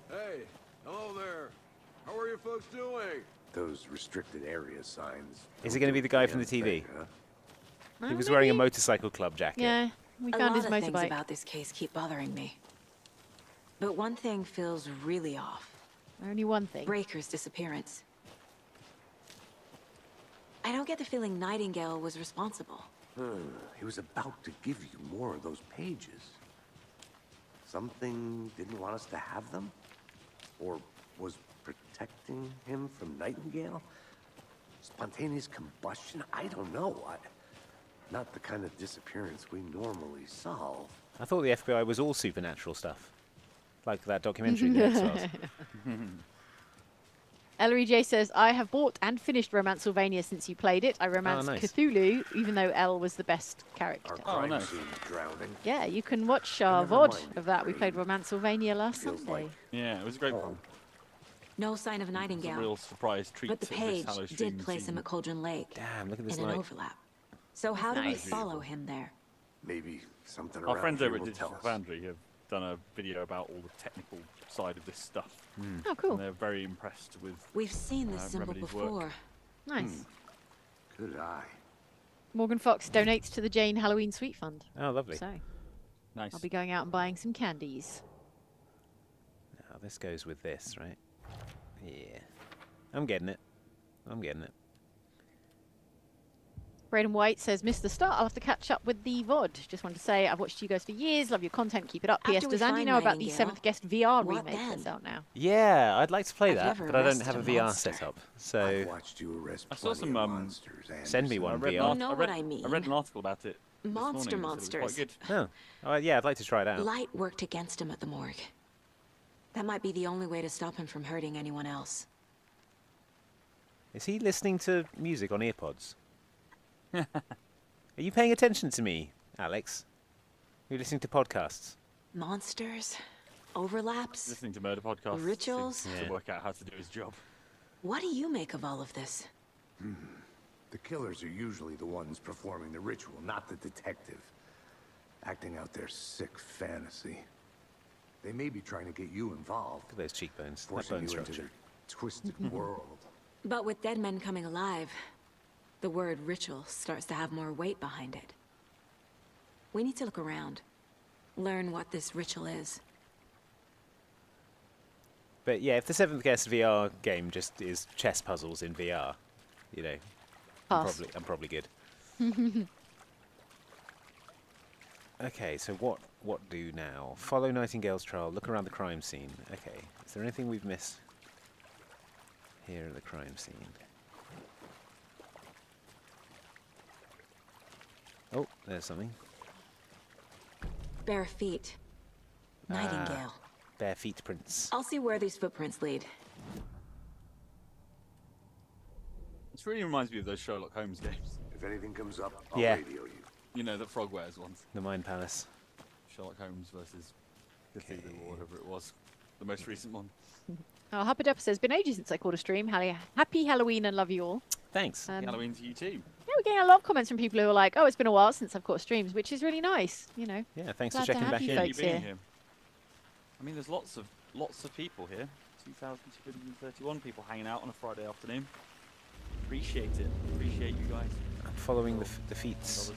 Speaker 16: Hey, hello there. How are you folks doing?
Speaker 7: Those restricted area signs.
Speaker 1: Is
Speaker 7: don't
Speaker 1: it going to
Speaker 7: do
Speaker 1: be the guy
Speaker 7: damn
Speaker 1: from the TV?
Speaker 7: thing, huh?
Speaker 1: He was
Speaker 4: Maybe?
Speaker 1: wearing a motorcycle club jacket.
Speaker 4: Yeah, we
Speaker 5: A
Speaker 4: found
Speaker 5: lot
Speaker 4: his
Speaker 5: of things
Speaker 4: motorbike.
Speaker 5: about this case keep bothering me. But one thing feels really off.
Speaker 4: Only one thing.
Speaker 5: Breaker's disappearance. I don't get the feeling Nightingale was responsible.
Speaker 7: He was about to give you more of those pages. Something didn't want us to have them? Or was protecting him from Nightingale? Spontaneous combustion? I don't know. Not the kind of disappearance we normally solve.
Speaker 1: I thought the FBI was all supernatural stuff. Like that documentary the X-Files.
Speaker 4: Ellery J says, I have bought and finished Romancylvania since you played it. I romanced
Speaker 1: nice.
Speaker 4: Cthulhu, even though Elle was the best character.
Speaker 7: Our
Speaker 2: Oh,
Speaker 7: crime
Speaker 2: nice.
Speaker 7: scene drowning.
Speaker 4: Yeah, you can watch
Speaker 7: never
Speaker 4: VOD
Speaker 7: minded
Speaker 4: of that. We
Speaker 7: rain.
Speaker 4: played Romancylvania last
Speaker 7: Feels
Speaker 4: Sunday.
Speaker 7: like
Speaker 2: Yeah, it was a great
Speaker 7: home.
Speaker 2: one.
Speaker 5: No sign of
Speaker 2: It was a
Speaker 5: Nightingale.
Speaker 2: real surprise treat
Speaker 5: But the
Speaker 2: to
Speaker 5: page
Speaker 2: this Hallowstream
Speaker 5: did place him
Speaker 2: season.
Speaker 5: at Cauldron Lake.
Speaker 1: Damn, look at this
Speaker 5: In an
Speaker 1: light.
Speaker 5: overlap. So how do we
Speaker 4: Nice.
Speaker 5: follow him there?
Speaker 7: maybe something
Speaker 2: Our
Speaker 7: around
Speaker 2: friends
Speaker 7: here
Speaker 2: over at
Speaker 7: will
Speaker 2: Digital
Speaker 7: tell us.
Speaker 2: Foundry have done a video about all the technical side of this stuff.
Speaker 4: Oh, cool.
Speaker 2: And they're very impressed with
Speaker 5: We've seen this symbol
Speaker 2: Remedy's work.
Speaker 5: before.
Speaker 4: Nice.
Speaker 7: Good eye.
Speaker 4: Morgan Fox donates to the Jane Halloween Sweet Fund.
Speaker 1: Oh, lovely.
Speaker 4: So
Speaker 2: Nice.
Speaker 4: I'll be going out and buying some candies.
Speaker 1: Now, this goes with this, right? Yeah. I'm getting it. I'm getting it.
Speaker 4: Braden White says, missed the start. I'll have to catch up with the VOD. Just wanted to say, I've watched you guys for years. Love your content. Keep it up.
Speaker 5: After
Speaker 4: P.S.
Speaker 5: we
Speaker 4: Does Andy
Speaker 5: find
Speaker 4: know about the
Speaker 5: Nightingale,
Speaker 4: Seventh Guest VR
Speaker 5: what
Speaker 4: remake that's
Speaker 5: then?
Speaker 4: out now?
Speaker 1: Yeah, I'd like to play
Speaker 5: I've
Speaker 1: that,
Speaker 5: never
Speaker 1: but I don't
Speaker 5: arrested
Speaker 1: have a
Speaker 5: a
Speaker 1: VR
Speaker 5: monster.
Speaker 1: setup. So
Speaker 7: I've watched you arrest
Speaker 2: I saw
Speaker 7: plenty
Speaker 2: some,
Speaker 7: of monsters.
Speaker 1: send me
Speaker 7: Anderson.
Speaker 1: one
Speaker 2: I read,
Speaker 1: VR.
Speaker 5: You
Speaker 2: an,
Speaker 5: know
Speaker 2: I,
Speaker 5: what
Speaker 2: read,
Speaker 5: I
Speaker 2: I
Speaker 5: mean.
Speaker 2: read an article about it. this
Speaker 5: Monster
Speaker 2: morning, and it said it was
Speaker 5: monsters.
Speaker 2: quite good.
Speaker 1: Oh, yeah, I'd like to try it out.
Speaker 5: Light worked against him at the morgue. That might be the only way to stop him from hurting anyone else.
Speaker 1: Is he listening to music on earpods? Are you paying attention to me, Alex? Are you listening to podcasts?
Speaker 5: Monsters? Overlaps?
Speaker 2: Listening to murder podcasts
Speaker 5: Rituals?
Speaker 2: to work out how to do his job.
Speaker 5: What do you make of all of this?
Speaker 7: The killers are usually the ones performing the ritual, not the detective. Acting out their sick fantasy. They may be trying to get you involved.
Speaker 1: Look at those cheekbones, that
Speaker 7: Forcing
Speaker 1: bone
Speaker 7: you into
Speaker 1: structure.
Speaker 7: their twisted world.
Speaker 5: But with dead men coming alive, the word ritual starts to have more weight behind it. We need to look around. Learn what this ritual is.
Speaker 1: But yeah, if the Seventh Guest VR game just is chess puzzles in VR, you know,
Speaker 4: Pass.
Speaker 1: I'm probably good. Okay, so what do now? Follow Nightingale's trial. Look around the crime scene. Okay, is there anything we've missed here at the crime scene? Oh, there's something.
Speaker 5: Bare feet. Nightingale.
Speaker 1: Bare feet prints.
Speaker 5: I'll see where these footprints lead.
Speaker 2: This really reminds me of those Sherlock Holmes games.
Speaker 7: If anything comes up, I'll
Speaker 1: Yeah.
Speaker 7: radio you.
Speaker 2: You know, the Frogwares ones.
Speaker 1: The Mind Palace.
Speaker 2: Sherlock Holmes versus Cthulhu or whatever it was, the most recent one.
Speaker 4: Oh, Happadeppa says, been ages since I called a stream. Happy Halloween and love you all.
Speaker 1: Thanks.
Speaker 2: Happy Halloween to you too.
Speaker 4: Yeah, we're getting a lot of comments from people who are like, oh, it's been a while since I've caught streams, which is really nice, you know.
Speaker 1: Yeah, thanks
Speaker 4: Glad
Speaker 1: for checking
Speaker 4: to have
Speaker 1: back
Speaker 4: you
Speaker 1: in.
Speaker 4: folks here.
Speaker 2: I mean, there's lots of people here. 2,231 people hanging out on a Friday afternoon. Appreciate it. Appreciate you guys.
Speaker 1: I'm following the feets.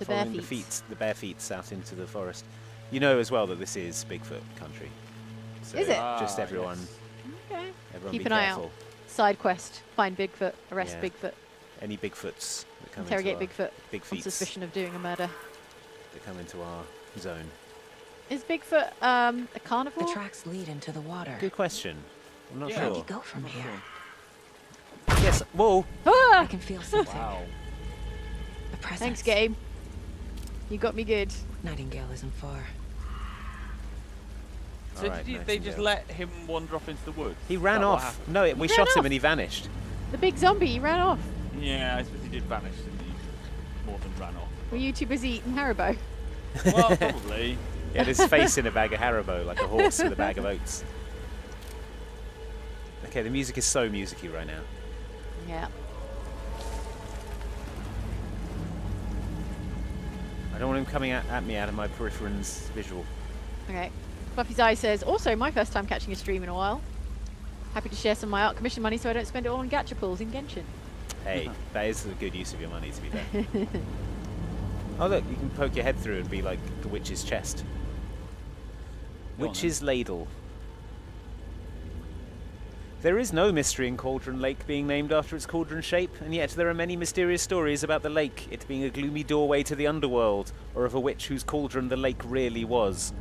Speaker 4: The bare
Speaker 1: Following
Speaker 4: feet.
Speaker 1: the bare feet out into the forest. You know as well that this is Bigfoot country. So
Speaker 4: Is it?
Speaker 1: Just everyone.
Speaker 4: Yes. Okay.
Speaker 1: Everyone
Speaker 4: Keep
Speaker 1: be
Speaker 4: an eye
Speaker 1: careful.
Speaker 4: out. Side quest. Find Bigfoot. Arrest
Speaker 1: Yeah.
Speaker 4: Bigfoot.
Speaker 1: Any Bigfoots that come
Speaker 4: Interrogate
Speaker 1: into our
Speaker 4: Bigfoot.
Speaker 1: big
Speaker 4: On
Speaker 1: feet
Speaker 4: suspicion of doing a murder.
Speaker 1: that come into our zone.
Speaker 4: Is Bigfoot a carnivore?
Speaker 5: The tracks lead into the water.
Speaker 1: Good question. I'm not
Speaker 5: Where
Speaker 1: sure.
Speaker 5: do you go from here?
Speaker 1: Yes. Whoa.
Speaker 4: Ah!
Speaker 5: I can feel something.
Speaker 2: Wow.
Speaker 5: A presence.
Speaker 4: Thanks, game. You got me good.
Speaker 5: Nightingale isn't far.
Speaker 2: So
Speaker 1: Alright,
Speaker 2: did they just
Speaker 1: Nightingale.
Speaker 2: let him wander off into the woods?
Speaker 1: He
Speaker 2: Is
Speaker 1: ran
Speaker 2: that what
Speaker 1: off.
Speaker 2: happened?
Speaker 1: No, we
Speaker 4: ran
Speaker 1: shot him
Speaker 4: off.
Speaker 1: and he vanished.
Speaker 4: The big zombie, he ran off.
Speaker 2: Yeah, I suppose he did vanish, didn't he? More than ran off.
Speaker 4: Were you too busy eating Haribo?
Speaker 2: Well, probably.
Speaker 1: He had his face in a bag of Haribo, like a horse with a bag of oats. Okay, the music is so musicy right now.
Speaker 4: Yeah.
Speaker 1: I don't want him coming at me out of my peripherance visual.
Speaker 4: Okay. Fluffy's Eye says, also my first time catching a stream in a while. Happy to share some of my art commission money so I don't spend it all on gacha pools in Genshin.
Speaker 1: Hey, that is a good use of your money, to be fair. Oh look, you can poke your head through and be like the witch's chest.
Speaker 2: Go on,
Speaker 1: Witch's ladle. There is no mystery in Cauldron Lake being named after its cauldron shape, and yet there are many mysterious stories about the lake, it being a gloomy doorway to the underworld, or of a witch whose cauldron the lake really was.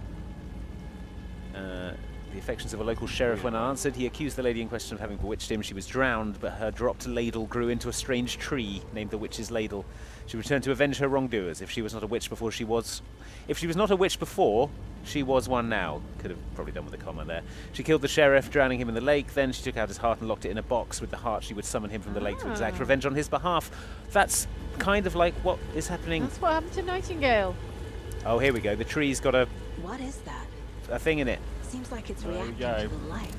Speaker 1: The affections of a local sheriff went unanswered. He accused the lady in question of having bewitched him. She was drowned, but her dropped ladle grew into a strange tree named the Witch's Ladle. She returned to avenge her wrongdoers. If she was not a witch before, she was... If she was not a witch before, she was one now. Could have probably done with a comma there. She killed the sheriff, drowning him in the lake. Then she took out his heart and locked it in a box. With the heart, she would summon him from the lake to exact revenge on his behalf. That's kind of like what is happening.
Speaker 4: That's what happened to Nightingale.
Speaker 1: Oh, here we go. The tree's got a
Speaker 5: What is that?
Speaker 1: thing in it.
Speaker 5: Seems like it's
Speaker 2: There we
Speaker 5: reacting
Speaker 2: go.
Speaker 5: to the light.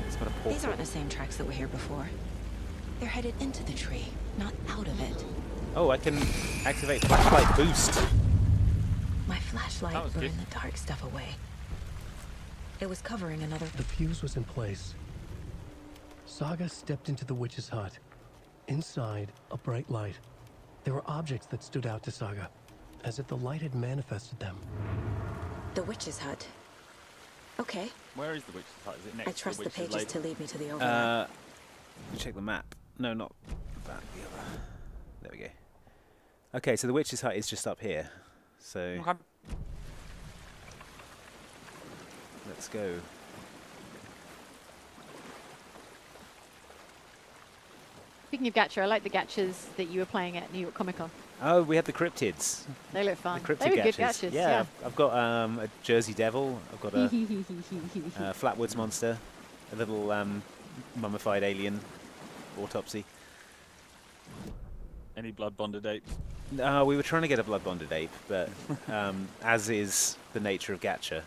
Speaker 1: It's got a portal.
Speaker 5: These aren't the same tracks that were here before. They're headed into the tree, not out of it.
Speaker 1: Oh, I can activate flashlight boost.
Speaker 5: My flashlight
Speaker 2: That was
Speaker 5: burned
Speaker 2: good.
Speaker 5: the dark stuff away. It was covering another...
Speaker 9: The fuse was in place. Saga stepped into the witch's hut. Inside, a bright light. There were objects that stood out to Saga, as if the light had manifested them.
Speaker 5: The witch's hut. Okay.
Speaker 2: Where is the witch's hut? Is it next
Speaker 5: I trust
Speaker 2: to
Speaker 5: the
Speaker 2: the witch's
Speaker 5: pages to
Speaker 2: ladle?
Speaker 5: lead me to the overlap.
Speaker 1: Check the map. No, not that. The other. There we go. Okay, so the witch's hut is just up here. So
Speaker 2: Okay.
Speaker 1: let's go.
Speaker 4: Speaking of gacha, I like the gachas that you were playing at New York Comic Con.
Speaker 1: Oh, we had the cryptids.
Speaker 4: They look fun.
Speaker 1: The cryptid
Speaker 4: They were good
Speaker 1: gachas.
Speaker 4: gachas.
Speaker 1: Yeah,
Speaker 4: Yeah.
Speaker 1: I've got a Jersey Devil. I've got a Flatwoods monster, a little mummified alien autopsy.
Speaker 2: Any blood bonded apes?
Speaker 1: No, we were trying to get a blood bonded ape, but as is the nature of gacha,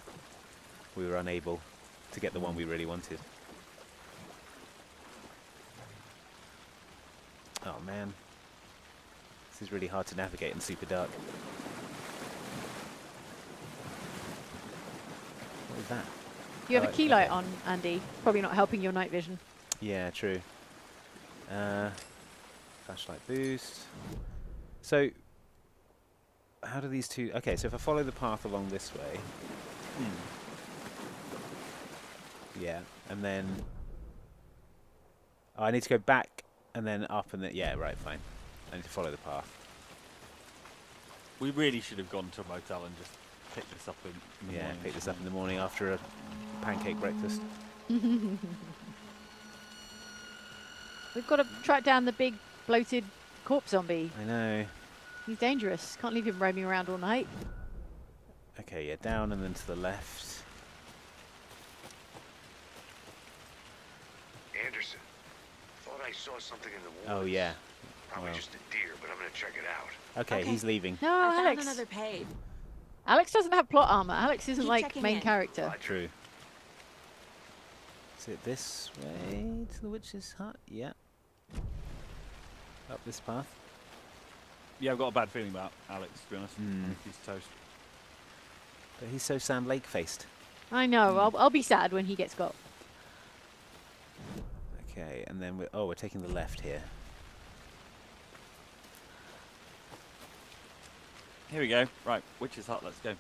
Speaker 1: we were unable to get the one we really wanted. Oh man, this is really hard to navigate in super dark. What is that?
Speaker 4: You have
Speaker 1: Oh,
Speaker 4: a key
Speaker 1: okay.
Speaker 4: light on, Andy. Probably not helping your night vision.
Speaker 1: Yeah, true. Flashlight boost. So, how do these two... Okay, so if I follow the path along this way... Yeah, and then... Oh, I need to go back and then up and then... Yeah, right, fine. I need to follow the path.
Speaker 2: We really should have gone to a motel and just picked this up in the
Speaker 1: Yeah,
Speaker 2: morning.
Speaker 1: pick this up in the morning after a pancake breakfast.
Speaker 4: We've got to track down the big bloated corpse zombie.
Speaker 1: I know.
Speaker 4: He's dangerous. Can't leave him roaming around all night.
Speaker 1: Okay, yeah, down and then to the left.
Speaker 7: Anderson, thought I saw something in the woods.
Speaker 1: Oh, yeah.
Speaker 7: Probably
Speaker 1: Well.
Speaker 7: just a deer, but but I'm gonna check it out.
Speaker 1: Okay, he's leaving.
Speaker 4: No,
Speaker 5: I found
Speaker 4: Alex.
Speaker 5: another page.
Speaker 4: Alex doesn't have plot armor. Alex isn't
Speaker 5: Keep
Speaker 4: like
Speaker 5: checking
Speaker 4: main
Speaker 5: in.
Speaker 4: character.
Speaker 1: True. Is it this way to the witch's hut? Yeah. Up this path.
Speaker 2: Yeah, I've got a bad feeling about Alex, to be honest. I think he's toast.
Speaker 1: But he's so Sam Lake faced.
Speaker 4: I know. I'll be sad when he gets got.
Speaker 1: Okay, and then we're taking the left here.
Speaker 2: Here we go. Right, witch's hut. Let's go.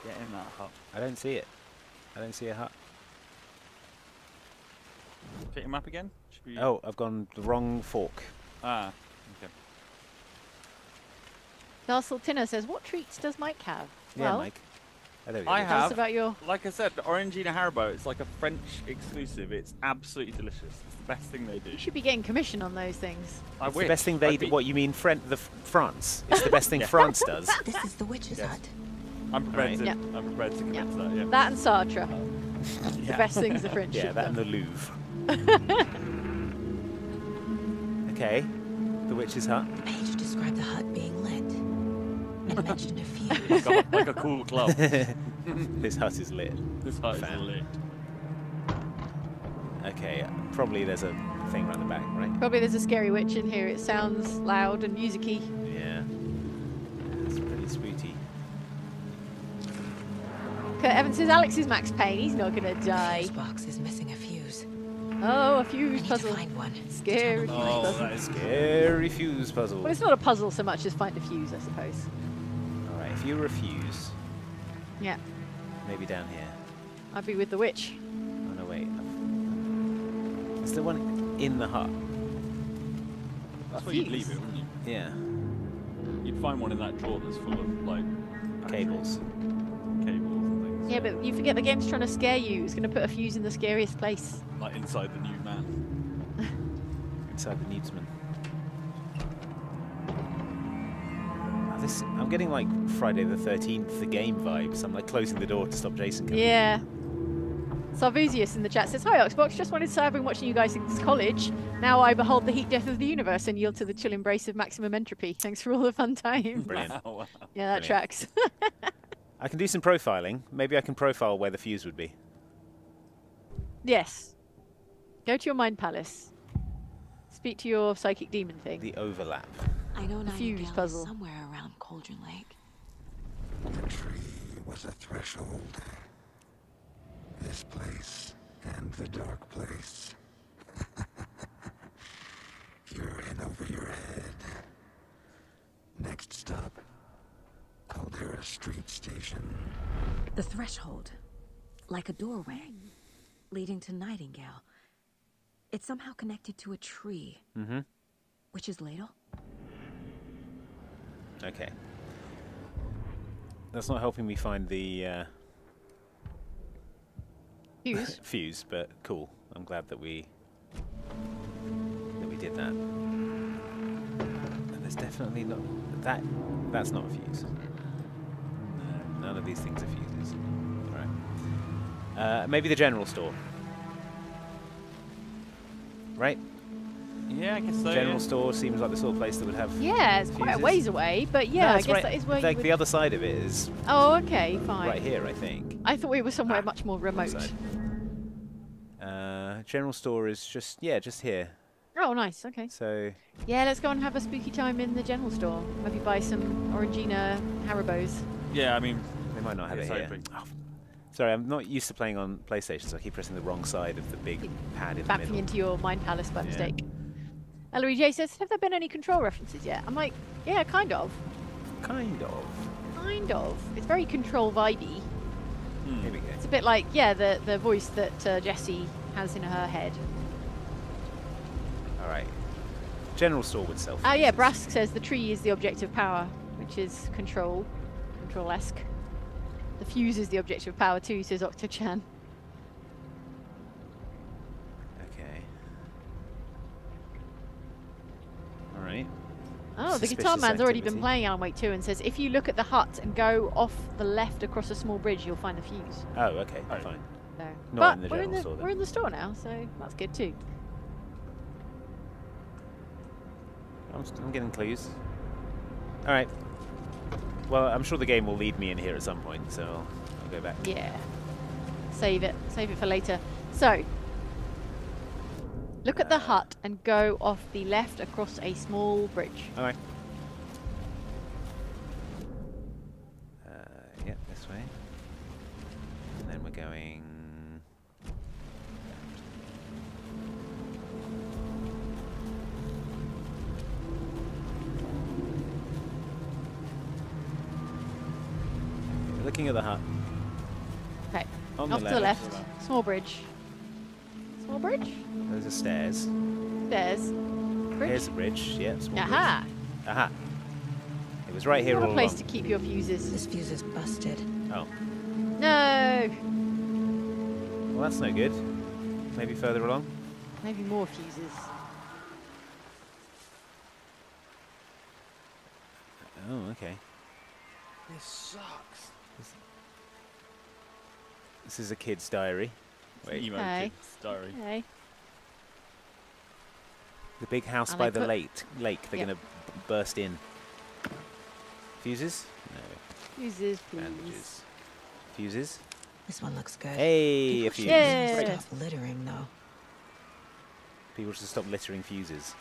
Speaker 2: Get in that hut.
Speaker 1: I don't see it. I don't see a hut.
Speaker 2: Check your map again. Should we...
Speaker 1: Oh, I've gone the wrong fork.
Speaker 2: Ah, okay.
Speaker 4: Darcel Tinner says, "What treats does Mike have?"
Speaker 1: Yeah,
Speaker 4: well,
Speaker 1: Mike. Oh, there we
Speaker 2: I
Speaker 1: go.
Speaker 4: tell us
Speaker 2: have,
Speaker 4: about your.
Speaker 2: like I said, the Orangina Haribo. It's like a French exclusive. It's absolutely delicious. It's the best thing they do.
Speaker 4: You should be getting commission on those things.
Speaker 2: I
Speaker 1: It's
Speaker 2: wish.
Speaker 1: the best thing they do. What you mean, France? It's the best thing
Speaker 2: Yeah.
Speaker 1: France does.
Speaker 5: This is the witch's hut.
Speaker 2: I'm prepared
Speaker 1: Right.
Speaker 2: to.
Speaker 4: Yeah.
Speaker 2: I'm prepared to commit to that. Yeah.
Speaker 4: That and Sartre. The
Speaker 2: Yeah.
Speaker 4: best things the French
Speaker 1: Yeah,
Speaker 4: should
Speaker 1: that and
Speaker 4: do.
Speaker 1: the Louvre. Okay, the witch's hut.
Speaker 5: The page described the hut being lit and mentioned a fuse.
Speaker 2: like a cool club.
Speaker 1: This hut is lit.
Speaker 2: This hut
Speaker 1: Fan.
Speaker 2: is lit.
Speaker 1: Okay, probably there's a thing around the back, right?
Speaker 4: Probably there's a scary witch in here. It sounds loud and musicy.
Speaker 1: Yeah. It's pretty spooky.
Speaker 4: Kurt Evans says Alex is Max Payne. He's not gonna die.
Speaker 5: Fuse box is missing a fuse.
Speaker 4: Oh, a fuse
Speaker 5: I need
Speaker 4: puzzle.
Speaker 5: to find one.
Speaker 4: Scary fuse
Speaker 1: Oh,
Speaker 4: puzzle.
Speaker 1: that is scary fuse puzzle.
Speaker 4: Well, it's not a puzzle so much as find a fuse, I suppose.
Speaker 1: Alright, if you refuse,
Speaker 4: Yeah,
Speaker 1: maybe down here.
Speaker 4: I'd be with the witch.
Speaker 1: Oh no, wait. Is there one in the hut?
Speaker 2: That's where you'd leave it, wouldn't you?
Speaker 1: Yeah.
Speaker 2: You'd find one in that drawer that's full of like
Speaker 1: Cables.
Speaker 2: cables and things.
Speaker 4: Yeah, but you forget the game's trying to scare you. It's going to put a fuse in the scariest place.
Speaker 2: Like inside the new man.
Speaker 1: Inside the Newsman. I'm getting like Friday the 13th, the game vibes. I'm like closing the door to stop Jason coming.
Speaker 4: Yeah. Sarvusius in the chat says, "Hi Oxbox, just wanted to say I've been watching you guys since college. Now I behold the heat death of the universe and yield to the chill embrace of maximum entropy. Thanks for all the fun times."
Speaker 1: Brilliant.
Speaker 2: Wow.
Speaker 4: Yeah, that
Speaker 1: Brilliant.
Speaker 4: tracks.
Speaker 1: I can do some profiling. Maybe I can profile where the fuse would be.
Speaker 4: Yes. Go to your mind palace. Speak to your psychic demon thing.
Speaker 1: The overlap.
Speaker 5: I know
Speaker 4: The fuse
Speaker 5: Nightingale
Speaker 4: puzzle.
Speaker 5: is somewhere around Cauldron Lake.
Speaker 10: The tree was a threshold. This place and the dark place. You're in over your head. Next stop, Caldera Street Station.
Speaker 5: The threshold, like a doorway, leading to Nightingale. It's somehow connected to a tree.
Speaker 1: Mm-hmm.
Speaker 5: Witch's ladle?
Speaker 1: Okay. That's not helping me find the
Speaker 4: Fuse.
Speaker 1: fuse, but cool. I'm glad that we did that. And there's definitely not that's not a fuse. No, none of these things are fuses. Alright. Maybe the general store. Right?
Speaker 2: Yeah, I guess so.
Speaker 1: General
Speaker 2: yeah.
Speaker 1: store seems like the sort of place that would have
Speaker 4: Yeah, it's quite a
Speaker 1: fuses.
Speaker 4: ways away, but yeah,
Speaker 1: No,
Speaker 4: I
Speaker 1: it's
Speaker 4: guess
Speaker 1: right,
Speaker 4: that is where
Speaker 1: like
Speaker 4: you would...
Speaker 1: the other side of it is
Speaker 4: Oh, okay, fine.
Speaker 1: right here, I think.
Speaker 4: I thought we were somewhere much more remote.
Speaker 1: Side. General store is just here.
Speaker 4: Oh, nice, okay.
Speaker 1: So
Speaker 4: Yeah, let's go and have a spooky time in the general store. Maybe buy some Orangina Haribos.
Speaker 2: Yeah, I mean,
Speaker 1: they might not have it
Speaker 2: it's
Speaker 1: here.
Speaker 2: open.
Speaker 1: Oh, sorry, I'm not used to playing on PlayStation, so I keep pressing the wrong side of the big pad in the
Speaker 4: Bapping
Speaker 1: middle.
Speaker 4: into your mind palace by
Speaker 1: Yeah.
Speaker 4: mistake. Ellery J says, have there been any control references yet? I'm like, yeah, kind of.
Speaker 1: Kind of.
Speaker 4: Kind of. It's very control vibey.
Speaker 1: Here we go.
Speaker 4: It's a bit like, yeah, the voice that Jessie has in her head.
Speaker 1: All right. General store would self.
Speaker 4: Oh yeah, Brask says the tree is the object of power, which is control-esque. The fuse is the object of power too, says Octochan.
Speaker 1: Okay. All right.
Speaker 4: Oh, the guitar man's already been playing Alan Wake 2 and says if you look at the hut and go off the left across a small bridge, you'll find the fuse.
Speaker 1: Oh, okay, fine.
Speaker 4: So,
Speaker 1: Not
Speaker 4: but
Speaker 1: in the
Speaker 4: we're
Speaker 1: general store, then.
Speaker 4: we're in the store now, so that's good too.
Speaker 1: I'm getting clues. All right. Well, I'm sure the game will lead me in here at some point, so I'll go back.
Speaker 4: Yeah. Save it. Save it for later. So, look at the hut and go off the left across a small bridge.
Speaker 1: All right. Yeah, this way. And then we're going... We're looking at the hut.
Speaker 4: Okay.
Speaker 1: On
Speaker 4: off
Speaker 1: the
Speaker 4: to the
Speaker 1: left.
Speaker 4: left. Small bridge. Small bridge?
Speaker 1: Those are stairs.
Speaker 4: There's bridge.
Speaker 1: Here's the bridge. Yeah, small
Speaker 4: Aha!
Speaker 1: bridge. Aha. It was right here
Speaker 4: What
Speaker 1: all
Speaker 4: a place
Speaker 1: along.
Speaker 4: to keep your fuses.
Speaker 13: This fuse is busted.
Speaker 1: Oh.
Speaker 4: No!
Speaker 1: Well, that's no good. Maybe further along?
Speaker 4: Maybe more fuses.
Speaker 1: Oh, okay.
Speaker 8: This sucks.
Speaker 1: This is a kid's diary. Wait.
Speaker 2: Emo
Speaker 4: Okay.
Speaker 2: kid's diary.
Speaker 4: Okay.
Speaker 1: The big house
Speaker 4: And
Speaker 1: by
Speaker 4: I
Speaker 1: the
Speaker 4: put-
Speaker 1: lake. They're
Speaker 4: Yep.
Speaker 1: going to burst in. Fuses? No.
Speaker 4: Fuses, please.
Speaker 1: Bandages. Fuses?
Speaker 5: This one looks good.
Speaker 1: Hey, a
Speaker 5: People
Speaker 1: fuse.
Speaker 5: should
Speaker 4: Yeah.
Speaker 5: stop littering, though.
Speaker 1: People should stop littering fuses.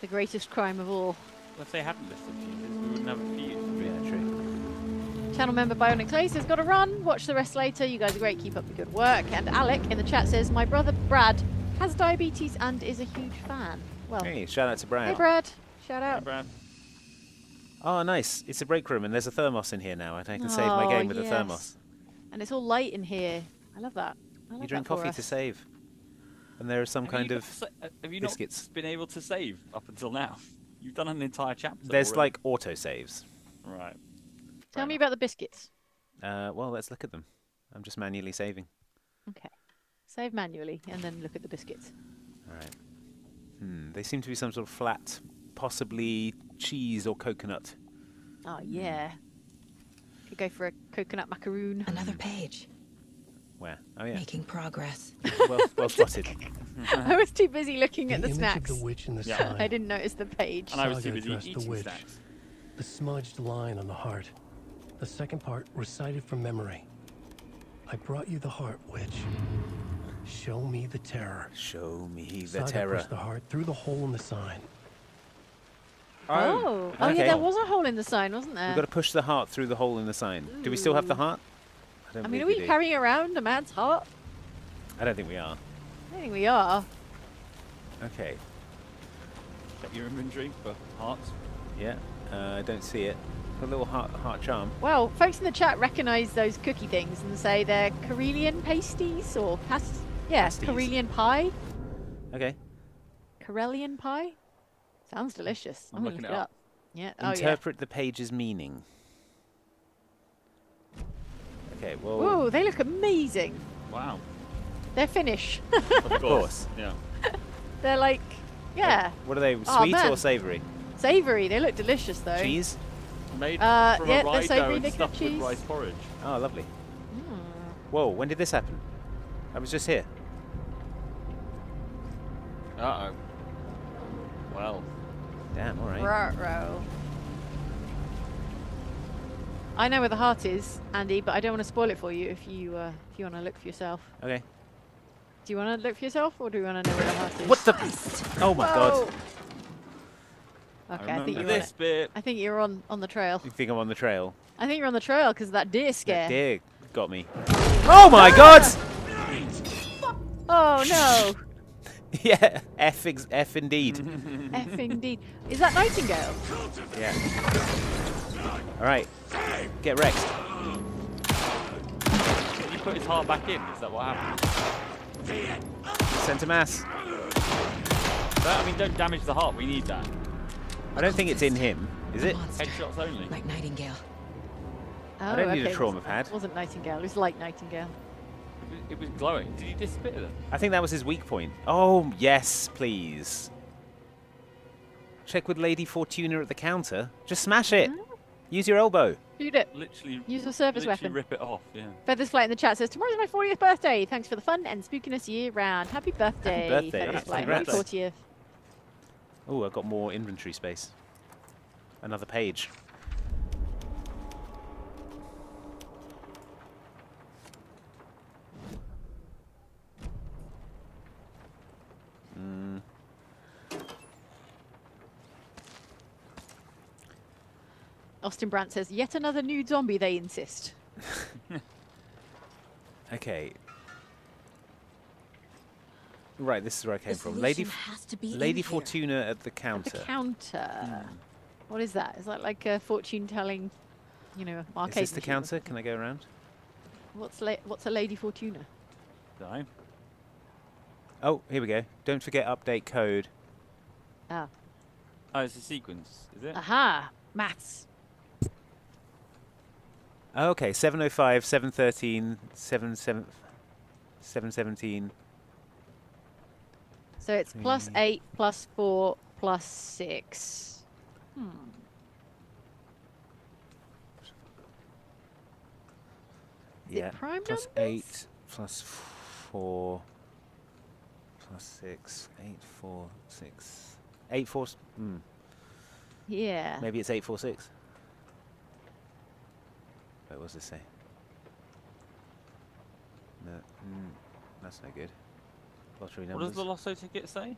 Speaker 4: The greatest crime of all.
Speaker 2: Well, if they hadn't listed fuses, we wouldn't have a fuse.
Speaker 1: Yeah, true.
Speaker 4: Channel member Bionic Clay says, got to run. Watch the rest later. You guys are great. Keep up the good work. And Alec in the chat says, my brother Brad has diabetes and is a huge fan. Well,
Speaker 1: Hey, shout out to Brad.
Speaker 4: hey Brad. Shout out.
Speaker 2: Hey, Brad.
Speaker 1: Oh, nice. It's a break room and there's a thermos in here now. I can save my game with a
Speaker 4: yes.
Speaker 1: thermos.
Speaker 4: And it's all light in here. I love that. I love
Speaker 1: You drink
Speaker 4: that for
Speaker 1: coffee
Speaker 4: us.
Speaker 1: to save. And there is some kind of
Speaker 2: Have you
Speaker 1: biscuits.
Speaker 2: not been able to save up until now? You've done an entire chapter.
Speaker 1: There's
Speaker 2: already.
Speaker 1: like auto saves.
Speaker 2: Right.
Speaker 4: Tell me about the biscuits.
Speaker 1: Well, let's look at them. I'm just manually saving.
Speaker 4: Okay. Save manually and then look at the biscuits.
Speaker 1: All right. They seem to be some sort of flat, possibly cheese or coconut.
Speaker 4: Oh, yeah. Could go for a coconut macaroon.
Speaker 5: Another page.
Speaker 1: Where? Oh, yeah.
Speaker 5: Making progress.
Speaker 1: Well spotted.
Speaker 4: I was too busy looking at the
Speaker 9: image
Speaker 4: snacks.
Speaker 9: of the witch in the
Speaker 2: Yeah.
Speaker 9: sign.
Speaker 4: I didn't notice the page.
Speaker 2: And I was too
Speaker 9: Saga
Speaker 2: busy
Speaker 9: addressed the
Speaker 2: eating
Speaker 9: witch.
Speaker 2: snacks.
Speaker 9: The smudged line on the heart. The second part recited from memory. I brought you the heart, witch. Show me the terror.
Speaker 1: Show me the
Speaker 9: Saga
Speaker 1: terror.
Speaker 9: pushed the heart through the hole in the sign.
Speaker 4: Oh,
Speaker 1: okay.
Speaker 4: yeah, there was a hole in the sign, wasn't there?
Speaker 1: We've got to push the heart through the hole in the sign. Do we still have the heart?
Speaker 4: I mean,
Speaker 1: believe
Speaker 4: are we
Speaker 1: do.
Speaker 4: carrying around a man's heart?
Speaker 1: I don't think we are.
Speaker 4: I think we are.
Speaker 1: Okay.
Speaker 2: Check your inventory for hearts.
Speaker 1: Yeah. I don't see it. A little heart charm.
Speaker 4: Well, folks in the chat recognise those cookie things and say they're Karelian pasties or
Speaker 1: Pasties.
Speaker 4: Karelian pie.
Speaker 1: Okay.
Speaker 4: Karelian pie. Sounds delicious. I'm gonna
Speaker 2: looking
Speaker 4: look
Speaker 2: it
Speaker 4: it
Speaker 2: up.
Speaker 4: up. Yeah. Oh yeah.
Speaker 1: Interpret the page's meaning. Okay, well...
Speaker 4: Ooh, they look amazing.
Speaker 2: Wow.
Speaker 4: They're Finnish.
Speaker 1: Of course.
Speaker 2: Yeah.
Speaker 4: They're like, yeah,
Speaker 1: What are they,
Speaker 4: Oh,
Speaker 1: sweet
Speaker 4: man.
Speaker 1: or savoury?
Speaker 4: savoury. They look delicious though.
Speaker 1: Cheese?
Speaker 2: Made
Speaker 4: Yeah,
Speaker 2: from
Speaker 4: they're
Speaker 2: a rye
Speaker 4: savoury,
Speaker 2: dough and
Speaker 4: they got
Speaker 2: stuffed with
Speaker 4: cheese.
Speaker 2: rice porridge.
Speaker 1: Oh, lovely.
Speaker 4: Mm.
Speaker 1: Whoa, when did this happen? I was just here.
Speaker 2: Uh-oh. Well.
Speaker 1: Damn, alright.
Speaker 4: Ruh-roh. I know where the heart is, Andy, but I don't want to spoil it for you if you want to look for yourself.
Speaker 1: Okay.
Speaker 4: Do you want to look for yourself, or do you want to know where the heart is?
Speaker 1: What the... Oh my god.
Speaker 4: Okay, I
Speaker 2: remember
Speaker 4: think you
Speaker 2: this bit.
Speaker 4: I think you're on the trail.
Speaker 1: You think I'm on the trail?
Speaker 4: I think you're on the trail because of that deer scare.
Speaker 1: That deer got me. Oh my god!
Speaker 4: Oh no!
Speaker 1: Yeah, F indeed.
Speaker 4: F indeed. Is that Nightingale?
Speaker 1: Yeah. Alright. Get wrecked.
Speaker 2: Did you put his heart back in? Is that what happened?
Speaker 1: Centre mass.
Speaker 2: I mean, don't damage the heart. We need that.
Speaker 1: I don't think it's in him, is it?
Speaker 2: Headshots only.
Speaker 5: Like Nightingale.
Speaker 1: I don't need a
Speaker 4: okay,
Speaker 1: trauma
Speaker 4: it
Speaker 1: pad.
Speaker 4: wasn't Nightingale. It was like Nightingale.
Speaker 2: It was glowing. Did he disappear then?
Speaker 1: I think that was his weak point. Oh, yes, please. Check with Lady Fortuna at the counter. Just smash it. Use your elbow.
Speaker 4: Shoot it.
Speaker 2: Literally.
Speaker 4: Use a service
Speaker 2: literally
Speaker 4: weapon.
Speaker 2: Rip it off. Yeah.
Speaker 4: Feathers Flight in the chat says, tomorrow's my 40th birthday. Thanks for the fun and spookiness year round. Happy birthday,
Speaker 1: birthday.
Speaker 4: Feathers Flight.
Speaker 1: Congrats.
Speaker 4: Happy 40th.
Speaker 1: Oh, I've got more inventory space. Another page.
Speaker 4: Austin Brandt says, yet another nude zombie, they insist.
Speaker 1: Okay. Right, this is where I came from.
Speaker 5: solution has to be in
Speaker 1: Lady
Speaker 5: here.
Speaker 1: Fortuna at the counter.
Speaker 4: The counter. What is that? Is that like a fortune-telling, you know, arcade
Speaker 1: Is this the
Speaker 4: machine or
Speaker 1: counter?
Speaker 4: something?
Speaker 1: Can I go around?
Speaker 4: What's a Lady Fortuna?
Speaker 2: No.
Speaker 1: Oh, here we go. Don't forget update code.
Speaker 4: Ah.
Speaker 2: Oh, it's a sequence, is it?
Speaker 4: Aha! Maths.
Speaker 1: Oh, okay, 705, 713, 717.
Speaker 4: So it's plus 8, plus 4, plus 6. Is
Speaker 1: Yeah,
Speaker 4: it prime
Speaker 1: plus
Speaker 4: numbers?
Speaker 1: 8, plus 4, plus 6, 8, 4, 6. 8, 4,
Speaker 4: Yeah.
Speaker 1: maybe it's 846. Wait, what does this say? No, that's no good. Lottery
Speaker 2: What
Speaker 1: numbers.
Speaker 2: does the Lotto ticket say?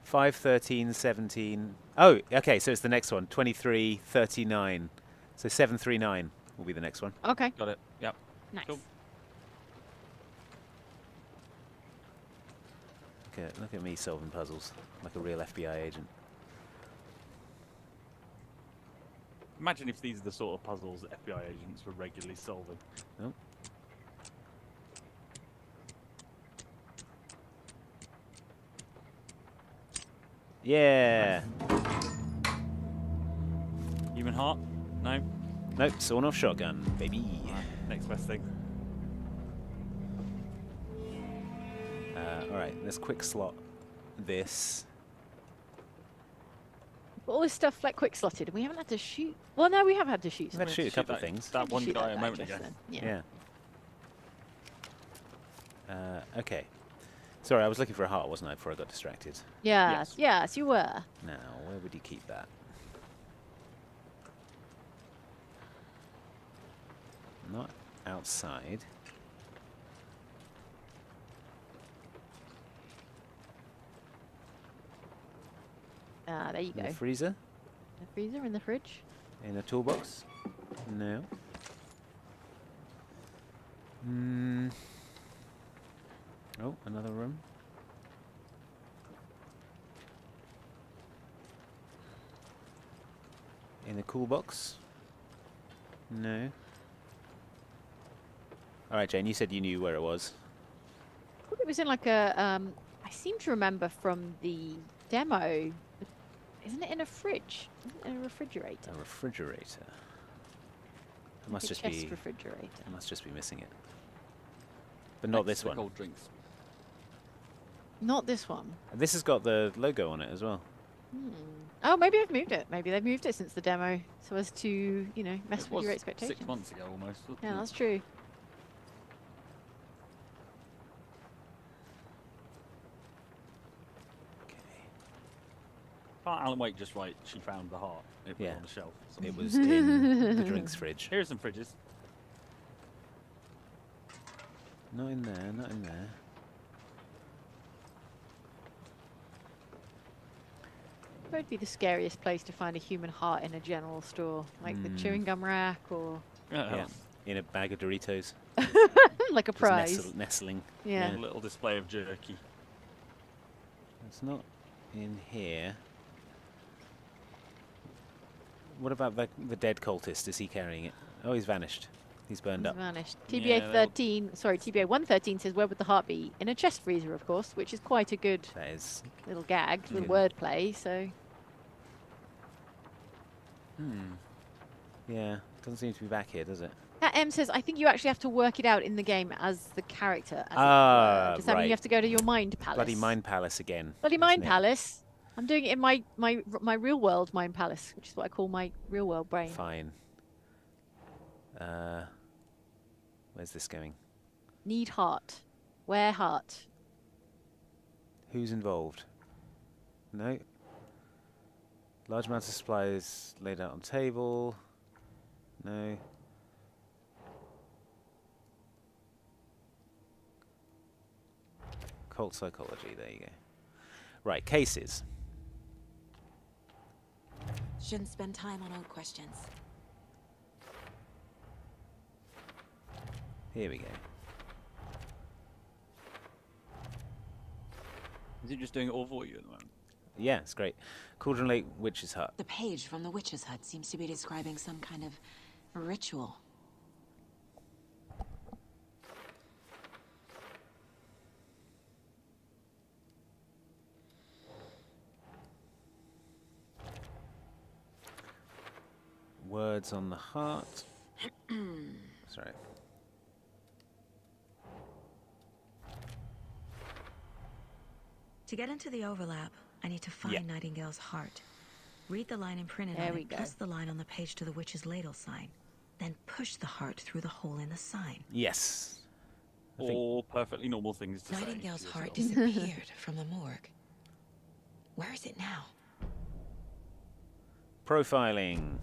Speaker 1: 5, 13, 17. Oh, okay, so it's the next one. 23, 39. So 739 will be the next one.
Speaker 4: Okay.
Speaker 2: Got it. Yep.
Speaker 4: Nice.
Speaker 2: Cool.
Speaker 1: Look at me solving puzzles like a real FBI agent.
Speaker 2: Imagine if these are the sort of puzzles that FBI agents were regularly solving.
Speaker 1: Nope. Yeah.
Speaker 2: Human heart? No.
Speaker 1: Nope, sawn off shotgun, baby.
Speaker 2: Next best thing.
Speaker 1: Alright, let's quick slot this.
Speaker 4: All this stuff like quick slotted, and we haven't had to shoot. Well, no, we have had to shoot.
Speaker 1: We've had to
Speaker 4: some
Speaker 1: shoot a couple of
Speaker 2: that-
Speaker 1: things.
Speaker 2: That one
Speaker 4: shoot
Speaker 2: guy
Speaker 4: that
Speaker 2: a
Speaker 4: guy
Speaker 2: moment
Speaker 4: just
Speaker 2: ago.
Speaker 4: then.
Speaker 1: Yeah. Okay. Sorry, I was looking for a heart, wasn't I, before I got distracted?
Speaker 4: Yes, yes, you were.
Speaker 1: Now, where would you keep that? Not outside.
Speaker 4: Ah, there you
Speaker 1: In
Speaker 4: go.
Speaker 1: the freezer?
Speaker 4: The freezer in the fridge.
Speaker 1: In a toolbox? No. Oh, another room. In a cool box? No. Alright, Jane, you said you knew where it was.
Speaker 4: I thought it was in like a. I seem to remember from the demo. Isn't it in a fridge? Isn't it in a refrigerator?
Speaker 1: A refrigerator. It must
Speaker 4: Like a
Speaker 1: just
Speaker 4: chest
Speaker 1: be.
Speaker 4: refrigerator.
Speaker 1: I must just be missing it. But not this one.
Speaker 2: Cold drinks.
Speaker 4: Not this one.
Speaker 1: This has got the logo on it as well.
Speaker 4: Oh, maybe I've moved it. Maybe they've moved it since the demo, so as to, you know, mess
Speaker 2: It
Speaker 4: with
Speaker 2: was
Speaker 4: your expectations.
Speaker 2: 6 months ago almost. wasn't
Speaker 4: Yeah,
Speaker 2: it?
Speaker 4: that's true.
Speaker 2: Can't Alan Wake just write, she found the heart. It was
Speaker 1: Yeah.
Speaker 2: on the shelf.
Speaker 1: It was in the drinks fridge.
Speaker 2: Here are some fridges.
Speaker 1: Not in there, not in there.
Speaker 4: Where would be the scariest place to find a human heart in a general store? Like the chewing gum rack or
Speaker 1: Yeah. In a bag of Doritos.
Speaker 4: like a
Speaker 1: Just
Speaker 4: prize?
Speaker 1: nestling.
Speaker 4: Yeah.
Speaker 2: A little display of jerky.
Speaker 1: It's not in here. What about the dead cultist? Is he carrying it? Oh, he's vanished. He's burned
Speaker 4: He's
Speaker 1: up.
Speaker 4: vanished.
Speaker 2: Yeah,
Speaker 4: TBA
Speaker 2: they'll-
Speaker 4: 13, sorry, TBA 113 says, where would the heart be? In a chest freezer, of course, which is quite a good
Speaker 1: That is.
Speaker 4: little gag, little
Speaker 1: Good.
Speaker 4: wordplay, so.
Speaker 1: Yeah, doesn't seem to be back here, does it?
Speaker 4: Cat M says, I think you actually have to work it out in the game as the character. As it
Speaker 1: Ah,
Speaker 4: were. Does that mean
Speaker 1: right.
Speaker 4: you have to go to your mind palace?
Speaker 1: Bloody Mind Palace again.
Speaker 4: Bloody
Speaker 1: isn't
Speaker 4: mind
Speaker 1: it?
Speaker 4: palace. I'm doing it in my real world mind palace, which is what I call my real world brain.
Speaker 1: Fine. Where's this going?
Speaker 4: Need heart. Where heart?
Speaker 1: Who's involved? No. Large amounts of supplies laid out on table. No. Cult psychology, there you go. Right, cases.
Speaker 5: Shouldn't spend time on old questions.
Speaker 1: Here we go.
Speaker 2: Is it just doing it all for you at the moment?
Speaker 1: Yeah, it's great. Cauldron Lake Witch's Hut.
Speaker 5: The page from the witch's hut seems to be describing some kind of ritual.
Speaker 1: Words on the heart. Sorry.
Speaker 5: To get into the overlap, I need to find Nightingale's heart. Read the line imprinted
Speaker 4: There
Speaker 5: on
Speaker 4: we
Speaker 5: it,
Speaker 4: go.
Speaker 5: plus the line on the page to the witch's ladle sign. Then push the heart through the hole in the sign.
Speaker 1: Yes.
Speaker 2: All perfectly normal things to say.
Speaker 5: Nightingale's
Speaker 2: to
Speaker 5: heart
Speaker 2: yourself.
Speaker 5: disappeared from the morgue. Where is it now?
Speaker 1: Profiling.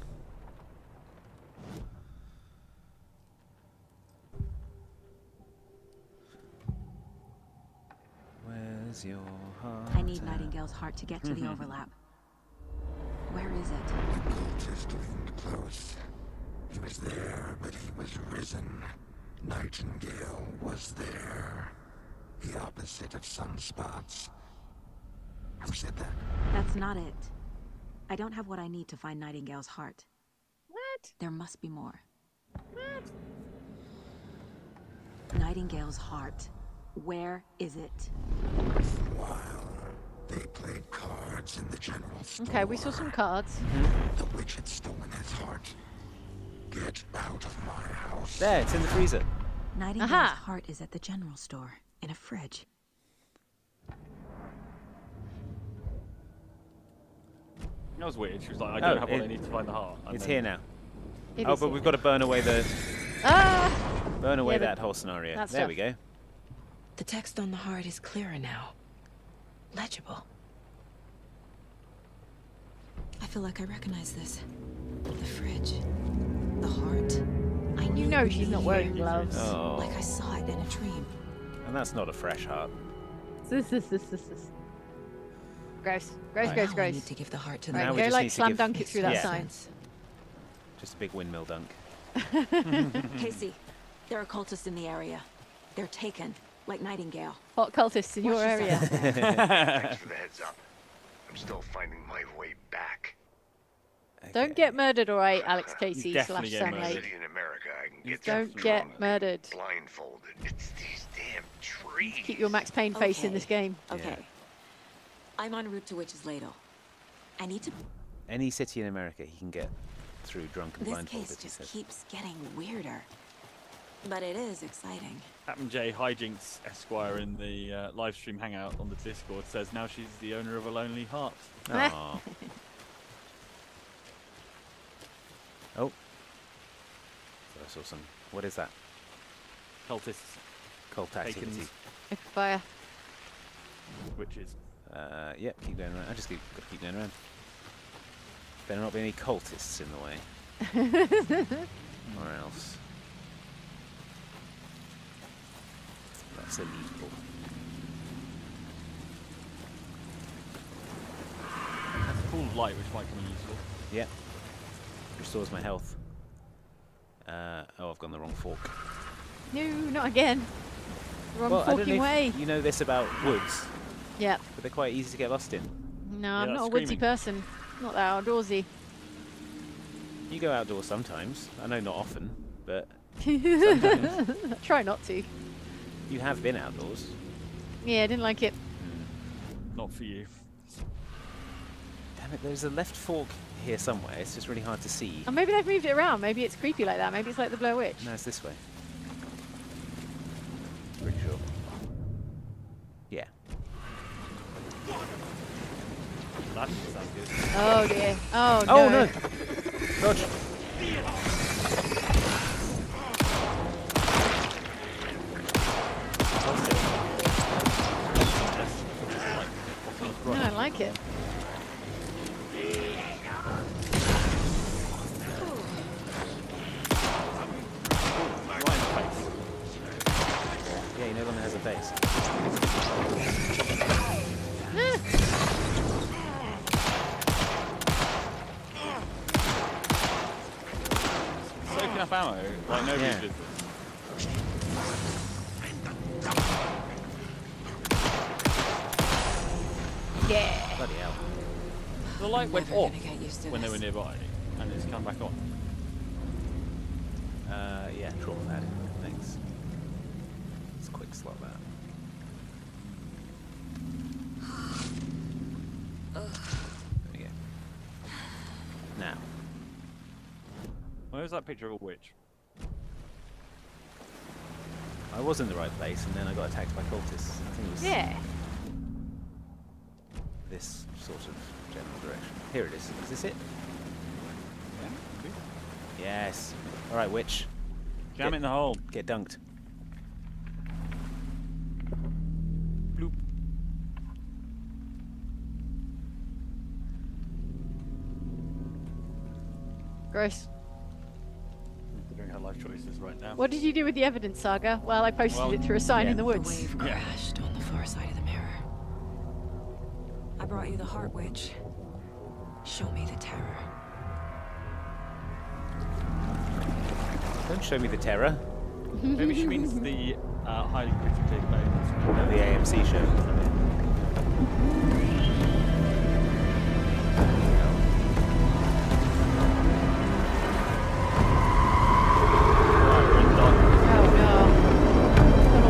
Speaker 1: Where's your heart?
Speaker 5: I need Nightingale's heart to get to the overlap. Where is it?
Speaker 10: Cultist leaned close. He was there, but he was risen. Nightingale was there. The opposite of sunspots. Who said that?
Speaker 5: That's not it. I don't have what I need to find Nightingale's heart.
Speaker 4: What?
Speaker 5: There must be more.
Speaker 4: What?
Speaker 5: Nightingale's heart. Where is it?
Speaker 10: While they played cards in the general store.
Speaker 4: Okay, we saw some cards.
Speaker 10: The witch had stolen his heart. Get out of my house.
Speaker 1: There, it's in the freezer.
Speaker 5: Nightingale's
Speaker 4: Aha.
Speaker 5: heart is at the general store, in a fridge.
Speaker 2: That was weird. She was like, I don't have what I
Speaker 1: it-
Speaker 2: need to find the heart. And
Speaker 1: It's
Speaker 2: then-
Speaker 1: here now.
Speaker 4: It
Speaker 1: Oh,
Speaker 4: is
Speaker 1: but
Speaker 4: here
Speaker 1: we've got to burn away the burn away
Speaker 4: Yeah, but
Speaker 1: that whole scenario.
Speaker 4: that
Speaker 1: There
Speaker 4: stuff.
Speaker 1: we go.
Speaker 5: The text on the heart is clearer now. Legible. I feel like I recognize this. The fridge. The heart. I knew
Speaker 4: You know
Speaker 5: it
Speaker 4: she's
Speaker 5: would
Speaker 4: not
Speaker 5: be
Speaker 4: wearing
Speaker 5: here.
Speaker 4: gloves.
Speaker 1: Oh.
Speaker 5: Like I saw it in a dream.
Speaker 1: And that's not a fresh heart.
Speaker 4: Gross. Gross, gross,
Speaker 5: Now I
Speaker 4: gross.
Speaker 5: need to give the heart to the
Speaker 1: Now
Speaker 4: Right,
Speaker 1: we
Speaker 4: go
Speaker 1: just
Speaker 4: like
Speaker 1: need to
Speaker 4: slam
Speaker 1: give-
Speaker 4: dunk it through that
Speaker 1: Yeah.
Speaker 4: sign.
Speaker 1: Just a big windmill dunk.
Speaker 5: Casey, there are cultists in the area. They're taken, like Nightingale.
Speaker 4: Hot cultists in your
Speaker 5: Watch yourself
Speaker 4: area.
Speaker 5: out there.
Speaker 7: Thanks for the heads up. I'm still finding my way back.
Speaker 4: Don't get murdered, alright, Alex Casey
Speaker 2: definitely
Speaker 4: slash
Speaker 2: getting
Speaker 4: Sam
Speaker 2: murdered.
Speaker 4: Lake.
Speaker 7: City in America, I can get
Speaker 4: Don't
Speaker 7: through
Speaker 4: get
Speaker 7: them
Speaker 4: murdered.
Speaker 7: blindfolded. It's these damn trees.
Speaker 4: Keep your Max Payne face in
Speaker 5: Okay.
Speaker 4: this game.
Speaker 5: Okay. I'm en route to Witch's Ladle. I need to...
Speaker 1: Any city in America he can get through drunk and
Speaker 5: This
Speaker 1: blindfolded.
Speaker 5: case
Speaker 1: he
Speaker 5: just
Speaker 1: says.
Speaker 5: keeps getting weirder. But it is exciting.
Speaker 2: Captain J Hijinks Esquire in the live stream hangout on the Discord says now she's the owner of a lonely heart.
Speaker 1: Aw. Oh. So I saw some. What is that?
Speaker 2: Cultists,
Speaker 1: Cult activity.
Speaker 2: Pagans.
Speaker 4: Open fire.
Speaker 2: witches.
Speaker 1: Yep, keep going around. I just gotta keep going around. Better not be any cultists in the way. Or else. That's illegal.
Speaker 2: That's a pool of light, which might come in useful.
Speaker 1: Yep. Restores my health. Oh, I've gone the wrong fork.
Speaker 4: No, not again. Wrong
Speaker 1: Well, I don't
Speaker 4: forking
Speaker 1: know
Speaker 4: way.
Speaker 1: if you know this about woods,
Speaker 4: Yep.
Speaker 1: but they're quite easy to get lost in.
Speaker 4: No, I'm
Speaker 2: Yeah,
Speaker 4: not a woodsy
Speaker 2: screaming.
Speaker 4: person. Not that outdoorsy.
Speaker 1: You go outdoors sometimes. I know not often, but
Speaker 4: Try not to.
Speaker 1: you have been outdoors.
Speaker 4: Yeah, I didn't like it.
Speaker 2: Not for you.
Speaker 1: Damn it, there's a left fork here somewhere. It's just really hard to see.
Speaker 4: Or maybe they've moved it around. Maybe it's creepy like that. Maybe it's like the Blair Witch.
Speaker 1: No, it's this way. Pretty sure. Yeah.
Speaker 2: That sounds good.
Speaker 4: Oh dear. Oh no.
Speaker 1: Oh no! Dodge!
Speaker 4: No, I like it.
Speaker 2: enough ammo. Like nobody's business.
Speaker 4: Yeah.
Speaker 1: Bloody hell.
Speaker 2: The light went
Speaker 5: Never
Speaker 2: off
Speaker 5: gonna get used to
Speaker 2: when they
Speaker 5: this.
Speaker 2: were nearby, and it's come back on.
Speaker 1: Yeah, trauma pad. Thanks. It's a quick slot that. There we go. Now.
Speaker 2: Where was that picture of a witch?
Speaker 1: I was in the right place, and then I got attacked by cultists. I think it was this sort of general direction. Here it is. Is this it?
Speaker 2: Yeah.
Speaker 1: Yes. All right, witch.
Speaker 2: Jam in the hole.
Speaker 1: Get dunked.
Speaker 2: Bloop.
Speaker 4: Gross.
Speaker 2: Considering her life choices right now.
Speaker 4: What did you do with the evidence, Saga? Well, I posted it through a sign in the woods.
Speaker 5: The wave crashed on the far side of the mirror. I brought you the Heart Witch. Show me the terror.
Speaker 1: Don't show me the terror.
Speaker 2: Maybe she means the highly critically acclaimed.
Speaker 1: No, the AMC show.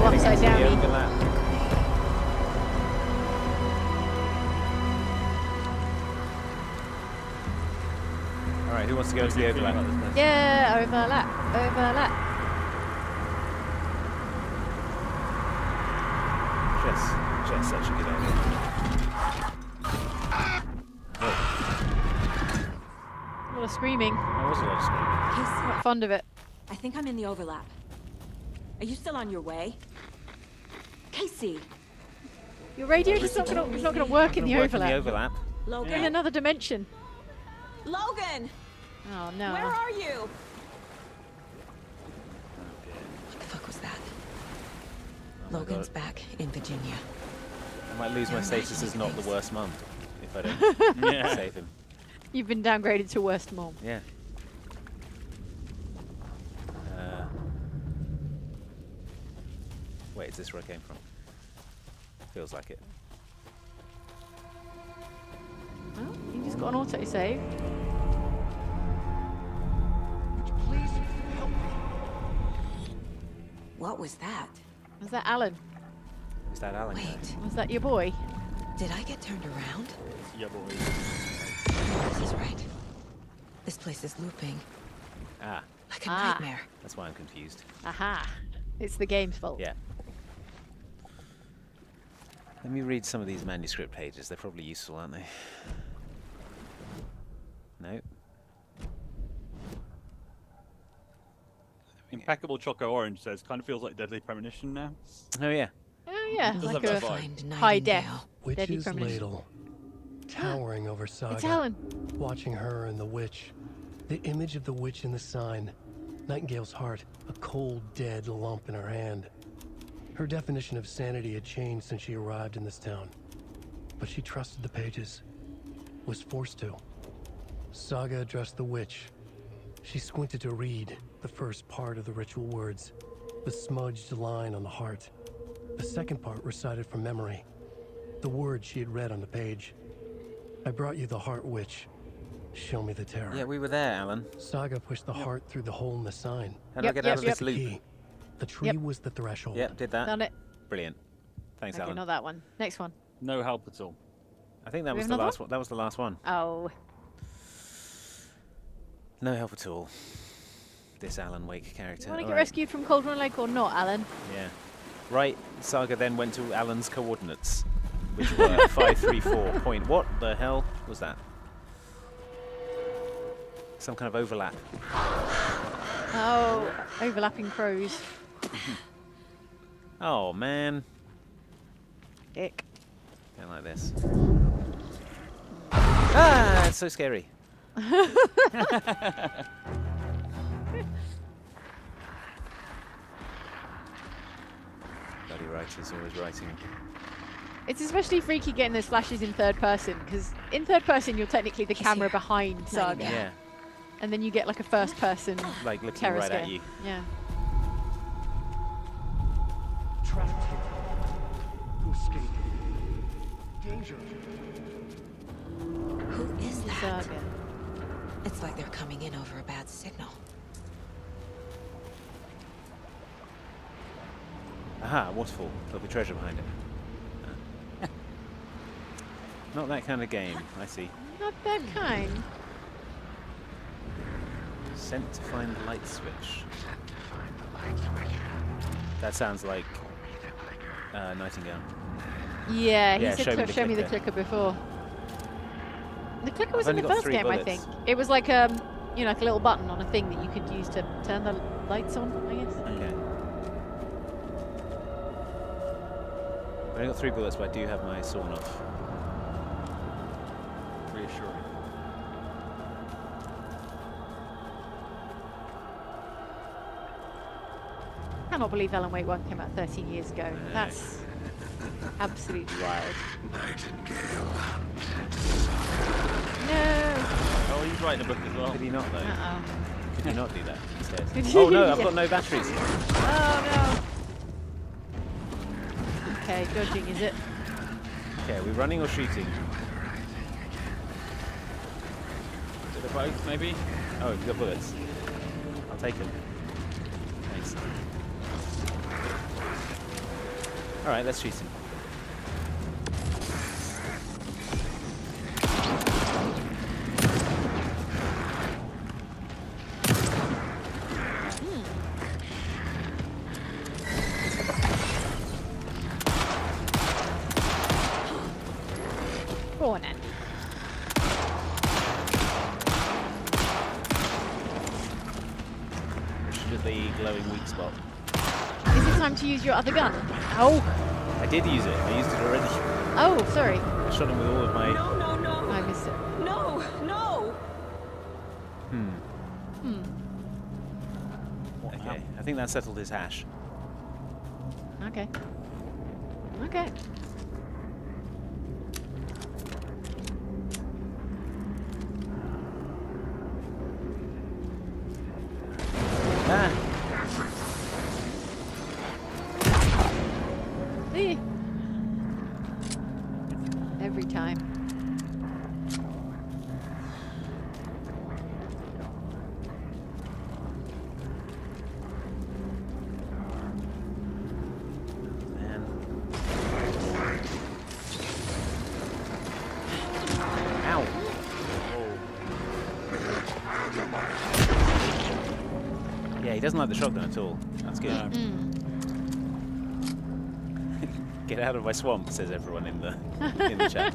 Speaker 4: Upside down.
Speaker 1: Alright, who wants to go to the overlap?
Speaker 4: Yeah, overlap. Overlap.
Speaker 1: Just such a good idea.
Speaker 4: A lot of screaming.
Speaker 1: There was a lot of screaming.
Speaker 5: Casey,
Speaker 4: Not fond of it.
Speaker 5: I think I'm in the overlap. Are you still on your way? Casey!
Speaker 4: Your radio is not gonna work in the overlap.
Speaker 5: Logan?
Speaker 4: You're in another dimension.
Speaker 5: Logan!
Speaker 4: Oh no.
Speaker 5: Where are you? What the fuck was that? Logan's back in Virginia.
Speaker 1: I might lose my status as not the worst mum if I don't save him.
Speaker 4: You've been downgraded to worst mom.
Speaker 1: Yeah. Wait, is this where I came from? Feels like it.
Speaker 4: Well, you just got an autosave.
Speaker 8: Please help me.
Speaker 5: What was that?
Speaker 4: Was that Alan?
Speaker 1: Is that Alan?
Speaker 5: Wait.
Speaker 4: Was that your boy?
Speaker 5: Did I get turned around?
Speaker 2: Yeah, boy.
Speaker 5: This is right. This place is looping.
Speaker 1: Ah.
Speaker 5: Like a nightmare.
Speaker 1: That's why I'm confused.
Speaker 4: Aha. It's the game's fault.
Speaker 1: Yeah. Let me read some of these manuscript pages. They're probably useful, aren't they? No.
Speaker 2: Impeccable Choco Orange says, kind of feels like Deadly Premonition now.
Speaker 1: Oh, yeah.
Speaker 4: Oh, yeah.
Speaker 2: Does
Speaker 4: Like
Speaker 2: have
Speaker 4: a
Speaker 2: that vibe.
Speaker 4: high def. Deadly
Speaker 9: Witch's
Speaker 4: premonition.
Speaker 9: ladle, towering over Saga.
Speaker 4: It's Alan.
Speaker 9: Watching her and the witch. The image of the witch in the sign. Nightingale's heart, a cold, dead lump in her hand. Her definition of sanity had changed since she arrived in this town. But she trusted the pages. Was forced to. Saga addressed the witch. She squinted to read the first part of the ritual words, the smudged line on the heart. The second part recited from memory, the words she had read on the page. I brought you the Heart Witch. Show me the terror.
Speaker 1: Yeah, we were there, Alan.
Speaker 9: Saga pushed the heart through the hole in the sign.
Speaker 1: How do I get out of this loop?
Speaker 9: Key. The tree was the threshold.
Speaker 1: Yep, did that.
Speaker 4: Done it.
Speaker 1: Brilliant. Thanks,
Speaker 4: Okay,
Speaker 1: Alan.
Speaker 4: not that one. Next one.
Speaker 2: No help at all.
Speaker 1: I think that
Speaker 4: Do we
Speaker 1: was
Speaker 4: have
Speaker 1: the
Speaker 4: another
Speaker 1: last one. That was the last one.
Speaker 4: Oh.
Speaker 1: No help at all. This Alan Wake character.
Speaker 4: You want to get
Speaker 1: Alright.
Speaker 4: rescued from Cauldron Lake or not, Alan?
Speaker 1: Yeah. Right, Saga then went to Alan's coordinates, which were 534 point. What the hell was that? Some kind of overlap.
Speaker 4: Oh, overlapping crows.
Speaker 1: Oh, man.
Speaker 4: Ick.
Speaker 1: Don't like this. Ah, it's so scary. Bloody writers always writing.
Speaker 4: It's especially freaky getting those flashes in third person, because in third person you're technically the camera behind Saga.
Speaker 1: Yeah.
Speaker 4: and then you get like a first-person
Speaker 1: Like looking
Speaker 4: terror
Speaker 1: right
Speaker 4: scare.
Speaker 1: at you.
Speaker 4: Yeah.
Speaker 9: Trapped here. To escape. Danger.
Speaker 5: Who is that?
Speaker 4: Saga.
Speaker 5: It's like they're coming in over a bad signal.
Speaker 1: Aha, waterfall. There'll be treasure behind it. Not that kind of game, I see.
Speaker 4: Not that kind.
Speaker 1: Sent to find the light switch. That sounds like Nightingale.
Speaker 4: Yeah, he
Speaker 1: Yeah,
Speaker 4: said show me the clicker before. The clicker was in the first game, I think. It was like you know, like a little button on a thing that you could use to turn the lights on, I guess.
Speaker 1: Okay. I've only got 3 bullets, but I do have my sawn off.
Speaker 2: Reassuring.
Speaker 4: I cannot believe Alan Wake 1 came out 13 years ago. That's absolutely wild. No!
Speaker 2: Oh, he's writing a book as well.
Speaker 1: Could he not, though?
Speaker 4: Uh-oh.
Speaker 1: Could you not do that instead?
Speaker 4: Could
Speaker 1: Oh no,
Speaker 4: you?
Speaker 1: I've got no batteries.
Speaker 4: Oh no! Okay, dodging, is it?
Speaker 1: Okay, are we running or shooting?
Speaker 2: Bit of both, maybe?
Speaker 1: Oh, you've got bullets. I'll take them. Thanks. Alright, let's shoot him.
Speaker 4: Go on, Andy.
Speaker 1: Shoot at the glowing weak spot.
Speaker 4: Is it time to use your other gun? Oh!
Speaker 1: I did use it. I used it already.
Speaker 4: Oh, sorry.
Speaker 1: I shot him with all of my...
Speaker 12: No.
Speaker 4: I missed it.
Speaker 12: No, no.
Speaker 1: Okay, I think that settled his hash.
Speaker 4: Okay. Okay.
Speaker 1: Ah!
Speaker 4: See? Every time.
Speaker 1: Man. Ow! Yeah, he doesn't like the shotgun at all. That's good. Get out of my swamp, says everyone in the chat.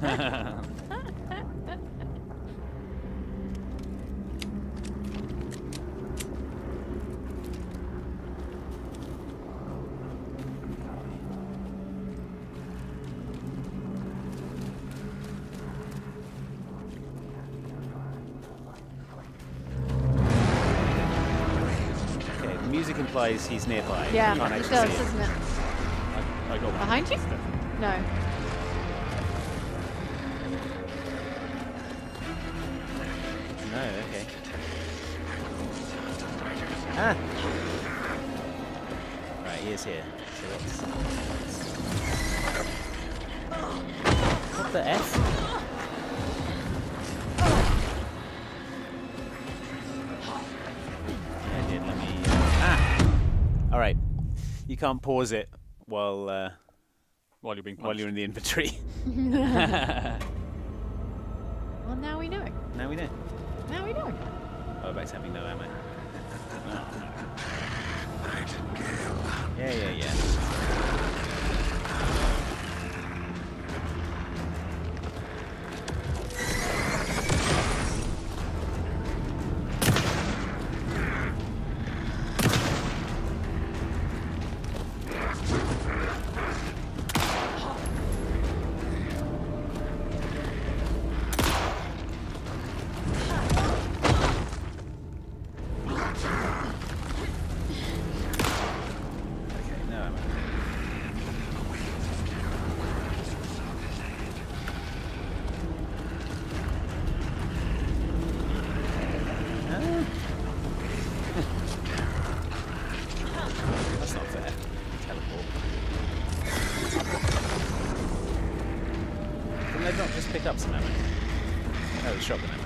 Speaker 1: Okay, the music implies he's nearby.
Speaker 4: Yeah,
Speaker 1: You can't
Speaker 4: it
Speaker 1: actually
Speaker 4: does,
Speaker 1: see him.
Speaker 4: doesn't it?
Speaker 2: I got
Speaker 4: Behind you? No.
Speaker 1: No, okay. Ah! Right, he is here. So let's... What the F? Yeah, I did. Let me... Ah! Alright. You can't pause it while
Speaker 2: While you're being
Speaker 1: while you're in the inventory.
Speaker 4: Well, now we know.
Speaker 1: Now we know.
Speaker 4: Now we know.
Speaker 1: Oh, back to having no ammo. Yeah. Okay, no ammo. That's not fair. Teleport. Can they not just pick up some ammo? Oh, shotgun ammo.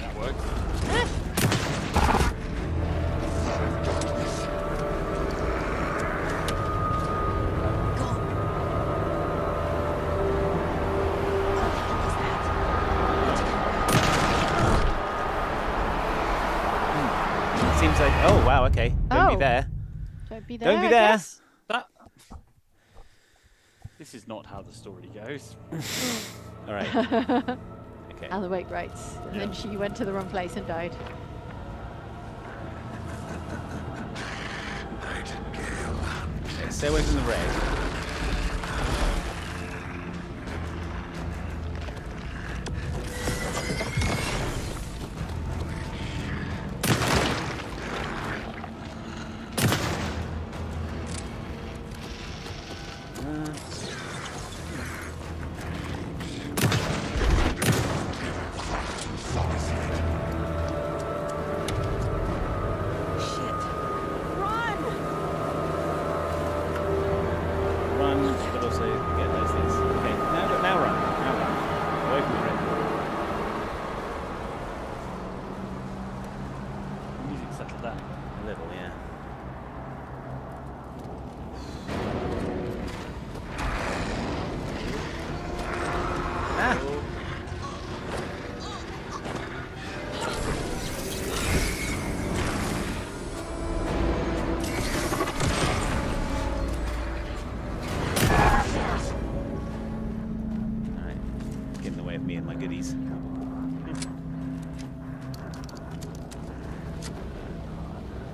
Speaker 2: That works.
Speaker 1: Seems like. Oh wow. Okay. Don't be there.
Speaker 4: Don't be there.
Speaker 1: Don't be
Speaker 4: I
Speaker 1: there.
Speaker 4: guess.
Speaker 2: This is not how the story goes.
Speaker 1: All right. Okay.
Speaker 4: Alan Wake writes, and then she went to the wrong place and died.
Speaker 1: Okay, stay away from the red.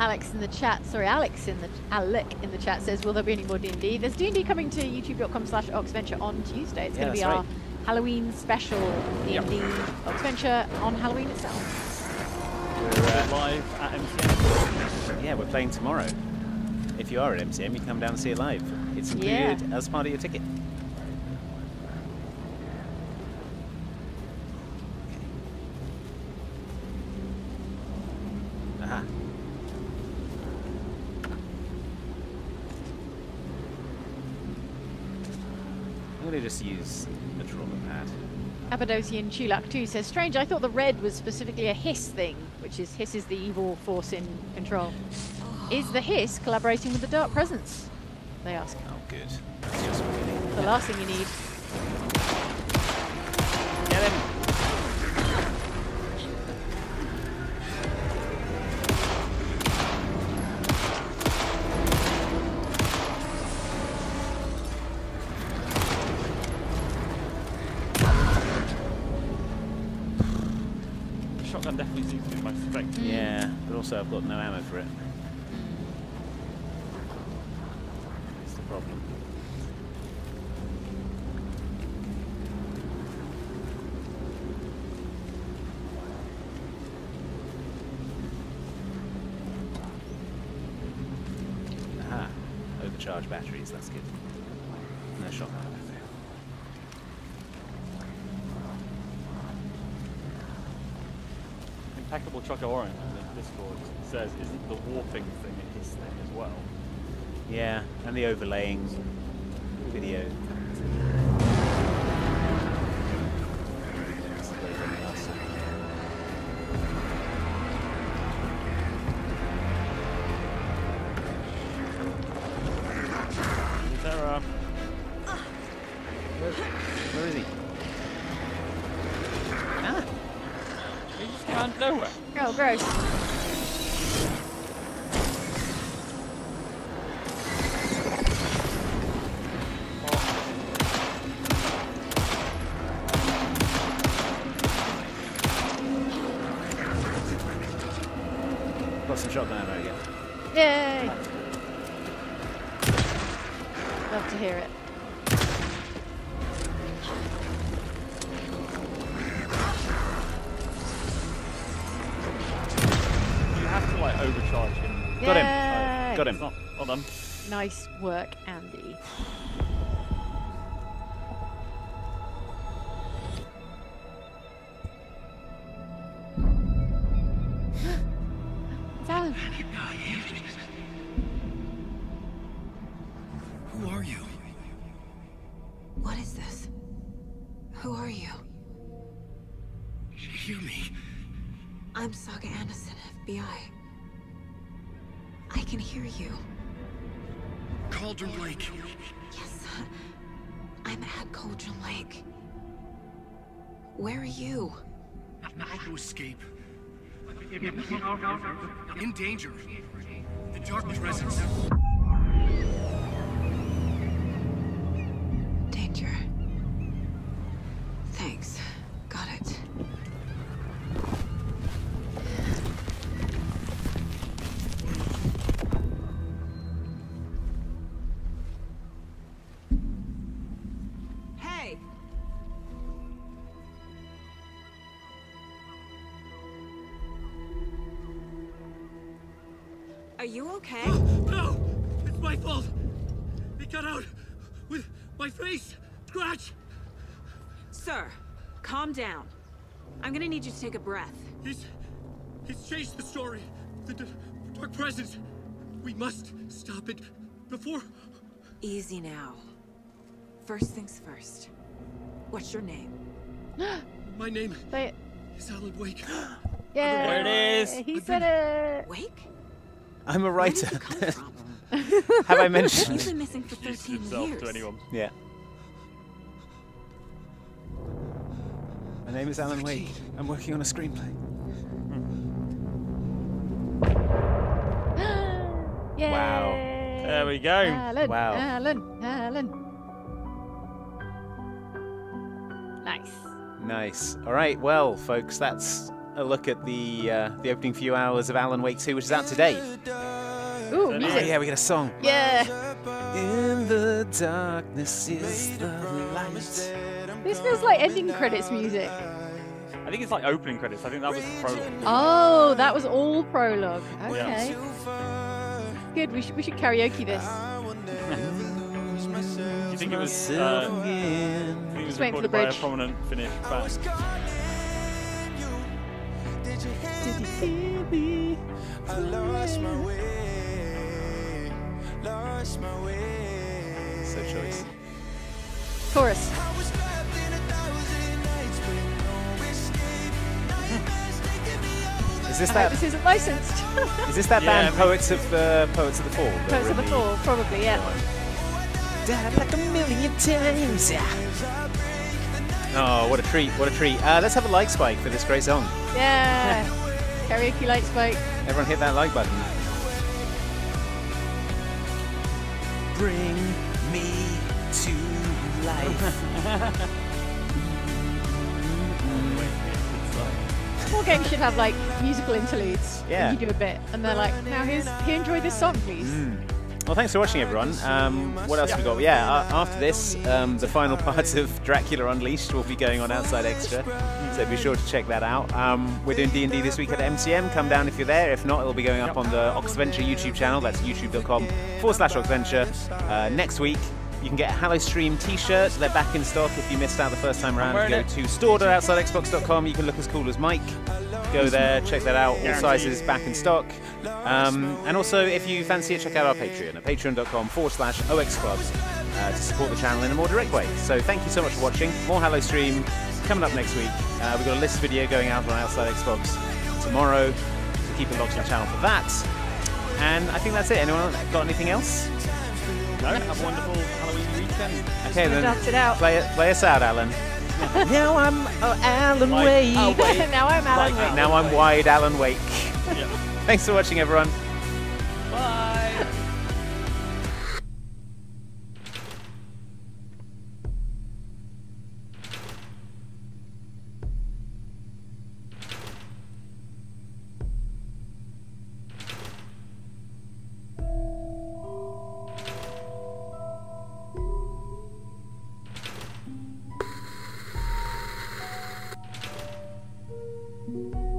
Speaker 4: Alex in the chat says, will there be any more D&D? There's D&D coming to youtube.com/oxventure on Tuesday. It's going to be our Halloween special D&D Oxventure on Halloween itself.
Speaker 2: We're live at MCM.
Speaker 1: Yeah, we're playing tomorrow. If you are at MCM, you come down and see it live. It's included as part of your ticket. Aha. I'm going to just use the trauma pad.
Speaker 4: Abadosian Chulak 2 says, strange, I thought the red was specifically a hiss thing, which is hiss is the evil force in control. Is the hiss collaborating with the dark presence? They ask.
Speaker 1: Oh, good. That's just what you need.
Speaker 4: The last thing you need.
Speaker 1: Get him!
Speaker 2: Shotgun definitely seems to be my strength.
Speaker 1: Yeah, but also I've got no ammo for it. That's the problem. Aha, overcharged batteries, that's good. No shotgun ammo there.
Speaker 2: Impeccable Choco Orange in the Discord says, isn't the warping thing a his thing as well?
Speaker 1: Yeah, and the overlaying video.
Speaker 2: Terra.
Speaker 1: Where is he? Ah!
Speaker 2: He just came out of nowhere.
Speaker 4: Oh, gross.
Speaker 1: Got some shotgun ammo again.
Speaker 4: Yay! Love to hear it.
Speaker 2: You have to like overcharge him.
Speaker 1: Got him.
Speaker 4: Yay!
Speaker 1: Got him.
Speaker 2: It's not, well done.
Speaker 4: Nice work, Andy.
Speaker 9: hear me?
Speaker 5: I'm Saga Anderson, FBI. I can hear you.
Speaker 9: Cauldron Lake.
Speaker 5: Yes, I'm at Cauldron Lake. Where are you?
Speaker 9: How to escape. In danger. The Dark Presence.
Speaker 5: Danger. Thanks. Got it. Hey! Are you okay?
Speaker 9: No! It's my fault! He got out with my face! Scratch!
Speaker 5: Sir, calm down. I'm gonna need you to take a breath.
Speaker 9: He's changed the story. The Dark Presence. We must stop it before...
Speaker 5: Easy now. First things first. What's your name?
Speaker 9: My name
Speaker 4: Say it.
Speaker 9: is Alan Wake.
Speaker 4: Yeah.
Speaker 2: There it is.
Speaker 4: He said it.
Speaker 5: Wake?
Speaker 1: I'm a writer.
Speaker 5: Where did you come from?
Speaker 1: Have I mentioned?
Speaker 5: You've been missing for 13
Speaker 2: himself
Speaker 5: years.
Speaker 2: to anyone.
Speaker 1: Yeah. My name is Alan Wake. I'm working on a screenplay.
Speaker 4: Yay.
Speaker 1: Wow.
Speaker 2: There we go.
Speaker 4: Alan,
Speaker 1: Wow.
Speaker 4: Alan. Nice.
Speaker 1: Nice. All right. Well, folks, that's a look at the opening few hours of Alan Wake 2, which is out today.
Speaker 4: Ooh,
Speaker 1: Oh,
Speaker 4: music.
Speaker 1: yeah, we got a song.
Speaker 4: Yeah.
Speaker 1: In the darkness is the light.
Speaker 4: This feels like ending credits music.
Speaker 2: I think it's like opening credits. I think that was the prologue.
Speaker 4: Oh, that was all prologue. Okay.
Speaker 2: Yeah.
Speaker 4: Good. We should karaoke this.
Speaker 2: Do you think it was?
Speaker 4: Just waiting for the
Speaker 2: recorded by a
Speaker 4: bridge.
Speaker 2: prominent Finnish band.
Speaker 4: Did you hear me?
Speaker 17: I lost my way, lost my way.
Speaker 1: So choice.
Speaker 4: Chorus.
Speaker 17: I was trapped in 1,000 nights with no escape. Nightmares taking me over.
Speaker 1: Is this
Speaker 4: I hope
Speaker 1: that?
Speaker 4: this isn't licensed.
Speaker 1: Is this that
Speaker 2: Yeah,
Speaker 1: band, Poets of the Fall? that
Speaker 4: Poets
Speaker 1: were
Speaker 4: of the
Speaker 1: in
Speaker 4: Fall, probably, yeah.
Speaker 1: Died like a million times. Yeah. Oh, what a treat! What a treat! Let's have a like spike for this great song.
Speaker 4: Yeah. Karaoke light spike.
Speaker 1: Everyone hit that like button. Bring me to life.
Speaker 4: All games should have like musical interludes.
Speaker 1: Yeah.
Speaker 4: And you do a bit, and they're like, now here, enjoy this song, please.
Speaker 1: Well, thanks for watching, everyone. What else have we got? Yeah, after this, the final part of Dracula Unleashed will be going on Outside Extra, so be sure to check that out. We're doing D&D this week at MCM. Come down if you're there. If not, it'll be going up on the Oxventure YouTube channel. That's youtube.com/Oxventure. Next week, you can get a Hallowstream t-shirt. They're back in stock if you missed out the first time around. Go to store.outsidexbox.com. You can look as cool as Mike. Go there, check that out. All sizes back in stock. And also, if you fancy it, check out our Patreon at patreon.com/OXClub to support the channel in a more direct way. So thank you so much for watching. More Hallowstream coming up next week. We've got a list video going out on Outside Xbox tomorrow, so keep it locked on the channel for that. And I think that's it. Anyone got anything else?
Speaker 2: No, have a wonderful Halloween weekend.
Speaker 1: Okay, then
Speaker 4: Dance it out.
Speaker 1: play us out, Alan. Now I'm Alan Wake.
Speaker 4: Now I'm Alan Wake.
Speaker 1: Now I'm Wide Alan Wake.
Speaker 2: Yeah.
Speaker 1: Thanks for watching, everyone.
Speaker 2: Bye.
Speaker 17: Thank you.